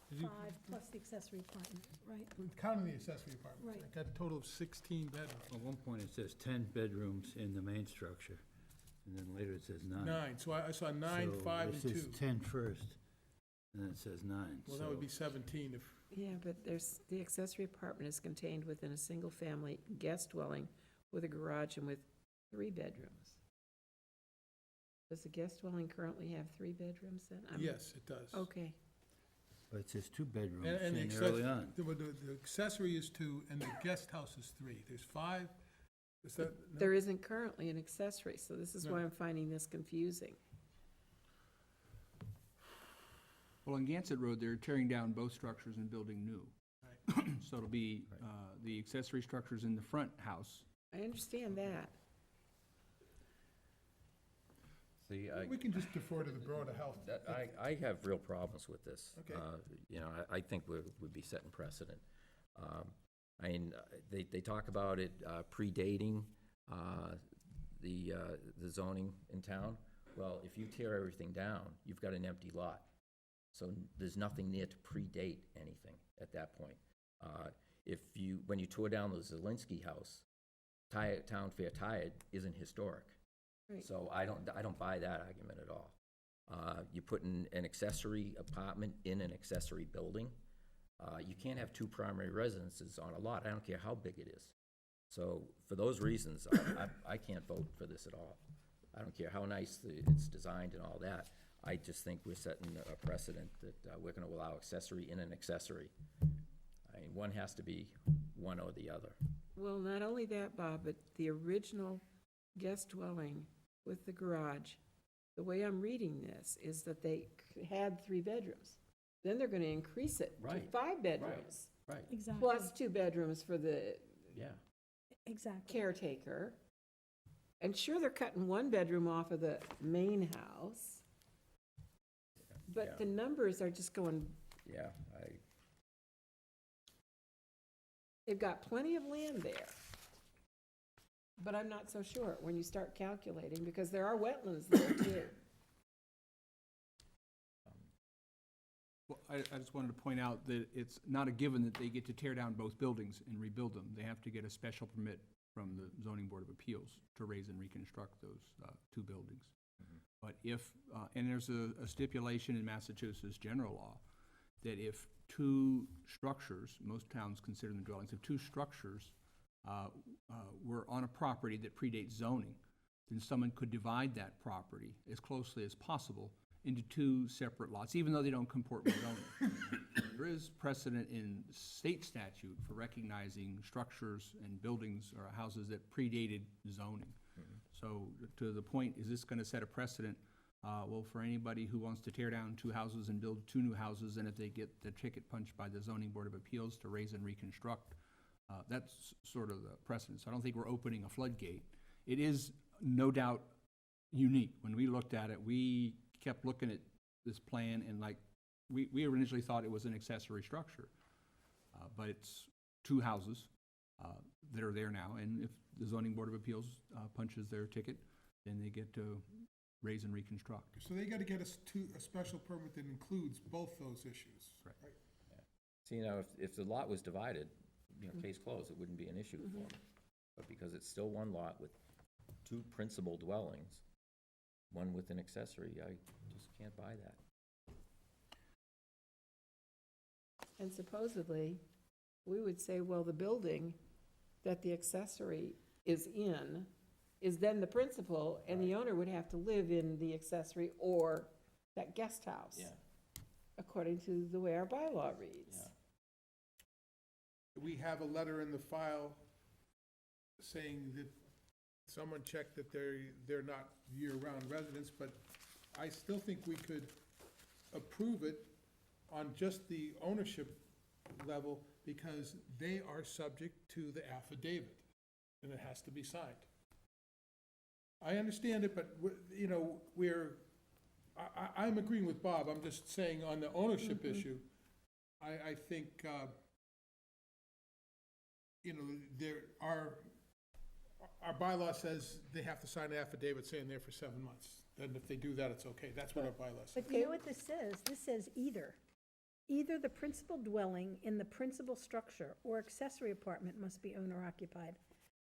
Did you- 5 plus the accessory apartment, right? Counting the accessory apartment. Right. I got a total of 16 bedrooms. At one point, it says 10 bedrooms in the main structure, and then later it says 9. 9, so I saw 9, 5, and 2. So it says 10 first, and then it says 9. Well, that would be 17 if, Yeah, but the accessory apartment is contained within a single-family guest dwelling with a garage and with 3 bedrooms. Does the guest dwelling currently have 3 bedrooms then? yes, it does. Okay. But it says 2 bedrooms And the in early on. the accessory is 2, and the guest house is 3. There's 5, is that? no? There isn't currently an accessory, so this is why No. I'm finding this confusing. Well, on Gansett Road, they're tearing down both structures and building new. So it'll be, the accessory structures in the front house. I understand that. See, We can just defer to the Board of Health. I have real problems with this. Okay. You know, I think we'd be setting precedent. I mean, they talk about it predating the zoning in town. Well, if you tear everything down, you've got an empty lot. So there's nothing there to predate anything at that point. When you tore down the Zelinski house, Town Fair Tire isn't historic. Right. So I don't buy that argument at all. You're putting an accessory apartment in an accessory building. You can't have 2 primary residences on a lot. I don't care how big it is. So for those reasons, I can't vote for this at all. I don't care how nice it's designed and all that. I just think we're setting a precedent that we're going to allow accessory in an accessory. I mean, one has to be one or the other. Well, not only that, Bob, but the original guest dwelling with the garage, the way I'm reading this is that they had 3 bedrooms. Then they're gonna increase it to Right. 5 bedrooms. Right, Exactly. Plus 2 bedrooms for the yeah. Exactly. caretaker. And sure, they're cutting one bedroom off of the main house, but the numbers are just going, Yeah, they've got plenty of land there. But I'm not so sure when you start calculating, because there are wetlands there too. Well, I just wanted to point out that it's not a given that they get to tear down both buildings and rebuild them. They have to get a special permit from the Zoning Board of Appeals to raise and reconstruct those two buildings. But if, and there's a stipulation in Massachusetts general law that if two structures, most towns consider them dwellings, if two structures were on a property that predates zoning, then someone could divide that property as closely as possible into two separate lots, even though they don't comport with zoning. There is precedent in state statute for recognizing structures and buildings or houses that predated zoning. So to the point, is this gonna set a precedent? Well, for anybody who wants to tear down two houses and build two new houses, and if they get the ticket punched by the Zoning Board of Appeals to raise and reconstruct, that's sort of the precedent. So I don't think we're opening a floodgate. It is no doubt unique. When we looked at it, we kept looking at this plan and we originally thought it was an accessory structure. But it's two houses that are there now, and if the Zoning Board of Appeals punches their ticket, then they get to raise and reconstruct. So they gotta get a special permit that includes both those issues. Right. see, now, if the lot was divided, case closed, it wouldn't be an issue for them. But because it's still one lot with two principal dwellings, one with an accessory, I just can't buy that. And supposedly, we would say, well, the building that the accessory is in is then the principal, and the owner would have to live in the accessory or that guest house. Yeah. According to the way our bylaw reads. Yeah. We have a letter in the file saying that someone checked that they're not year-round residents, but I still think we could approve it on just the ownership level because they are subject to the affidavit, and it has to be signed. I understand it, but, I'm agreeing with Bob. I'm just saying on the ownership issue, I think, our bylaw says they have to sign an affidavit saying they're for 7 months. And if they do that, it's okay. That's what our bylaw says. But you know what this says? This says either. Either the principal dwelling in the principal structure or accessory apartment must be owner occupied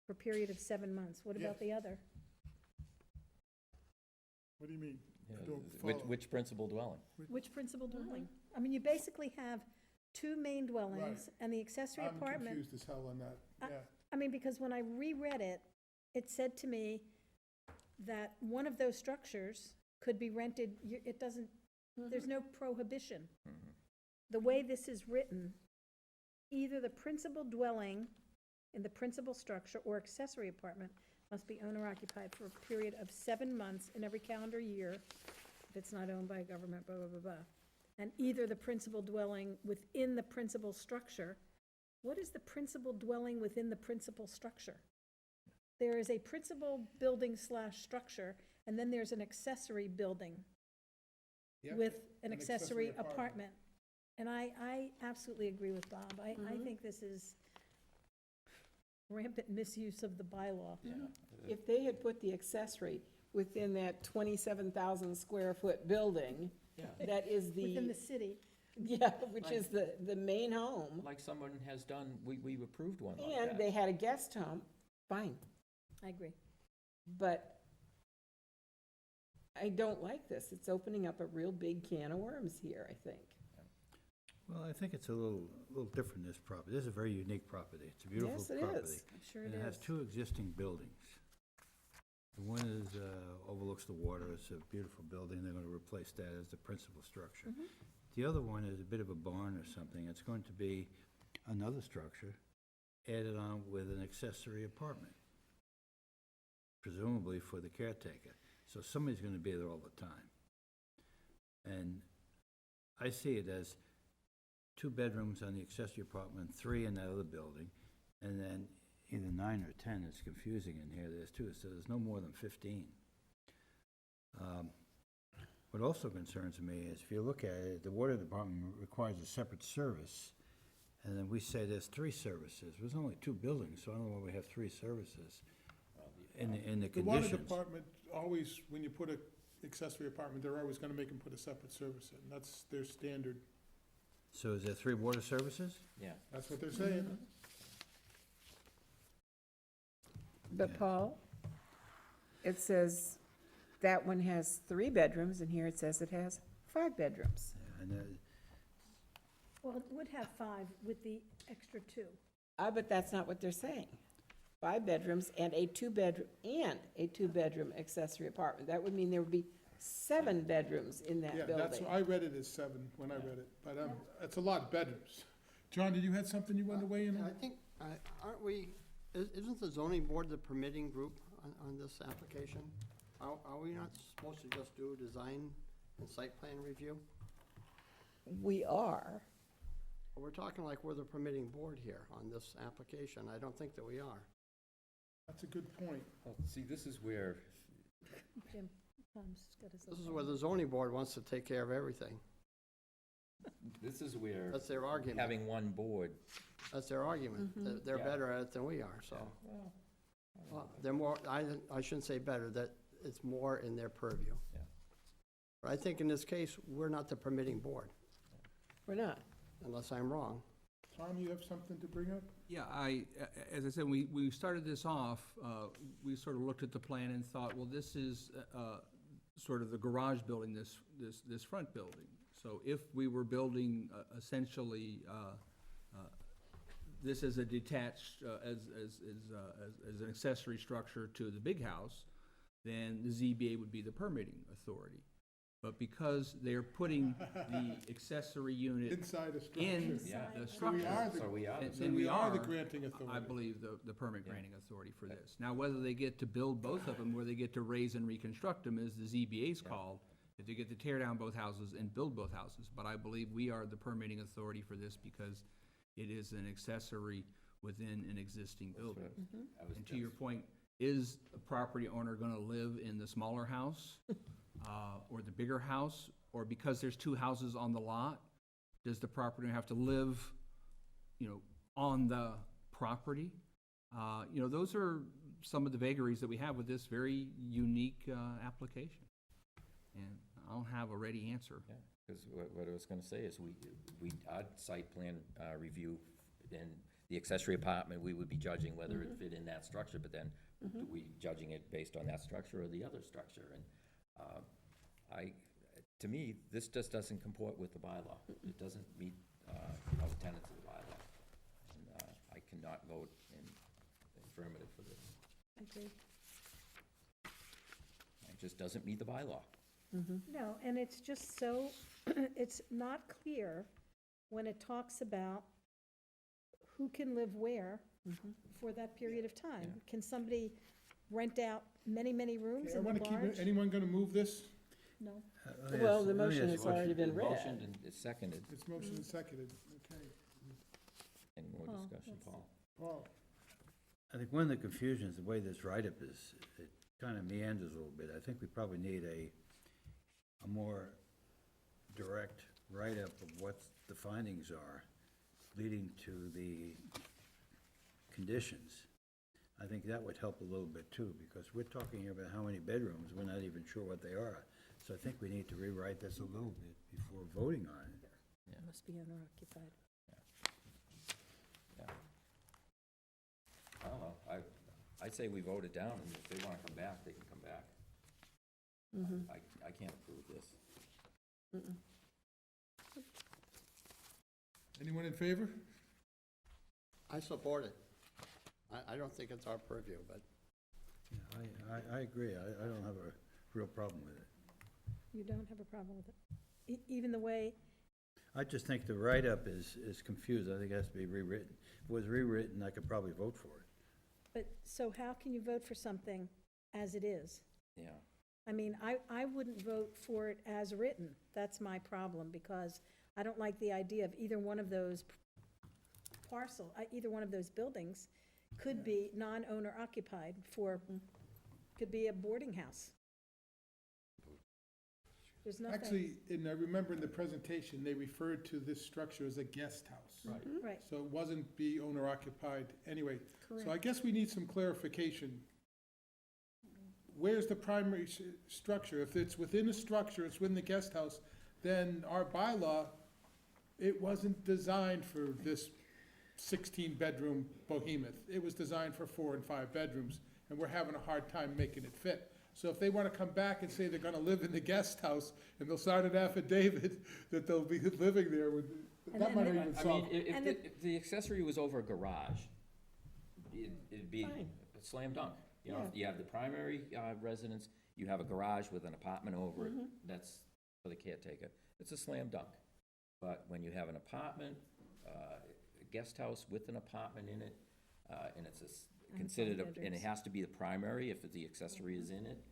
for a period of 7 months. What about the other? What do you mean? Yeah, I don't follow. which principal dwelling? Which principal dwelling? I mean, you basically have two main dwellings and the accessory I'm apartment. confused as hell on that, yeah. I mean, because when I reread it, it said to me that one of those structures could be rented, it doesn't, there's no prohibition. The way this is written, either the principal dwelling in the principal structure or accessory apartment must be owner occupied for a period of 7 months in every calendar year if it's not owned by a government, blah, blah, blah, blah. And either the principal dwelling within the principal structure. What is the principal dwelling within the principal structure? There is a principal building / structure, and then there's an accessory building Yep, with an an accessory accessory apartment. apartment. And I absolutely agree with Bob. I think this is rampant misuse of the bylaw. If they had put the accessory within that 27,000 square foot building, that is Within the city. which is the main home, Like someone has done, we've approved one like that. and they had a guest home, fine. I agree. But I don't like this. It's opening up a real big can of worms here, I think. Well, I think it's a little different, this property. This is a very unique property. It's a beautiful Yes, it property. is. I'm sure And it it has is. two existing buildings. The one is, overlooks the water. It's a beautiful building. They're gonna replace that as the principal structure. The other one is a bit of a barn or something. It's going to be another structure added on with an accessory apartment, presumably for the caretaker. So somebody's gonna be there all the time. And I see it as 2 bedrooms on the accessory apartment, 3 in that other building, and then either 9 or 10, it's confusing in here, there's two, it says no more than 15. What also concerns me is if you look at it, the water department requires a separate service, and then we say there's 3 services. There's only 2 buildings, so I don't know why we have 3 services in the The water conditions. department always, when you put a accessory apartment, they're always gonna make them put a separate service in. That's their standard. So is there 3 water services? Yeah. That's what they're saying. But Paul, it says that one has 3 bedrooms, and here it says it has 5 bedrooms. And Well, it would have 5 with the extra 2. But that's not what they're saying. 5 bedrooms and a 2-bedroom accessory apartment. That would mean there would be 7 bedrooms in that Yeah, building. that's, I read it as 7 when I read it, but, it's a lot of bedrooms. John, did you have something you wanted to weigh in I on? think, aren't we, isn't the zoning board the permitting group on this application? Are we not supposed to just do design and site plan review? We are. We're talking like we're the permitting board here on this application. I don't think that we are. That's a good point. Well, see, this is where, Jim, Tom's got his. This is where the zoning board wants to take care of everything. this is where That's their argument. having one board, That's their argument. They're Yeah. better at it than we are, so. Well, they're more, I shouldn't say better, that it's more in their purview. Yeah. But I think in this case, we're not the permitting board, We're not. unless I'm wrong. Tom, you have something to bring up? Yeah, as I said, we started this off, we sort of looked at the plan and thought, well, this is sort of the garage building, this front building. So if we were building essentially this as a detached, as an accessory structure to the big house, then the ZBA would be the permitting authority. But because they're putting the accessory unit Inside a structure. in Yeah. the So structure. we are the, so we are. And so then we are the are, granting authority. I believe, the permit granting authority for this. Now, whether they get to build both of them, where they get to raise and reconstruct them, is the ZBA's call, if they get to tear down both houses and build both houses. But I believe we are the permitting authority for this because it is an accessory within an existing building. And to your point, is a property owner gonna live in the smaller house, or the bigger house? Or because there's 2 houses on the lot, does the property owner have to live, on the property? Those are some of the vagaries that we have with this very unique, application. And I don't have a ready answer. Yeah, because what I was gonna say is our site plan review in the accessory apartment, we would be judging whether it fit in that structure, but then we judging it based on that structure or the other structure, and to me, this just doesn't comport with the bylaw. It doesn't meet the tenets of the bylaw, and I cannot vote in affirmative for this. Agree. It just doesn't meet the bylaw. No, and it's just so, it's not clear when it talks about who can live where for that period of time. Yeah. Can somebody rent out many, many rooms Okay, I in the want to keep, large? anyone going to move this? No. Well, the motion has already been read. Motioned and it's seconded. It's motion and seconded, okay. Any more Paul, discussion, that's- Paul? Paul, I think one of the confusions, the way this write-up is, it kind of meanders a little bit. I think we probably need a more direct write-up of what the findings are leading to the conditions. I think that would help a little bit too, because we're talking here about how many bedrooms, we're not even sure what they are. So I think we need to rewrite this a little bit before voting on it. Must be owner occupied. Yeah. I don't know, I say we vote it down, and if they wanna come back, they can come back. I can't approve this. anyone in favor? I support it. I don't think it's our purview, but Yeah, I agree. I don't have a real problem with it. You don't have a problem with it? Even the way, I just think the write-up is confused. I think it has to be rewritten. If it was rewritten, I could probably vote for it. but, so how can you vote for something as it is? Yeah. I mean, I wouldn't vote for it as written. That's my problem, because I don't like the idea of either one of those either one of those buildings could be non-owner occupied for, could be a boarding house. There's nothing. Actually, and I remember in the presentation, they referred to this structure as a guest house. Right, So it wasn't be owner occupied anyway. So I correct. guess we need some clarification. Where's the primary structure? If it's within a structure, it's within the guest house, then our bylaw, it wasn't designed for this 16-bedroom behemoth. It was designed for 4 and 5 bedrooms, and we're having a hard time making it fit. So if they want to come back and say they're going to live in the guest house, and they'll sign an affidavit that they'll be living there, And that then might they- even I solve. mean, And if the accessory was over a garage, it'd be Fine. a slam dunk. You know, Yeah. if you have the primary residence, you have a garage with an apartment over it, that's for the caretaker. It's a slam dunk. But when you have an apartment, a guest house with an apartment in it, and it's considered, and it bedrooms. has to be the primary if the accessory is in it,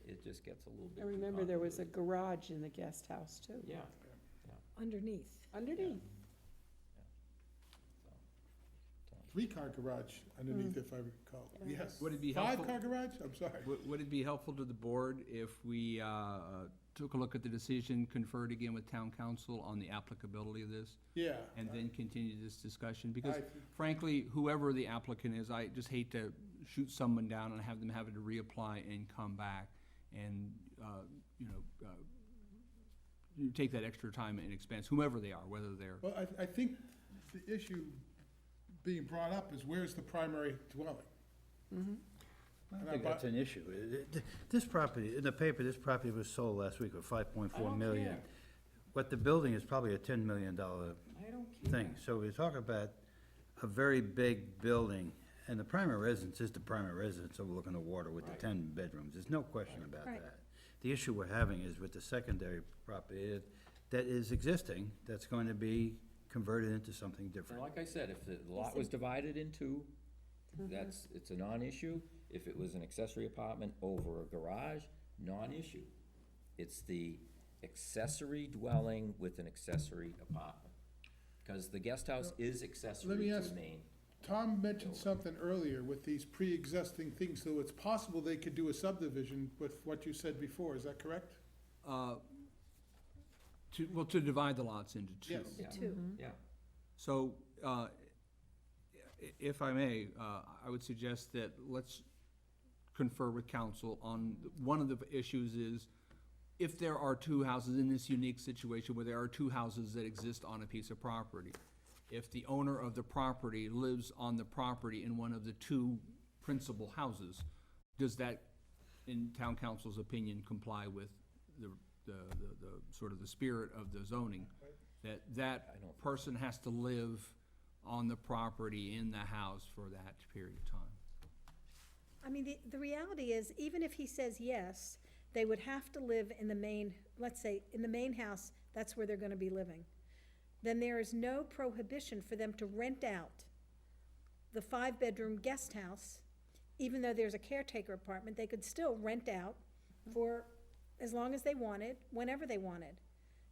it just gets a little bit. I remember there was a garage in the guest house, too. Yeah. Underneath. Underneath. 3-car garage underneath, if I recall. Yes. Would it be helpful- 5-car garage? I'm sorry. Would it be helpful to the board if we took a look at the decision, conferred again with town council on the applicability of this, Yeah. and then continue this discussion? Because I- frankly, whoever the applicant is, I just hate to shoot someone down and have them having to reapply and come back and, you take that extra time and expense, whomever they are, whether they're. Well, I think the issue being brought up is where's the primary dwelling? I think that's an issue. This property, in the paper, this property was sold last week for 5.4 million. But the building is probably a $10 million thing. So we're talking about a very big building, and the primary residence is the primary residence overlooking the water with the 10 bedrooms. There's no question about Right. that. The issue we're having is with the secondary property that is existing, that's going to be converted into something And different. like I said, if the lot was divided in two, it's a non-issue. If it was an accessory apartment over a garage, non-issue. It's the accessory dwelling with an accessory apartment. Because the guest house is accessory Let me to ask- the main. Tom mentioned something earlier with these pre-existing things, so it's possible they could do a subdivision with what you said before, is that correct? To divide the lots into two. Yes. Yeah. Two. Yeah. So, if I may, I would suggest that let's confer with council on, one of the issues is, if there are two houses in this unique situation where there are two houses that exist on a piece of property, if the owner of the property lives on the property in one of the two principal houses, does that, in town council's opinion, comply with the sort of the spirit of the zoning? That person has to live on the property in the house for that period of time. I mean, the reality is, even if he says yes, they would have to live in the main, let's say, in the main house, that's where they're gonna be living. Then there is no prohibition for them to rent out the 5-bedroom guest house. Even though there's a caretaker apartment, they could still rent out for as long as they wanted, whenever they wanted.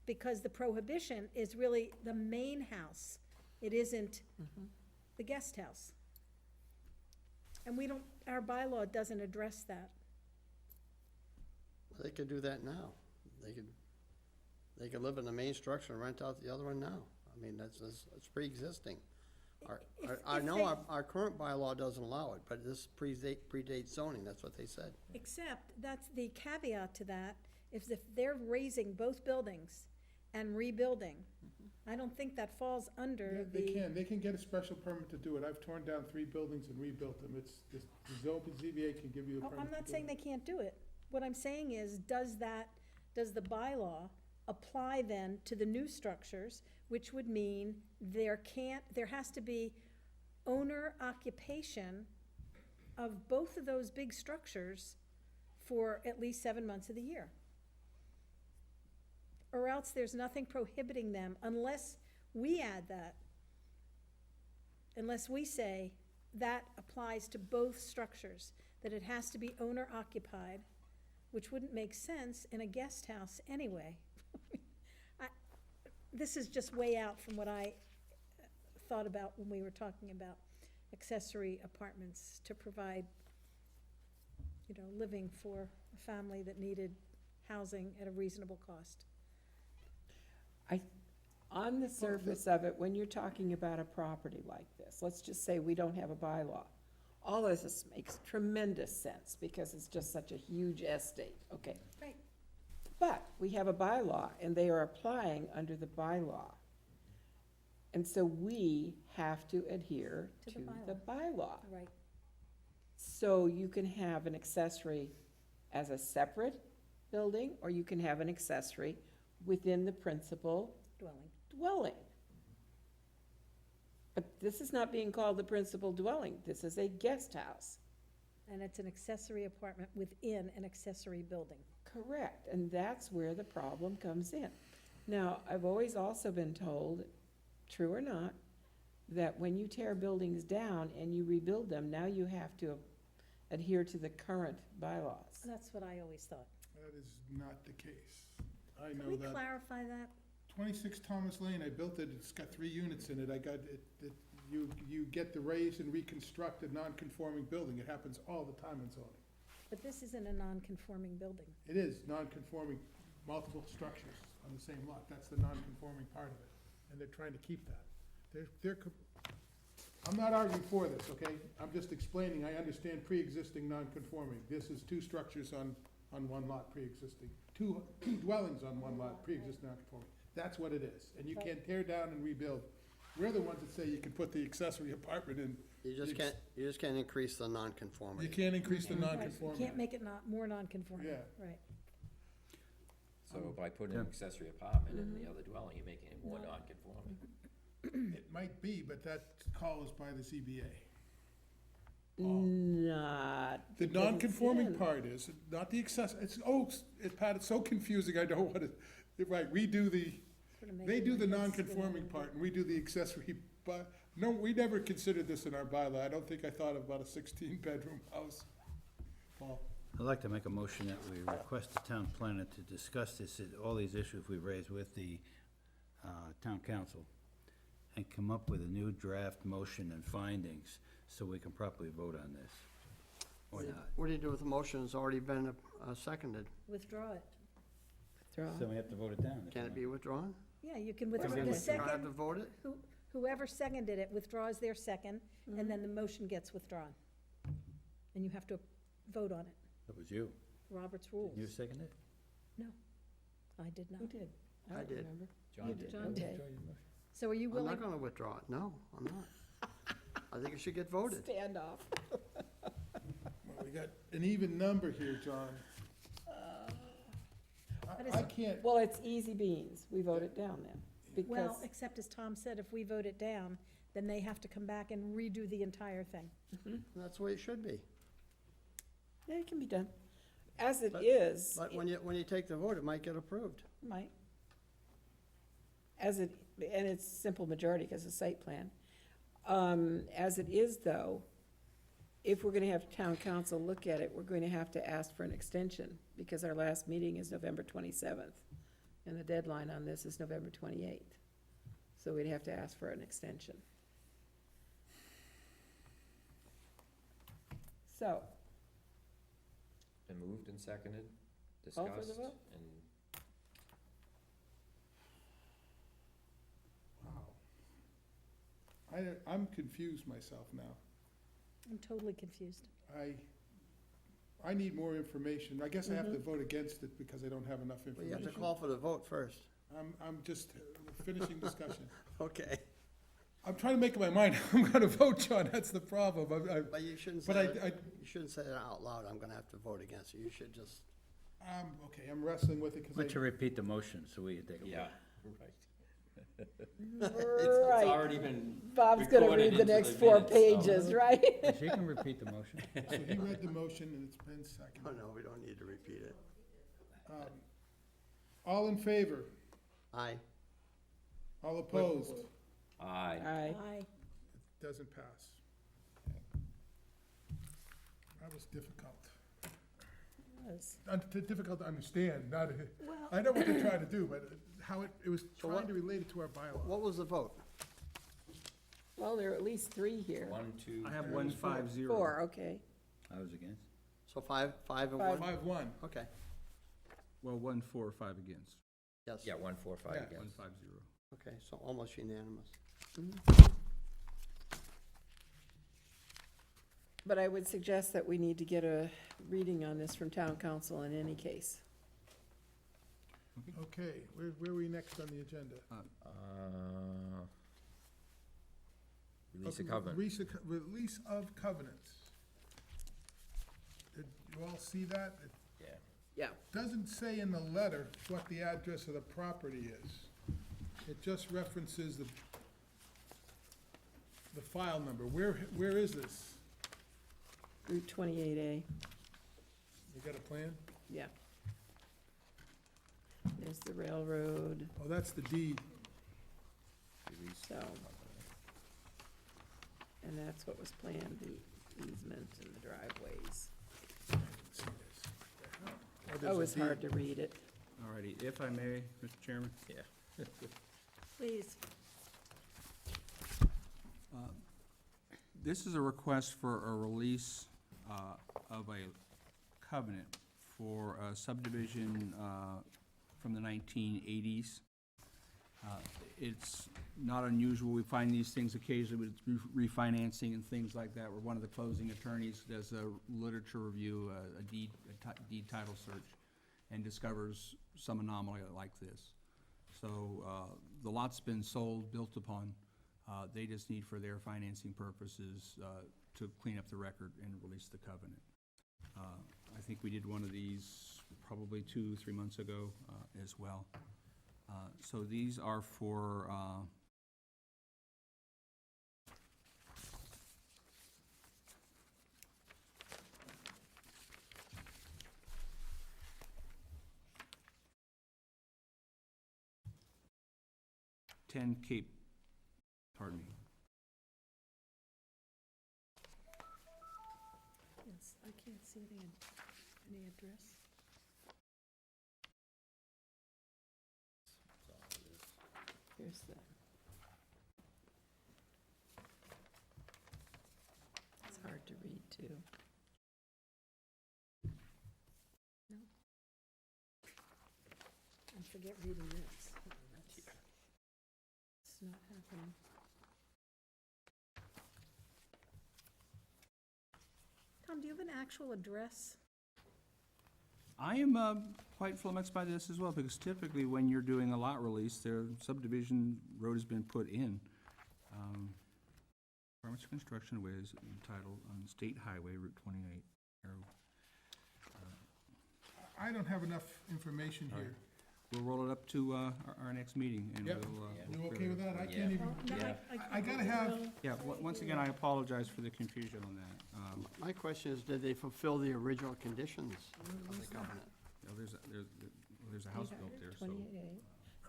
Because the prohibition is really the main house. It isn't the guest house. And we don't, our bylaw doesn't address that. They could do that now. They could live in the main structure and rent out the other one now. I mean, that's pre-existing. I know our current bylaw doesn't allow it, but this predates zoning, that's what they said. Except, that's the caveat to that, is if they're raising both buildings and rebuilding, I don't think that falls Yeah, under they can get a special permit to do it. I've torn down 3 buildings and rebuilt them. It's, the ZBA can give you a Oh, permit I'm to not do saying it. they can't do it. What I'm saying is, does the bylaw apply then to the new structures, which would mean there has to be owner occupation of both of those big structures for at least 7 months of the year. Or else there's nothing prohibiting them unless we add that. Unless we say that applies to both structures, that it has to be owner occupied, which wouldn't make sense in a guest house anyway. This is just way out from what I thought about when we were talking about accessory apartments to provide, living for a family that needed housing at a reasonable cost. On the surface of it, when you're talking about a property like this, let's just say we don't have a bylaw. All of this makes tremendous sense because it's just such a huge estate, okay? Right. But we have a bylaw and they are applying under the bylaw. And so we have to adhere To to the the bylaw. Right. So you can have an accessory as a separate building, or you can have an accessory within the principal dwelling. But this is not being called the principal dwelling, this is a guest house. And it's an accessory apartment within an accessory building. Correct, and that's where the problem comes in. Now, I've always also been told, true or not, that when you tear buildings down and you rebuild them, now you have to adhere to the current bylaws. That's what I always thought. That is not the case. I Can know we that. clarify that? 26 Thomas Lane, I built it, it's got 3 units in it, I got it, you get to raise and reconstruct a non-conforming building, it happens all the time in zoning. But this isn't a non-conforming building. It is non-conforming, multiple structures on the same lot, that's the non-conforming part of it, and they're trying to keep that. I'm not arguing for this, okay? I'm just explaining, I understand pre-existing non-conforming. This is 2 structures on one lot pre-existing, two dwellings on one lot pre-existing non-conforming. That's what it is, and you can't tear down and rebuild. We're the ones that say you can put the accessory apartment in. You just can't increase the nonconformity. You can't increase the Right. non-conformity. You can't make it more non-conforming. Yeah. Right. So by putting an accessory apartment in the other dwelling, you're making it more non-conforming. It might be, but that call is by the ZBA. Not. The because it's non-conforming in. part is, not the Pat, it's so confusing, I don't want to, right, we do the, Sort of make they it do like the this, non-conforming part, and we do the accessory, but, no, we never considered this in our bylaw, I don't think I thought about a 16-bedroom house. Paul? I'd like to make a motion that we request the town planner to discuss this, all these issues we've raised with the town council, and come up with a new draft motion and findings, so we can properly vote on this. Or not. What do you do with the motion that's already been seconded? Withdraw it. Withdraw. So we have to vote it down. Can it be withdrawn? Yeah, you can withdraw. we The withdraw. You don't have to second, vote it? whoever seconded it withdraws their second, and then the motion gets withdrawn. And you have to vote on it. That was you. Robert's rules. You seconded it? No, I did not. Who did? I don't did. remember. John did. John did. Okay. So are you I'm willing? not gonna withdraw it, no, I'm not. I think it should get voted. Stand off. Well, we got an even number here, John. I can't, Well, it's easy beans. We vote it down then. Well, Because, except as Tom said, if we vote it down, then they have to come back and redo the entire thing. That's the way it should be. yeah, it can be done. As it But- is, But when you take the vote, it might get approved. might. As it, and it's simple majority because it's site plan. As it is, though, if we're gonna have town council look at it, we're going to have to ask for an extension, because our last meeting is November 27th, and the deadline on this is November 28th. So we'd have to ask for an extension. So, Been moved and seconded, Call for the discussed, vote? and wow. I'm confused myself now. I'm totally confused. I need more information. I guess I have to vote against it because I don't have enough Well, you have to information. call for the vote first. I'm just finishing discussion. Okay. I'm trying to make my mind. I'm gonna vote, John, that's the problem. But you shouldn't say But it, you shouldn't say it out loud, I'm gonna have to vote against it. You should just, Okay, I'm wrestling with it Why don't because you repeat the motion so we can take a vote? yeah, right. It's right. already been Bob's gonna recorded read the into next the 4 minutes, so- pages, right? She can repeat the motion. so he read the motion and it's been oh seconded. no, we don't need to repeat it. All in favor? Aye. All opposed? Aye. Aye. Aye. Doesn't pass. That was difficult. Was. Difficult to understand, not, Well, I know what they're trying to do, but how it was So trying what- to relate it to our bylaw. What was the vote? Well, there are at least 3 here. 1, 2, I have 3, 150. 4, okay. I was against. So five and Five. 1? 5-1. Okay, Well, 1 4, 5 against. yes. Yeah, 1, 4, 5 Yeah. against. 150. Okay, so almost unanimous. But I would suggest that we need to get a reading on this from town council in any case. Okay, where are we next on the agenda? Release a Okay, covenant. Release of covenants. Did you all see that? It Yeah. Yeah. doesn't say in the letter what the address of the property is. It just references the file number. Where is this? Route 28A, You got a plan? yeah. There's the railroad, Oh, that's the deed. Release so, and that's what was planned, the easement and the driveways. there's Oh, a it's hard deed. to read it. All righty, if I may, Mr. Chairman? Yeah. Please. This is a request for a release of a covenant for a subdivision from the 1980s. It's not unusual, we find these things occasionally with refinancing and things like that, where one of the closing attorneys does a literature review, a deed title search, and discovers some anomaly like this. So the lot's been sold, built upon. They just need for their financing purposes to clean up the record and release the covenant. I think we did one of these probably 2-3 months ago as well. So these are for Cape, pardon me. Yes, I can't see any address. Here's the. It's hard to read, too. I forget reading this. It's not happening. Tom, do you have an actual address? I am quite flummoxed by this as well, because typically when you're doing a lot release, their subdivision road has been put in. Requirements of construction ways entitled on State Highway Route 28, Arrow. I don't have enough information All right. here. We'll roll it up to our next meeting, and Yep. we'll... You okay with that? I Yeah. can't even, No, Yeah. I gotta have, Yeah, once again, I apologize for the confusion on that. My question is, did they fulfill the original conditions of the covenant? There's a house built there, so... 28A.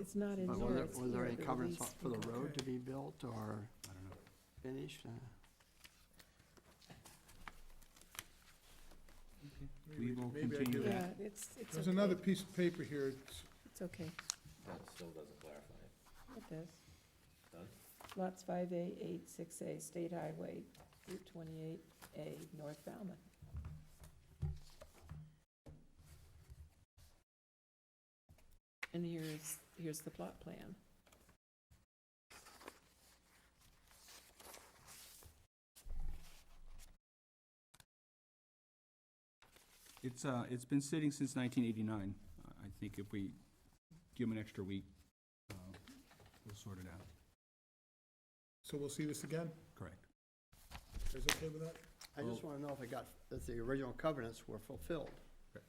It's not in But here, was it's there here, any the covenants release for the and road to contract. be built or I don't know. finished? We will maybe I continue do. that. Yeah, it's there's okay. another piece of paper here. It's okay, That still doesn't clarify it. it does. Does? Lots 5A, 8, 6A, State Highway, Route 28A, North Falmouth. And here's the plot plan. It's been sitting since 1989. I think if we give them an extra week, we'll sort it out. So we'll see this again? Correct. You guys okay with that? I just want to know if the original covenants were fulfilled. Okay.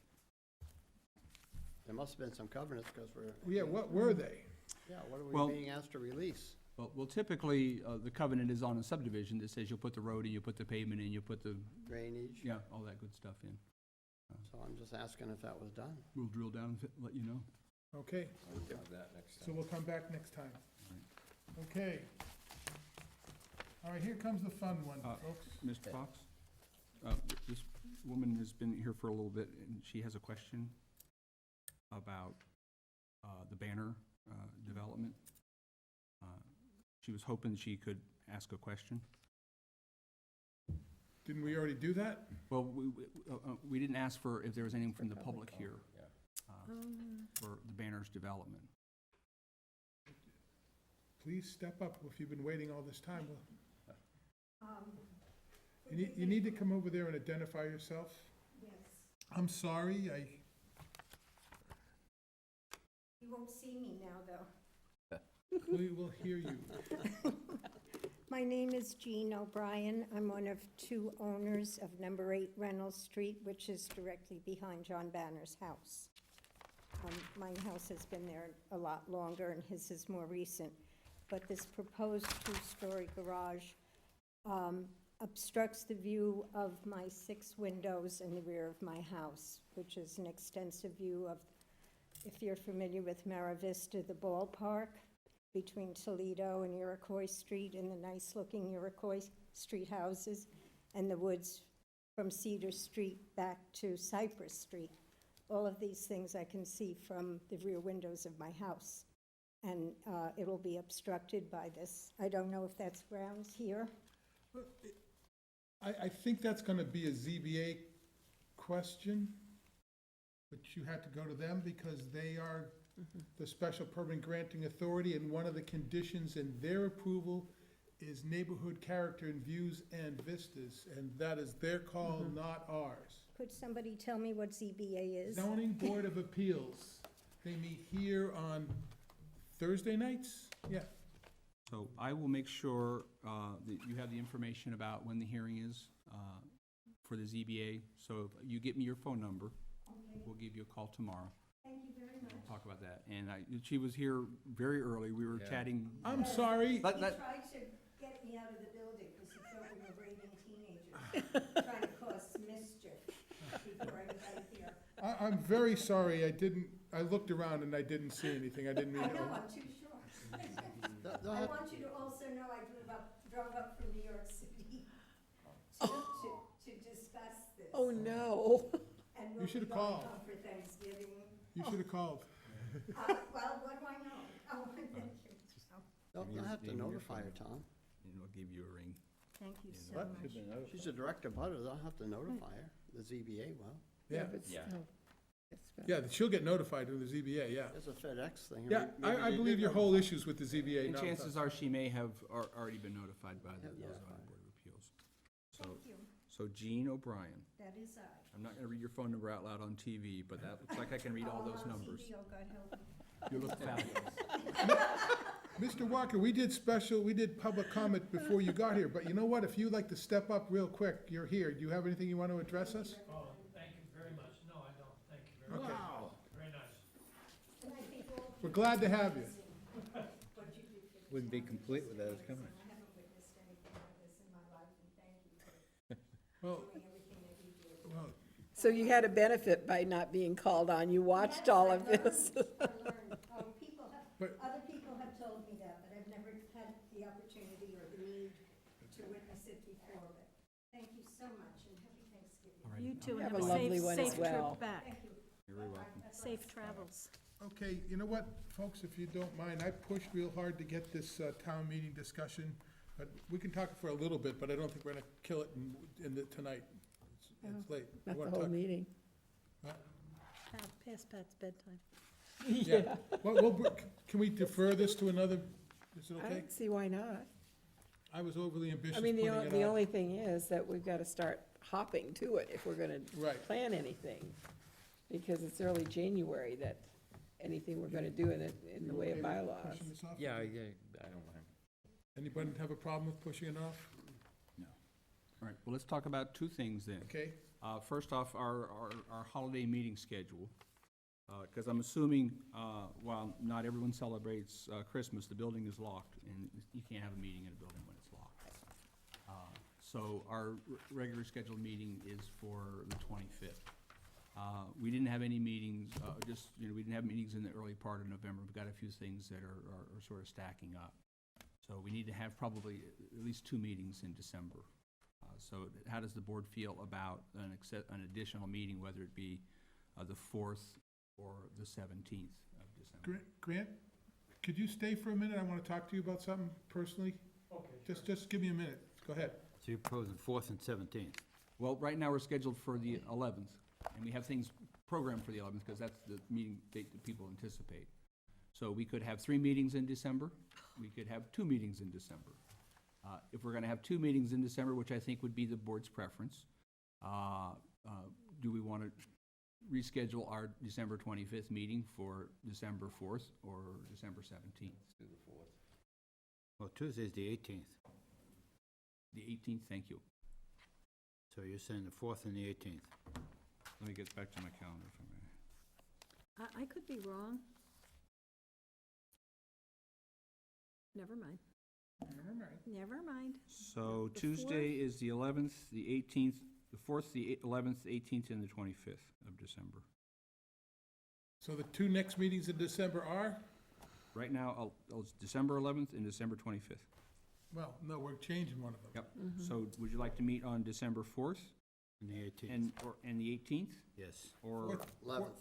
There must have been some covenants because we're. Yeah, what were they? Yeah, what Well- are we being asked to release? Well, typically, the covenant is on a subdivision that says you'll put the road in, you'll put the pavement in, you'll put the, Drainage? yeah, all that good stuff in. So I'm just asking if that was done. We'll drill down and let you know. Okay, I'll do that next so time. we'll come back next time. Okay. All right, here comes the fun one, folks. Mr. Fox? This woman has been here for a little bit, and she has a question about the Banner development. She was hoping she could ask a question? Didn't we already do that? Well, we didn't ask for if there was anything from the public here for the banner's development. Please step up if you've been waiting all this time. You need to come over there and identify yourself. Yes. I'm sorry, You won't see me now, though. we will hear you. My name is Jean O'Brien. I'm one of two owners of number 8 Reynolds Street, which is directly behind John Banner's house. My house has been there a lot longer, and his is more recent. But this proposed 2-story garage obstructs the view of my 6 windows in the rear of my house, which is an extensive view of, if you're familiar with Mara Vista, the ballpark between Toledo and Iroquois Street, and the nice-looking Iroquois Street houses, and the woods from Cedar Street back to Cypress Street. All of these things I can see from the rear windows of my house. And it will be obstructed by this. I don't know if that's grounds here. I think that's gonna be a ZBA question, but you had to go to them because they are the special permit granting authority, and one of the conditions in their approval is neighborhood character and views and vistas, and that is their call, not ours. Could somebody tell me what ZBA is? Zoning Board of Appeals, they meet here on Thursday nights? Yeah. So I will make sure that you have the information about when the hearing is for the ZBA. So if you get me your phone number, we'll give you a call tomorrow. Thank you very much. We'll talk about that. And she was here very early. We were chatting. I'm sorry. He tried to get me out of the building because he thought we were raiding teenagers, trying to cause mischief before I got here. I'm very sorry, I looked around and I didn't see anything, I didn't mean I to. know, I'm too sure. I want you to also know I drove up from New York City to discuss this. Oh, no. And You we'll should've be going called. home for Thanksgiving. You should have called. Well, what do I know? Oh, thank you. They'll have to notify her, Tom. And we'll give you a ring. Thank you so What? much. She's a direct abutter, they'll have to notify her, the ZBA will. Yeah, But Yeah. still, it's fine. yeah, she'll get notified through the ZBA, yeah. There's a FedEx thing. Yeah, Maybe I they believe did your notify. whole issue's with the ZBA. And not chances us. are she may have already been notified by the Yeah, zoning notified. board of appeals. Thank you. So Jean O'Brien. That is I. I'm not gonna read your phone number out loud on TV, but that looks like I can read all those numbers. Oh, God help me. You look fabulous. Mr. Walker, we did public comment before you got here, but you know what? If you'd like to step up real quick, you're here. Do you have anything you want to address us? Oh, thank you very much. No, I don't. Thank you very much. Okay. Very nice. And I think all We're glad to have you. what you do for the Wouldn't be town is complete without us amazing. coming. I haven't witnessed anything like this in my life, and thank you for Well, doing everything that you do. well, So you had a benefit by not being called on. You watched all of this. I learned. But- Other people have told me that, but I've never had the opportunity or the need to witness it before. But thank you so much, and happy Thanksgiving. All right. You too, and Have have a a lovely one as safe well. trip back. Thank you. You're very welcome. Safe travels. okay, you know what, folks, if you don't mind, I pushed real hard to get this town meeting discussion, but we can talk for a little bit, but I don't think we're gonna kill it tonight. It's late. We Not the wanna whole talk- meeting. Past Pat's bedtime. Yeah. Well, can we defer this to another, is it I okay? don't see why not. I was overly ambitious I putting mean, it the on. only thing is that we've got to start hopping to it if we're going to Right. plan anything. Because it's early January that anything we're going to do in the way of Okay with bylaws. pushing this off? Yeah, I don't mind. Anybody have a problem with pushing it off? All right, well, let's talk about two things then. Okay, First off, our holiday meeting schedule, because I'm assuming, while not everyone celebrates Christmas, the building is locked, and you can't have a meeting in a building when it's locked. So our regular scheduled meeting is for the 25th. We didn't have any meetings, we didn't have meetings in the early part of November. We've got a few things that are sort of stacking up. So we need to have probably at least 2 meetings in December. So how does the board feel about an additional meeting, whether it be the 4th or the 17th of December? Grant, could you stay for a minute? I want to talk to you about something personally. Just give me a minute. Go ahead. So you're proposing 4th and 17th. Well, right now, we're scheduled for the 11th, and we have things programmed for the 11th, because that's the meeting date that people anticipate. So we could have 3 meetings in December, we could have 2 meetings in December. If we're gonna have 2 meetings in December, which I think would be the board's preference, do we wanna reschedule our December 25th meeting for December 4th or December 17th? Do the 4th. Well, Tuesday's the 18th, The 18th, thank you. so you're saying the 4th and the 18th. Let me get back to my calendar for a minute. I could be wrong. Never mind, Never mind. never mind. So The Tuesday is the 11th, the 18th, the 4th, the 11th, the 18th, and the 25th of December. So the 2 next meetings in December are? Right now, it's December 11th and December 25th. Well, no, we're changing one of them. Yep. So would you like to meet on December 4th And the 18th. and the 18th? Yes. Or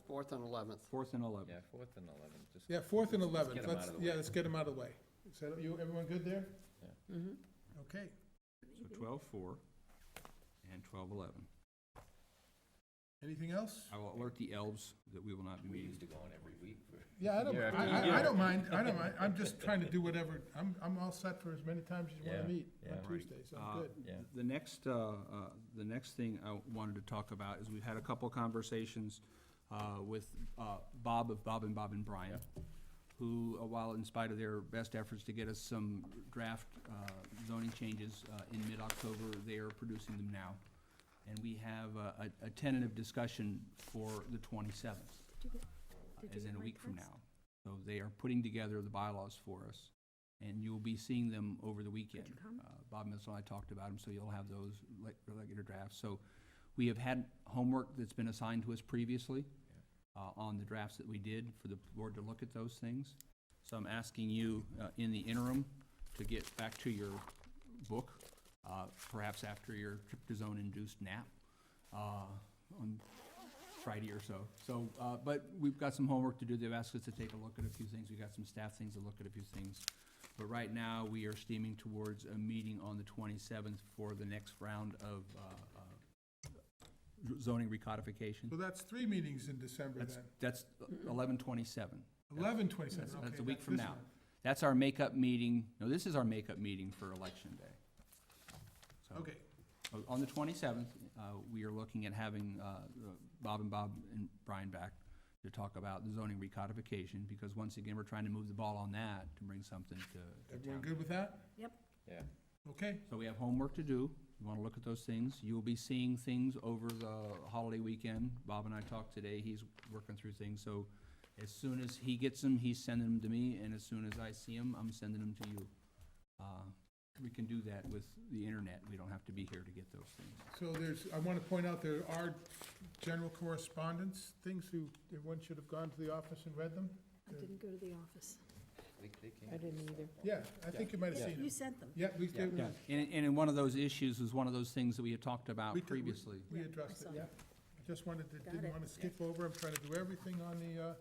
4th and 11th. 4th and 11th? Yeah, 4th and 11th. Just Yeah, 4th and let's 11th. get 'em out of the way. Let's get them out of the way. Is that, everyone good there? Mhm. Okay. So 12/4 and 12/11. Anything else? I will alert the elves that we will not be We meeting. used to go on every week for. Yeah, I don't, year after I year. don't mind, I don't mind. I'm just trying to do whatever, I'm all set for as many times as you want Yeah, to meet yeah. on Tuesday, so I'm good. Yeah. The next thing I wanted to talk about is we've had a couple conversations with Bob of Bob and Brian, who, while in spite of their best efforts to get us some draft zoning changes in mid-October, they are producing them now. And we have a tentative discussion for the 27th, as in a week from now. So they are putting together the bylaws for us, and you'll be seeing them over the weekend. Bob Mitchell and I talked about them, so you'll have those regular drafts. So we have had homework that's been assigned to us previously on the drafts that we did for the board to look at those things. So I'm asking you, in the interim, to get back to your book, perhaps after your tryptozone-induced nap on Friday or so. So, but we've got some homework to do. They've asked us to take a look at a few things. We've got some staff things to look at a few things. But right now, we are steaming towards a meeting on the 27th for the next round of zoning recodification. So that's 3 meetings in December then. That's 11/27. 11/27, okay. That's a week from this now. one. That's our makeup meeting, no, this is our makeup meeting for Election Day. So, Okay. On the 27th, we are looking at having Bob and Brian back to talk about the zoning recodification, because once again, we're trying to move the ball on that to bring something to Everyone town. good with that? Yep. Yeah. Okay. So we have homework to do. You want to look at those things. You'll be seeing things over the holiday weekend. Bob and I talked today. He's working through things. So as soon as he gets them, he's sending them to me, and as soon as I see them, I'm sending them to you. We can do that with the internet. We don't have to be here to get those things. So I want to point out, there are general correspondence, things everyone should have gone to the office and read them. I didn't go to the office. They came. I didn't either. Yeah, I think you might have Yeah, seen them. you sent them. Yeah, we did. Yeah, and in one of those issues was one of those things that we had talked about We did- previously. We Yeah, addressed I saw it, yeah. that. I just Got didn't it. want to skip over. I'm trying to do everything on the,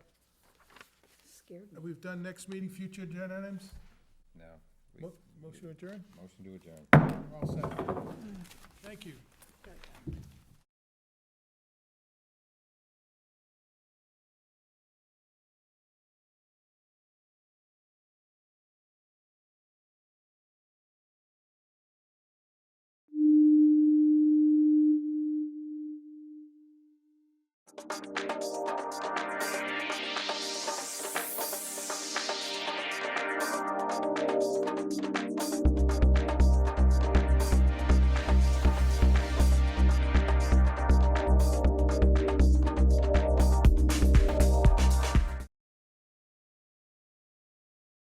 Scared me. we've done next meeting, future agenda items. No. Motion to adjourn? Motion to adjourn. We're all set. Thank you. Thank you.